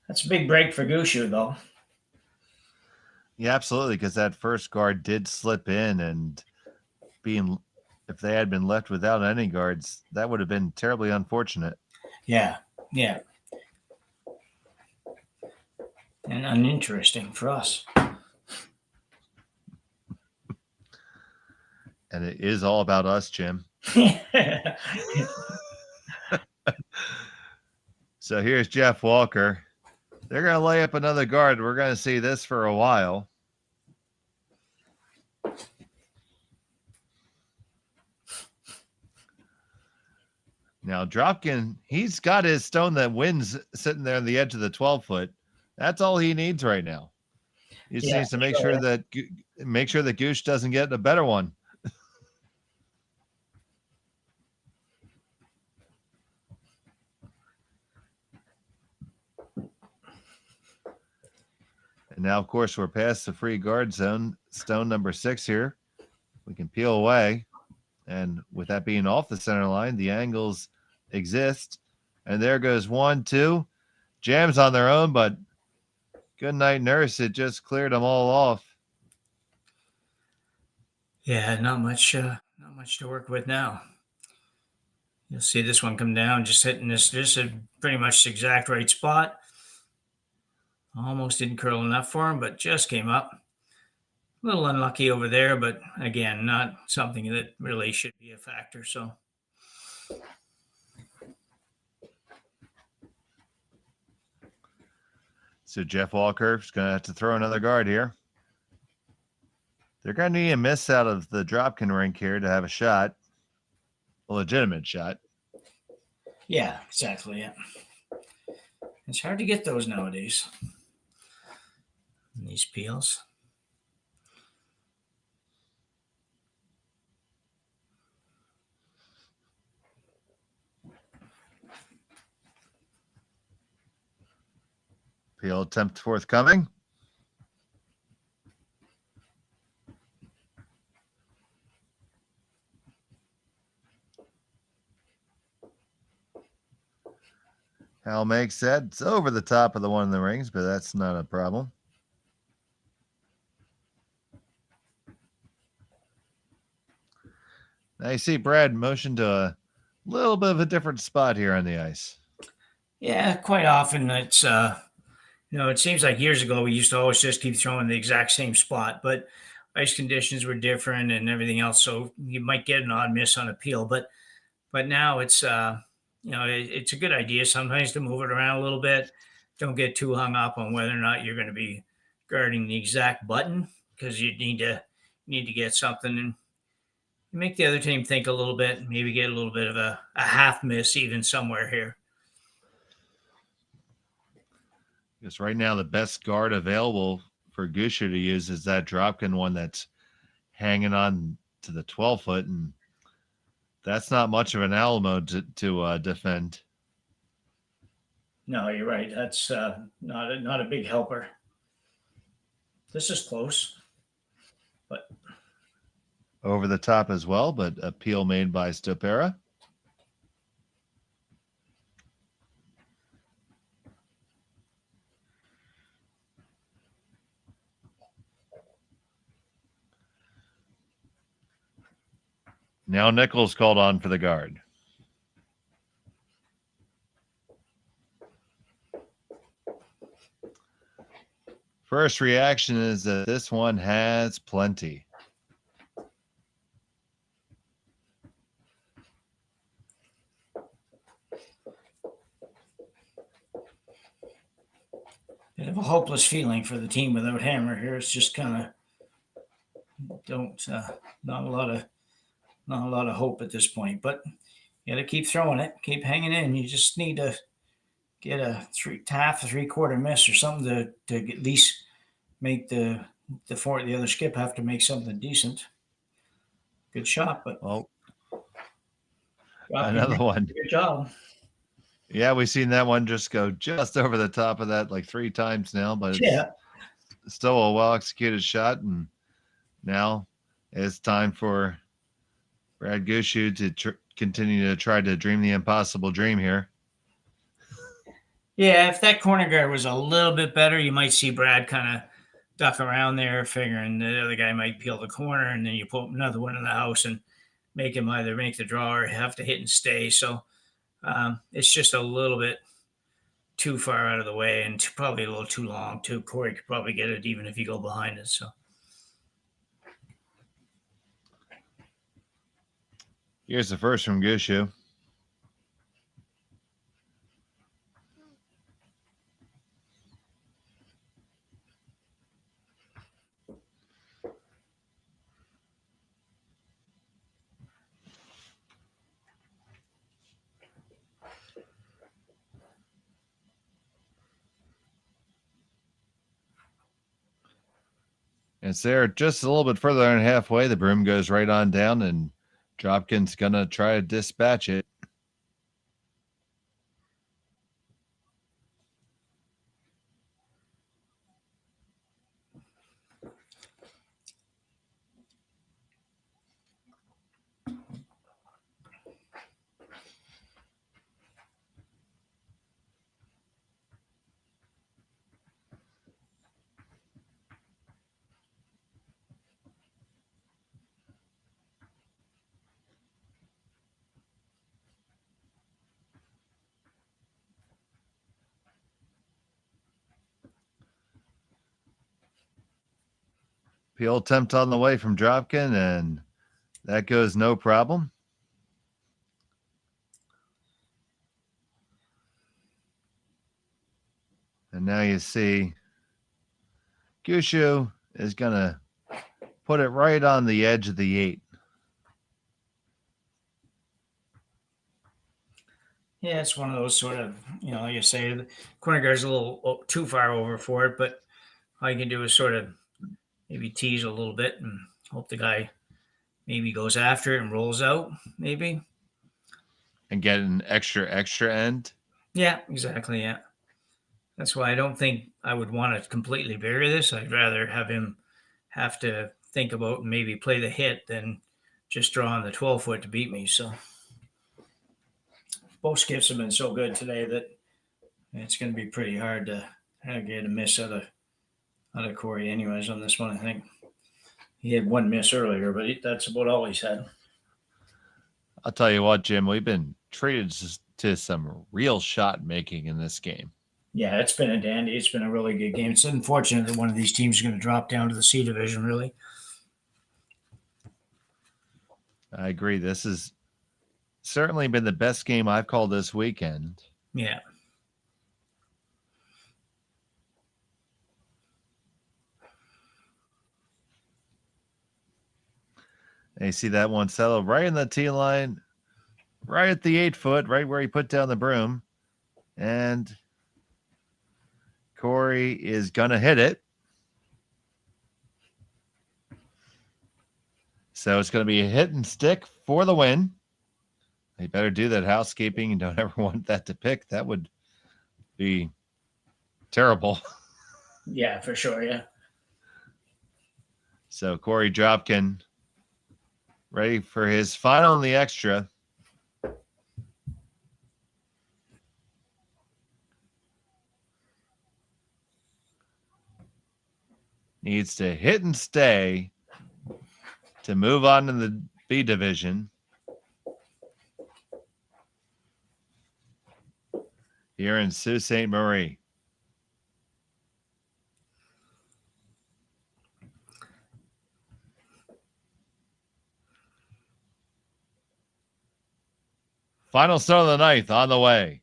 That's a big break for Gushue, though. Yeah, absolutely, because that first guard did slip in, and if they had been left without any guards, that would have been terribly unfortunate. Yeah, yeah. And uninteresting for us. And it is all about us, Jim. So here's Jeff Walker. They're going to lay up another guard. We're going to see this for a while. Now, Dropkin, he's got his stone that wins sitting there on the edge of the 12-foot. That's all he needs right now. He just needs to make sure that Goose doesn't get a better one. And now, of course, we're past the free guard zone, stone number 6 here. We can peel away. And with that being off the center line, the angles exist. And there goes 1, 2. Jams on their own, but good night, nurse. It just cleared them all off. Yeah, not much to work with now. You'll see this one come down, just hitting this is pretty much the exact right spot. Almost didn't curl enough for him, but just came up. A little unlucky over there, but again, not something that really should be a factor. So Jeff Walker is going to have to throw another guard here. They're going to need a miss out of the Dropkin rink here to have a shot, a legitimate shot. yeah, exactly. Yeah, it's hard to get those nowadays. These peels. Peel attempt forthcoming. I'll make said it's over the top of the one in the rings, but that's not a problem. Now you see Brad motion to a little bit of a different spot here on the ice. Yeah, quite often it's it seems like years ago we used to always just keep throwing the exact same spot, but ice conditions were different and everything else, so you might get an odd miss on a peel. But now it's it's a good idea sometimes to move it around a little bit. Don't get too hung up on whether or not you're going to be guarding the exact button, because you need to get something and make the other team think a little bit, maybe get a little bit of a half miss even somewhere here. Because right now the best guard available for Gushue to use is that Dropkin one that's hanging on to the 12-foot, and that's not much of an Alamo to defend. No, you're right. That's not a big helper. This is close, but Over the top as well, but a peel made by Ste.Marie. Now Nichols called on for the guard. First reaction is that this one has plenty. bit of a hopeless feeling for the team without Hammer here. It's just kind of not a lot of hope at this point. But you got to keep throwing it, keep hanging in. You just need to get a half, three-quarter miss or something to at least make the other skip have to make something decent. Good shot, but another one. Good job. Yeah, we've seen that one just go just over the top of that like 3 times now, but it's still a well-executed shot. And now it's time for Brad Gushue to continue to try to dream the impossible dream here. Yeah, if that corner guard was a little bit better, you might see Brad kind of duck around there, figuring the other guy might peel the corner, and then you put another one in the house and make him either make the draw or have to hit and stay. So it's just a little bit too far out of the way and probably a little too long, too. Korey could probably get it even if you go behind it. So here's the first from Gushue. It's there just a little bit further than halfway. The broom goes right on down, and Dropkin's going to try to dispatch it. Peel attempt on the way from Dropkin, and that goes no problem. And now you see Gushue is going to put it right on the edge of the 8. yeah, it's one of those sort of, like I say, the corner guard's a little too far over for it, but all you can do is sort of maybe tease a little bit and hope the guy maybe goes after it and rolls out, maybe. And get an extra end. Yeah, exactly, yeah. That's why I don't think I would want to completely bury this. I'd rather have him have to think about and maybe play the hit than just draw on the 12-foot to beat me. So both skips have been so good today that It's going to be pretty hard to get a miss out of Korey anyways on this one. I think he had one miss earlier, but that's about all he's had. I'll tell you what, Jim, we've been treated to some real shot making in this game. Yeah, it's been a dandy. It's been a really good game. It's unfortunate that one of these teams is going to drop down to the C division, really. I agree. This has certainly been the best game I've called this weekend. Yeah. And you see that one settle right in the tee line, right at the 8 foot, right where he put down the broom. And Korey is going to hit it. So it's going to be a hit and stick for the win. They better do that housekeeping and don't ever want that to pick. That would be terrible. Yeah, for sure. Yeah. So Korey Dropkin ready for his final in the extra. Needs to hit and stay to move on to the B division. Here in Sault Ste. Marie. Final start of the ninth on the way.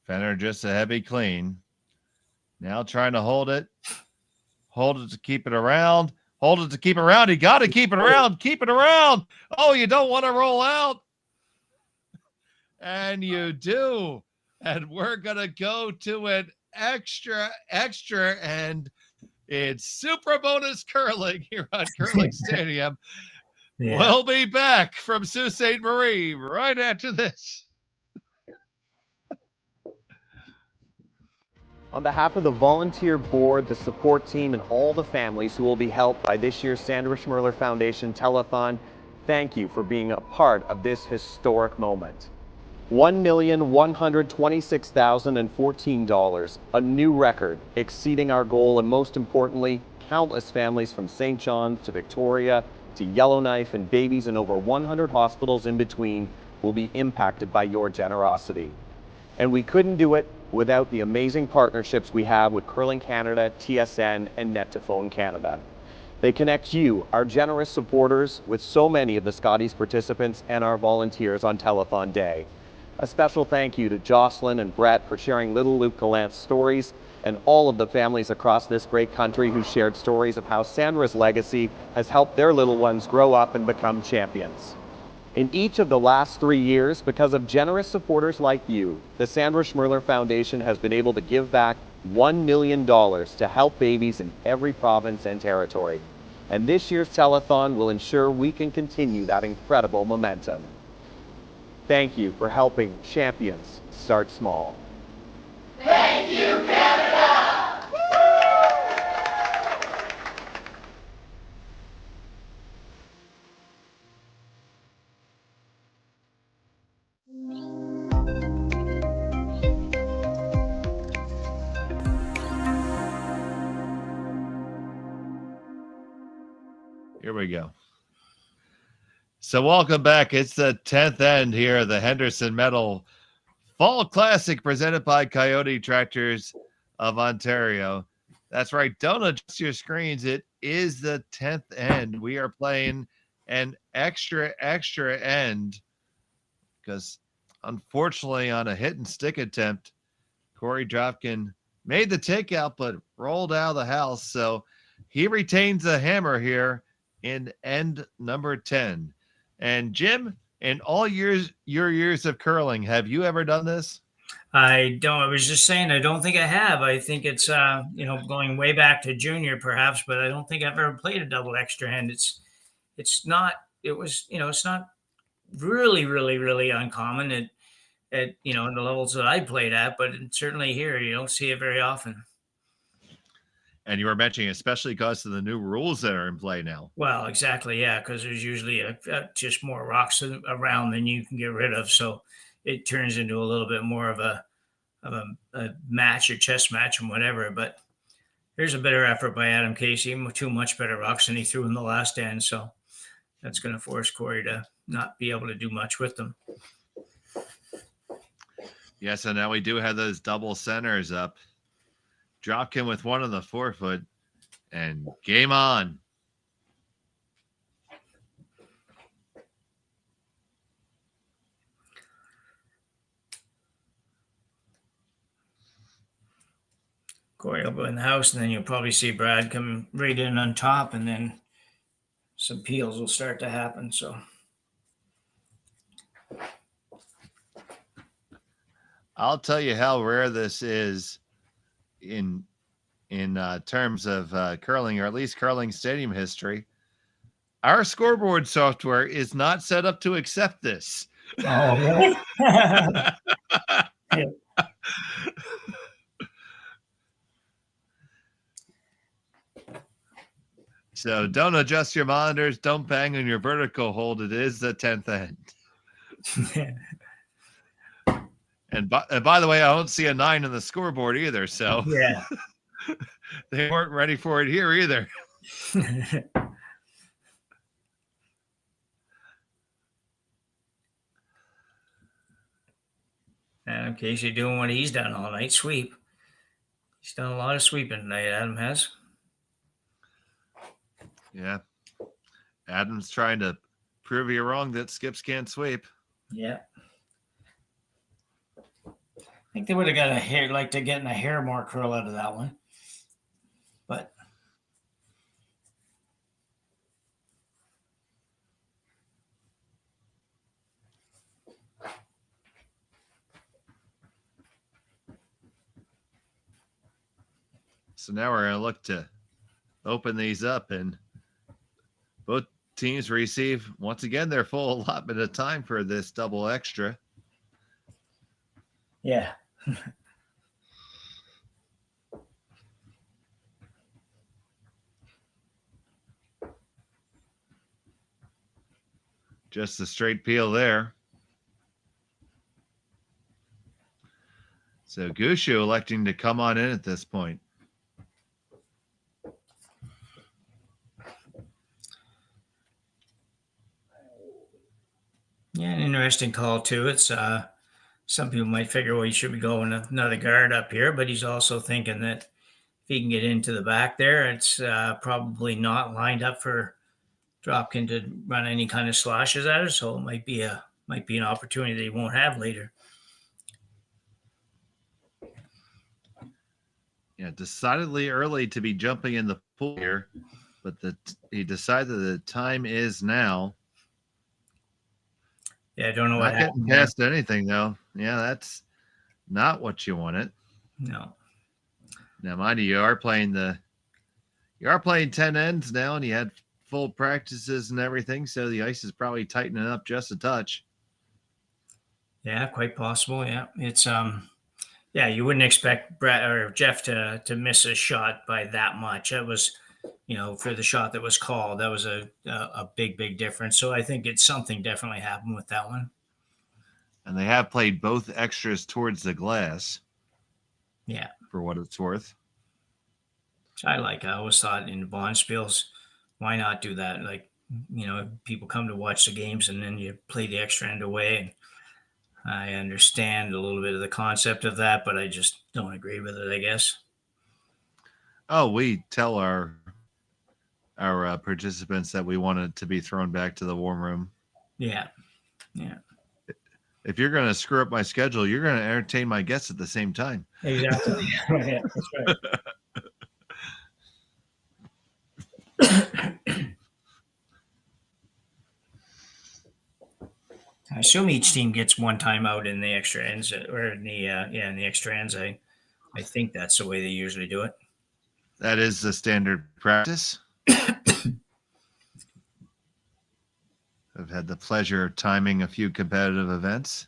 Fenner just a heavy clean. Now trying to hold it to keep it around. Hold it to keep it around. You got to keep it around. Keep it around. Oh, you don't want to roll out. And you do. And we're going to go to an extra, and it's super bonus curling here on Curling Stadium. Yeah. We'll be back from Sault Ste. Marie right after this. On behalf of the volunteer board, the support team, and all the families who will be helped by this year's Sandra Schmerler Foundation Telethon, thank you for being a part of this historic moment. $1,126,014, a new record, exceeding our goal, and most importantly, countless families from St. John's to Victoria to Yellowknife and babies in over 100 hospitals in between will be impacted by your generosity. And we couldn't do it without the amazing partnerships we have with Curling Canada, TSN, and Net2Phone Canada. They connect you, our generous supporters, with so many of the Scotties participants and our volunteers on Telethon Day. A special thank you to Jocelyn and Brett for sharing little Luke Gallant's stories, and all of the families across this great country who shared stories of how Sandra's legacy has helped their little ones grow up and become champions. In each of the last 3 years, because of generous supporters like you, the Sandra Schmerler Foundation has been able to give back $1 million to help babies in every province and territory. And this year's telethon will ensure we can continue that incredible momentum. Thank you for helping champions start small. Thank you, Canada! Here we go. So welcome back. It's the 10th end here, the Henderson Medal Fall Classic presented by Kioti Tractors of Ontario. That's right. Don't adjust your screens. It is the 10th end. We are playing an extra end because unfortunately on a hit and stick attempt, Korey Dropkin made the takeout but rolled out of the house. So he retains the hammer here in end number 10. And Jim, in all your years of curling, have you ever done this? I don't. I was just saying, I don't think I have. I think it's, going way back to junior perhaps, but I don't think I've ever played a double extra hand. It's not really, really, really uncommon at the levels that I played at, but certainly here, you don't see it very often. And you were mentioning, especially because of the new rules that are in play now. Well, exactly, yeah, because there's usually just more rocks around than you can get rid of. So it turns into a little bit more of a match, a chess match, and whatever. But there's a better effort by Adam Casey, two much better rocks than he threw in the last end. So that's going to force Korey to not be able to do much with them. Yeah, so now we do have those double centers up. Dropkin with one on the 4-foot, and game on. Korey will go in the house, and then you'll probably see Brad come right in on top, and then some peels will start to happen. So I'll tell you how rare this is in terms of curling, or at least curling stadium history. Our scoreboard software is not set up to accept this. Oh, really? Yeah. So don't adjust your monitors. Don't bang on your vertical hold. It is the 10th end. And by the way, I don't see a 9 on the scoreboard either. So Yeah. they weren't ready for it here either. Adam Casey doing what he's done all night, sweep. He's done a lot of sweeping tonight, Adam has. Yeah. Adam's trying to prove you wrong that skips can't sweep. Yeah. I think they would have got like to getting a hair more curl out of that one. But so now we're going to look to open these up, and both teams receive, once again, their full allotment of time for this double extra. yeah. Just a straight peel there. So Gushue electing to come on in at this point. Yeah, an interesting call too. It's some people might figure, well, he should be going another guard up here, but he's also thinking that if he can get into the back there, it's probably not lined up for Dropkin to run any kind of slashes at it. So it might be an opportunity that he won't have later. Yeah, decidedly early to be jumping in the pool here, but he decided the time is now. Yeah, I don't know Not what getting happened. past anything though. Yeah, that's not what you wanted. No. Now, mind you are playing 10 ends now, and you had full practices and everything, so the ice is probably tightening up just a touch. Yeah, quite possible. Yeah, it's yeah, you wouldn't expect Brett or Jeff to miss a shot by that much. That was, for the shot that was called, that was a big difference. So I think it's something definitely happened with that one. And they have played both extras towards the glass. Yeah, for what it's worth. I always thought in the Bonspiels, why not do that? Like, people come to watch the games and then you play the extra end away. And I understand a little bit of the concept of that, but I just don't agree with it, I guess. Oh, we tell our participants that we want it to be thrown back to the warm room. Yeah. Yeah. If you're going to screw up my schedule, you're going to entertain my guests at the same time. Exactly. Yeah, that's right. I assume each team gets one timeout in the extra ends, or in the in the extra ends. I think that's the way they usually do it. That is the standard practice. I've had the pleasure of timing a few competitive events.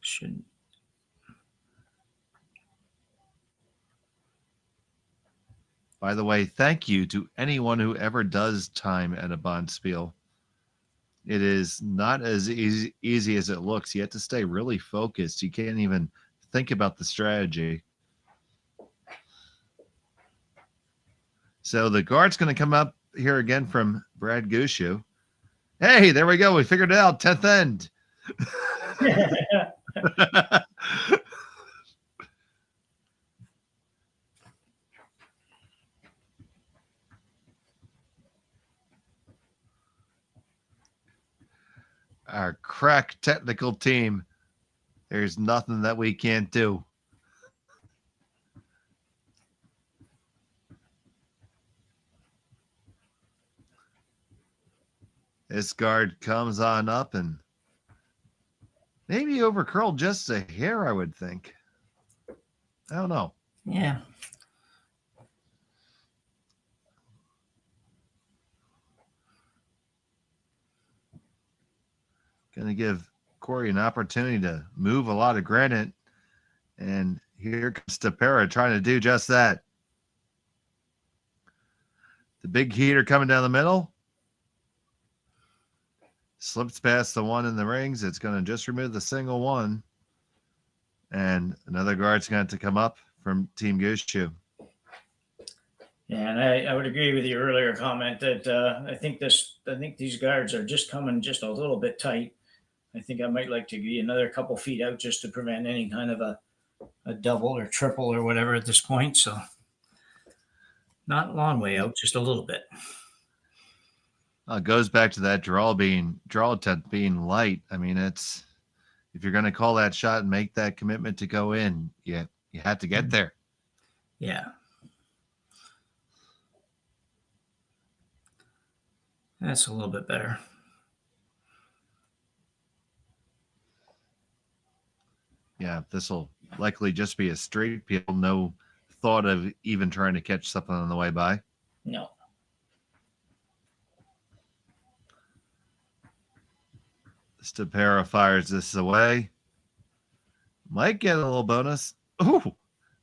Should. By the way, thank you to anyone who ever does time at a Bonspiel. it is not as easy as it looks. You have to stay really focused. You can't even think about the strategy. So the guard's going to come up here again from Brad Gushue. Hey, there we go. We figured it out. 10th end. Our crack technical team. There's nothing that we can't do. This guard comes on up and maybe over curled just a hair, I would think. I don't know. Yeah. Going to give Korey an opportunity to move a lot of granite. And here comes Ste.Marie trying to do just that. The big heater coming down the middle. Slips past the one in the rings. It's going to just remove the single one. And another guard's going to have to come up from Team Gushue. Yeah, and I would agree with your earlier comment that I think these guards are just coming just a little bit tight. I think I might like to be another couple feet out just to prevent any kind of a double or triple or whatever at this point. So not a long way out, just a little bit. It goes back to that draw attempt being light. I mean, it's if you're going to call that shot and make that commitment to go in, you have to get there. Yeah. That's a little bit better. Yeah, this will likely just be a straight peel. No thought of even trying to catch something on the way by. No. Ste.Marie fires this away. Might get a little bonus. Ooh,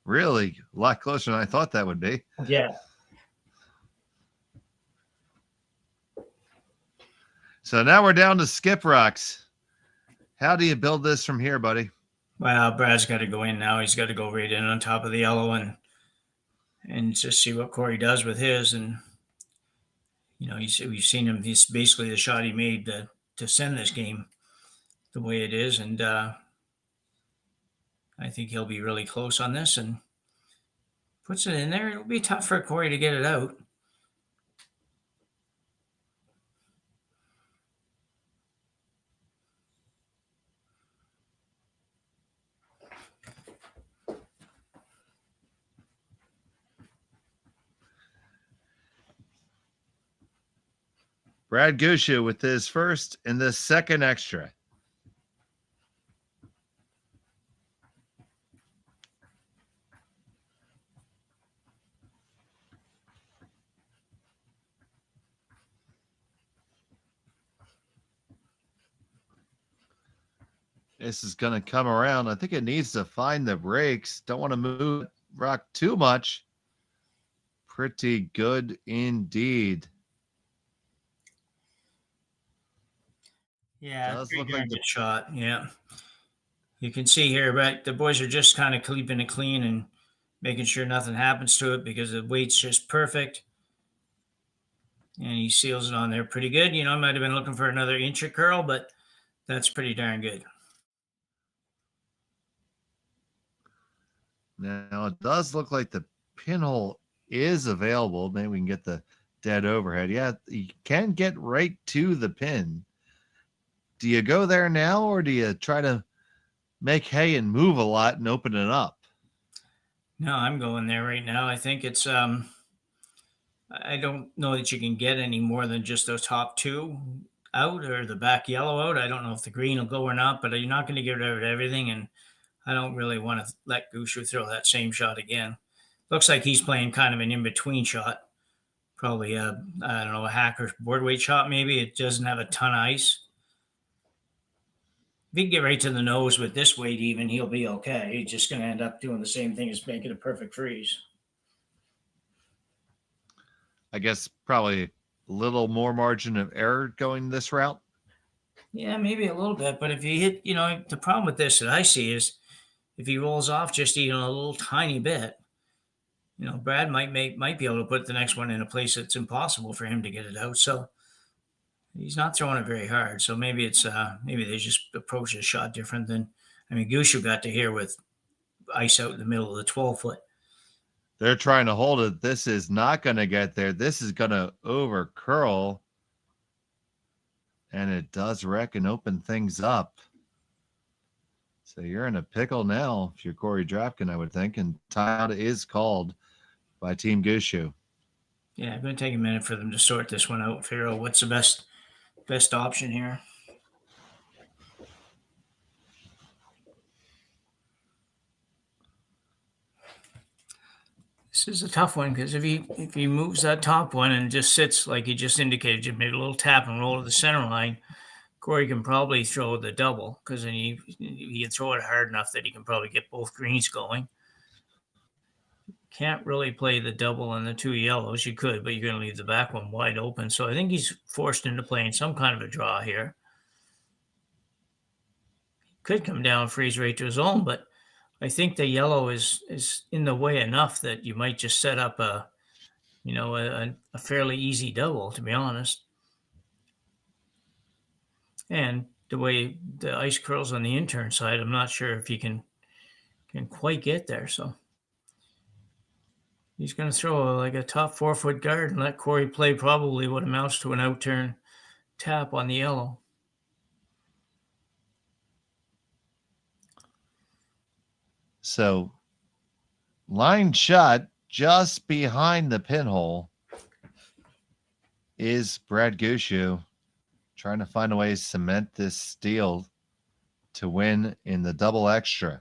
really? A lot closer than I thought that would be. Yeah. So now we're down to skip rocks. How do you build this from here, buddy? Well, Brad's got to go in now. He's got to go right in on top of the yellow and just see what Korey does with his. And, you know, we've seen him. He's basically the shot he made to send this game the way it is. And I think he'll be really close on this and puts it in there. It'll be tough for Korey to get it out. Brad Gushue with his first and the second extra. This is going to come around. I think it needs to find the brakes. Don't want to move rock too much. Pretty good indeed. Yeah, it's pretty good shot. Yeah. You can see here, right? The boys are just kind of keeping it clean and making sure nothing happens to it because the weight's just perfect. And he seals it on there pretty good. You know, I might have been looking for another inch of curl, but that's pretty darn good. Now, it does look like the pinhole is available. Maybe we can get the dead overhead. Yeah, you can get right to the pin. Do you go there now or do you try to make hay and move a lot and open it up? No, I'm going there right now. I think it's I don't know that you can get any more than just those top two out or the back yellow out. I don't know if the green will go or not, but you're not going to get rid of everything. And I don't really want to let Gushue throw that same shot again. Looks like he's playing kind of an in-between shot. Probably I don't know, a hacker's board weight shot maybe. It doesn't have a ton of ice. If he can get right to the nose with this weight even, he'll be okay. He's just going to end up doing the same thing as making a perfect freeze. I guess probably a little more margin of error going this route. Yeah, maybe a little bit. But if you hit, the problem with this that I see is if he rolls off just even a little tiny bit, Brad might be able to put the next one in a place that's impossible for him to get it out. So he's not throwing it very hard. So maybe it's maybe they just approach the shot different than. I mean, Gushue got to here with ice out in the middle of the 12-foot. They're trying to hold it. This is not going to get there. This is going to over curl. And it does wreck and open things up. So you're in a pickle now if you're Korey Dropkin, I would think. And timeout is called by Team Gushue. Yeah, it's going to take a minute for them to sort this one out and figure out what's the best option here. This is a tough one because if he moves that top one and just sits like he just indicated, just made a little tap and roll to the center line, Korey can probably throw the double because then he can throw it hard enough that he can probably get both greens going. Can't really play the double and the two yellows. You could, but you're going to leave the back one wide open. So I think he's forced into playing some kind of a draw here. Could come down, freeze right to his own, but I think the yellow is in the way enough that you might just set up a fairly easy double, to be honest. And the way the ice curls on the intern side, I'm not sure if he can quite get there. So he's going to throw like a top 4-foot guard and let Korey play probably what amounts to an outturn tap on the yellow. So line shot just behind the pinhole is Brad Gushue trying to find a way to cement this steal to win in the double extra.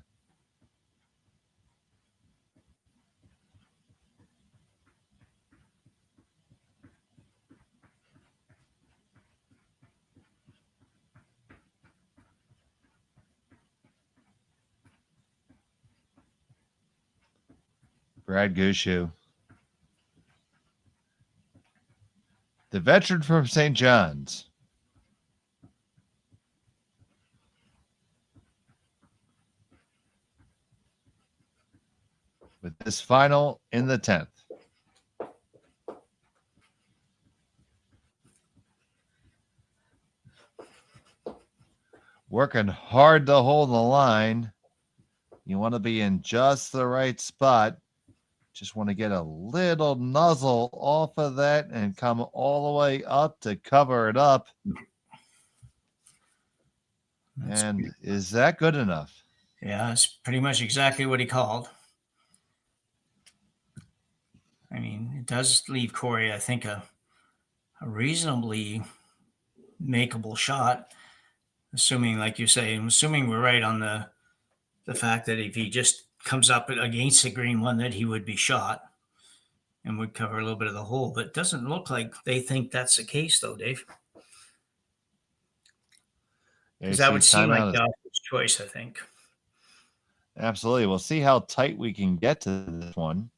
Brad Gushue, the veteran from St. John's. With this final in the 10th. Working hard to hold the line. You want to be in just the right spot. Just want to get a little nuzzle off of that and come all the way up to cover it up. And is that good enough? Yeah, that's pretty much exactly what he called. I mean, it does leave Korey, I think, a reasonably makeable shot, assuming, like you say, assuming we're right on the fact that if he just comes up against the green one, that he would be shot and would cover a little bit of the hole. But it doesn't look like they think that's the case, though, Dave. Because that would seem like Jacques' choice, I think. Absolutely. We'll see how tight we can get to this one.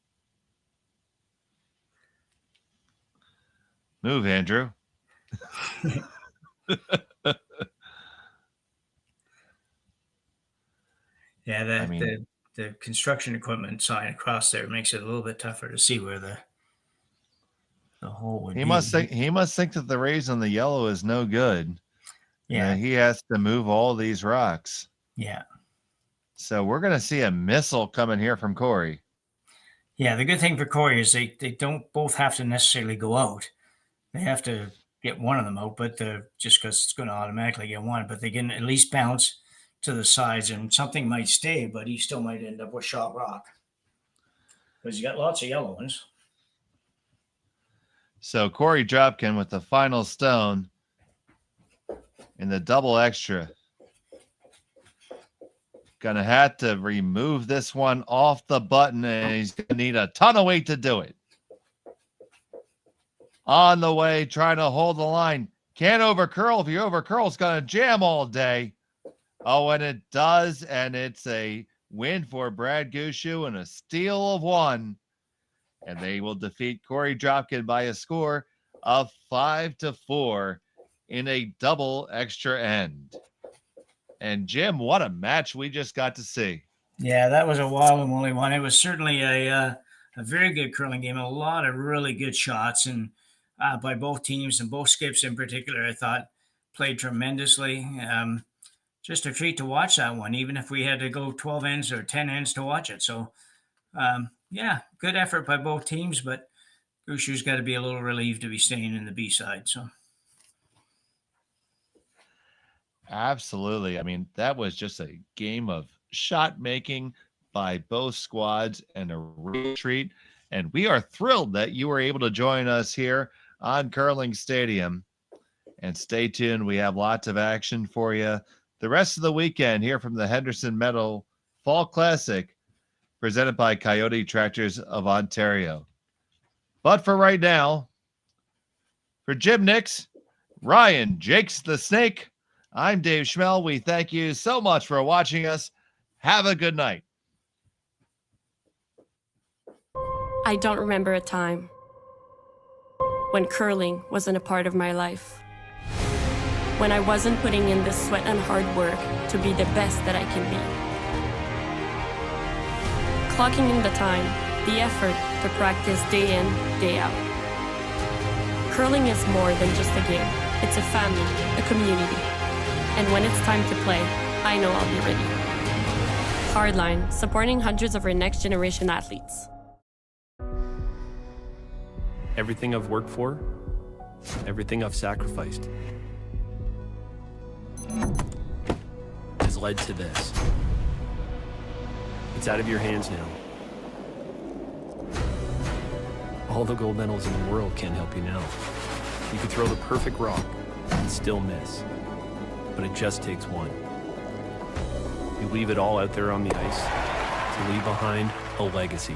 Move, Andrew. Yeah, the construction equipment sign across there makes it a little bit tougher to see where the hole would be. He must think that the raise on the yellow is no good. Yeah. He has to move all these rocks. Yeah. So we're going to see a missile coming here from Korey. Yeah, the good thing for Korey is they don't both have to necessarily go out. They have to get one of them out, but just because it's going to automatically get one, but they can at least bounce to the sides and something might stay, but he still might end up with shot rock because you got lots of yellow ones. So Korey Dropkin with the final stone in the double extra. Gonna have to remove this one off the button, and he's gonna need a ton of weight to do it. On the way, trying to hold the line. Can't overcurl. If you overcurl, it's gonna jam all day. Oh, and it does, and it's a win for Brad Gushue and a steal of one. And they will defeat Korey Dropkin by a score of 5-4 in a double extra end. And Jim, what a match we just got to see. Yeah, that was a wild and woolly one. It was certainly a very good curling game. A lot of really good shots, and by both teams and both skips in particular, I thought played tremendously. Just a treat to watch that one, even if we had to go 12 ends or 10 ends to watch it. So, yeah, good effort by both teams, but Gushue's got to be a little relieved to be staying in the B side. So. Absolutely. I mean, that was just a game of shot making by both squads and a real treat. And we are thrilled that you were able to join us here on Curling Stadium. And stay tuned. We have lots of action for you the rest of the weekend here from the Henderson Meadow Fall Classic, presented by Kioti Tractors of Ontario. But for right now, for Jim Nix, Ryan Jakes the Snake, I'm Dave Schmel. We thank you so much for watching us. Have a good night. I don't remember a time when curling wasn't a part of my life. When I wasn't putting in the sweat and hard work to be the best that I can be. Clocking in the time, the effort to practice day in, day out. Curling is more than just a game. It's a family, a community. And when it's time to play, I know I'll be ready. Hardline, supporting hundreds of our next generation athletes. Everything I've worked for, everything I've sacrificed, has led to this. It's out of your hands now. All the gold medals in the world can't help you now. You could throw the perfect rock and still miss, but it just takes one. You leave it all out there on the ice to leave behind a legacy.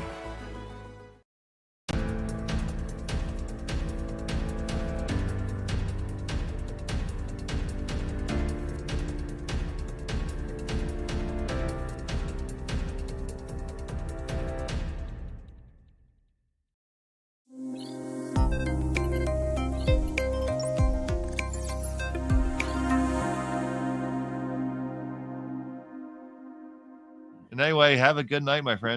And anyway, have a good night, my friend.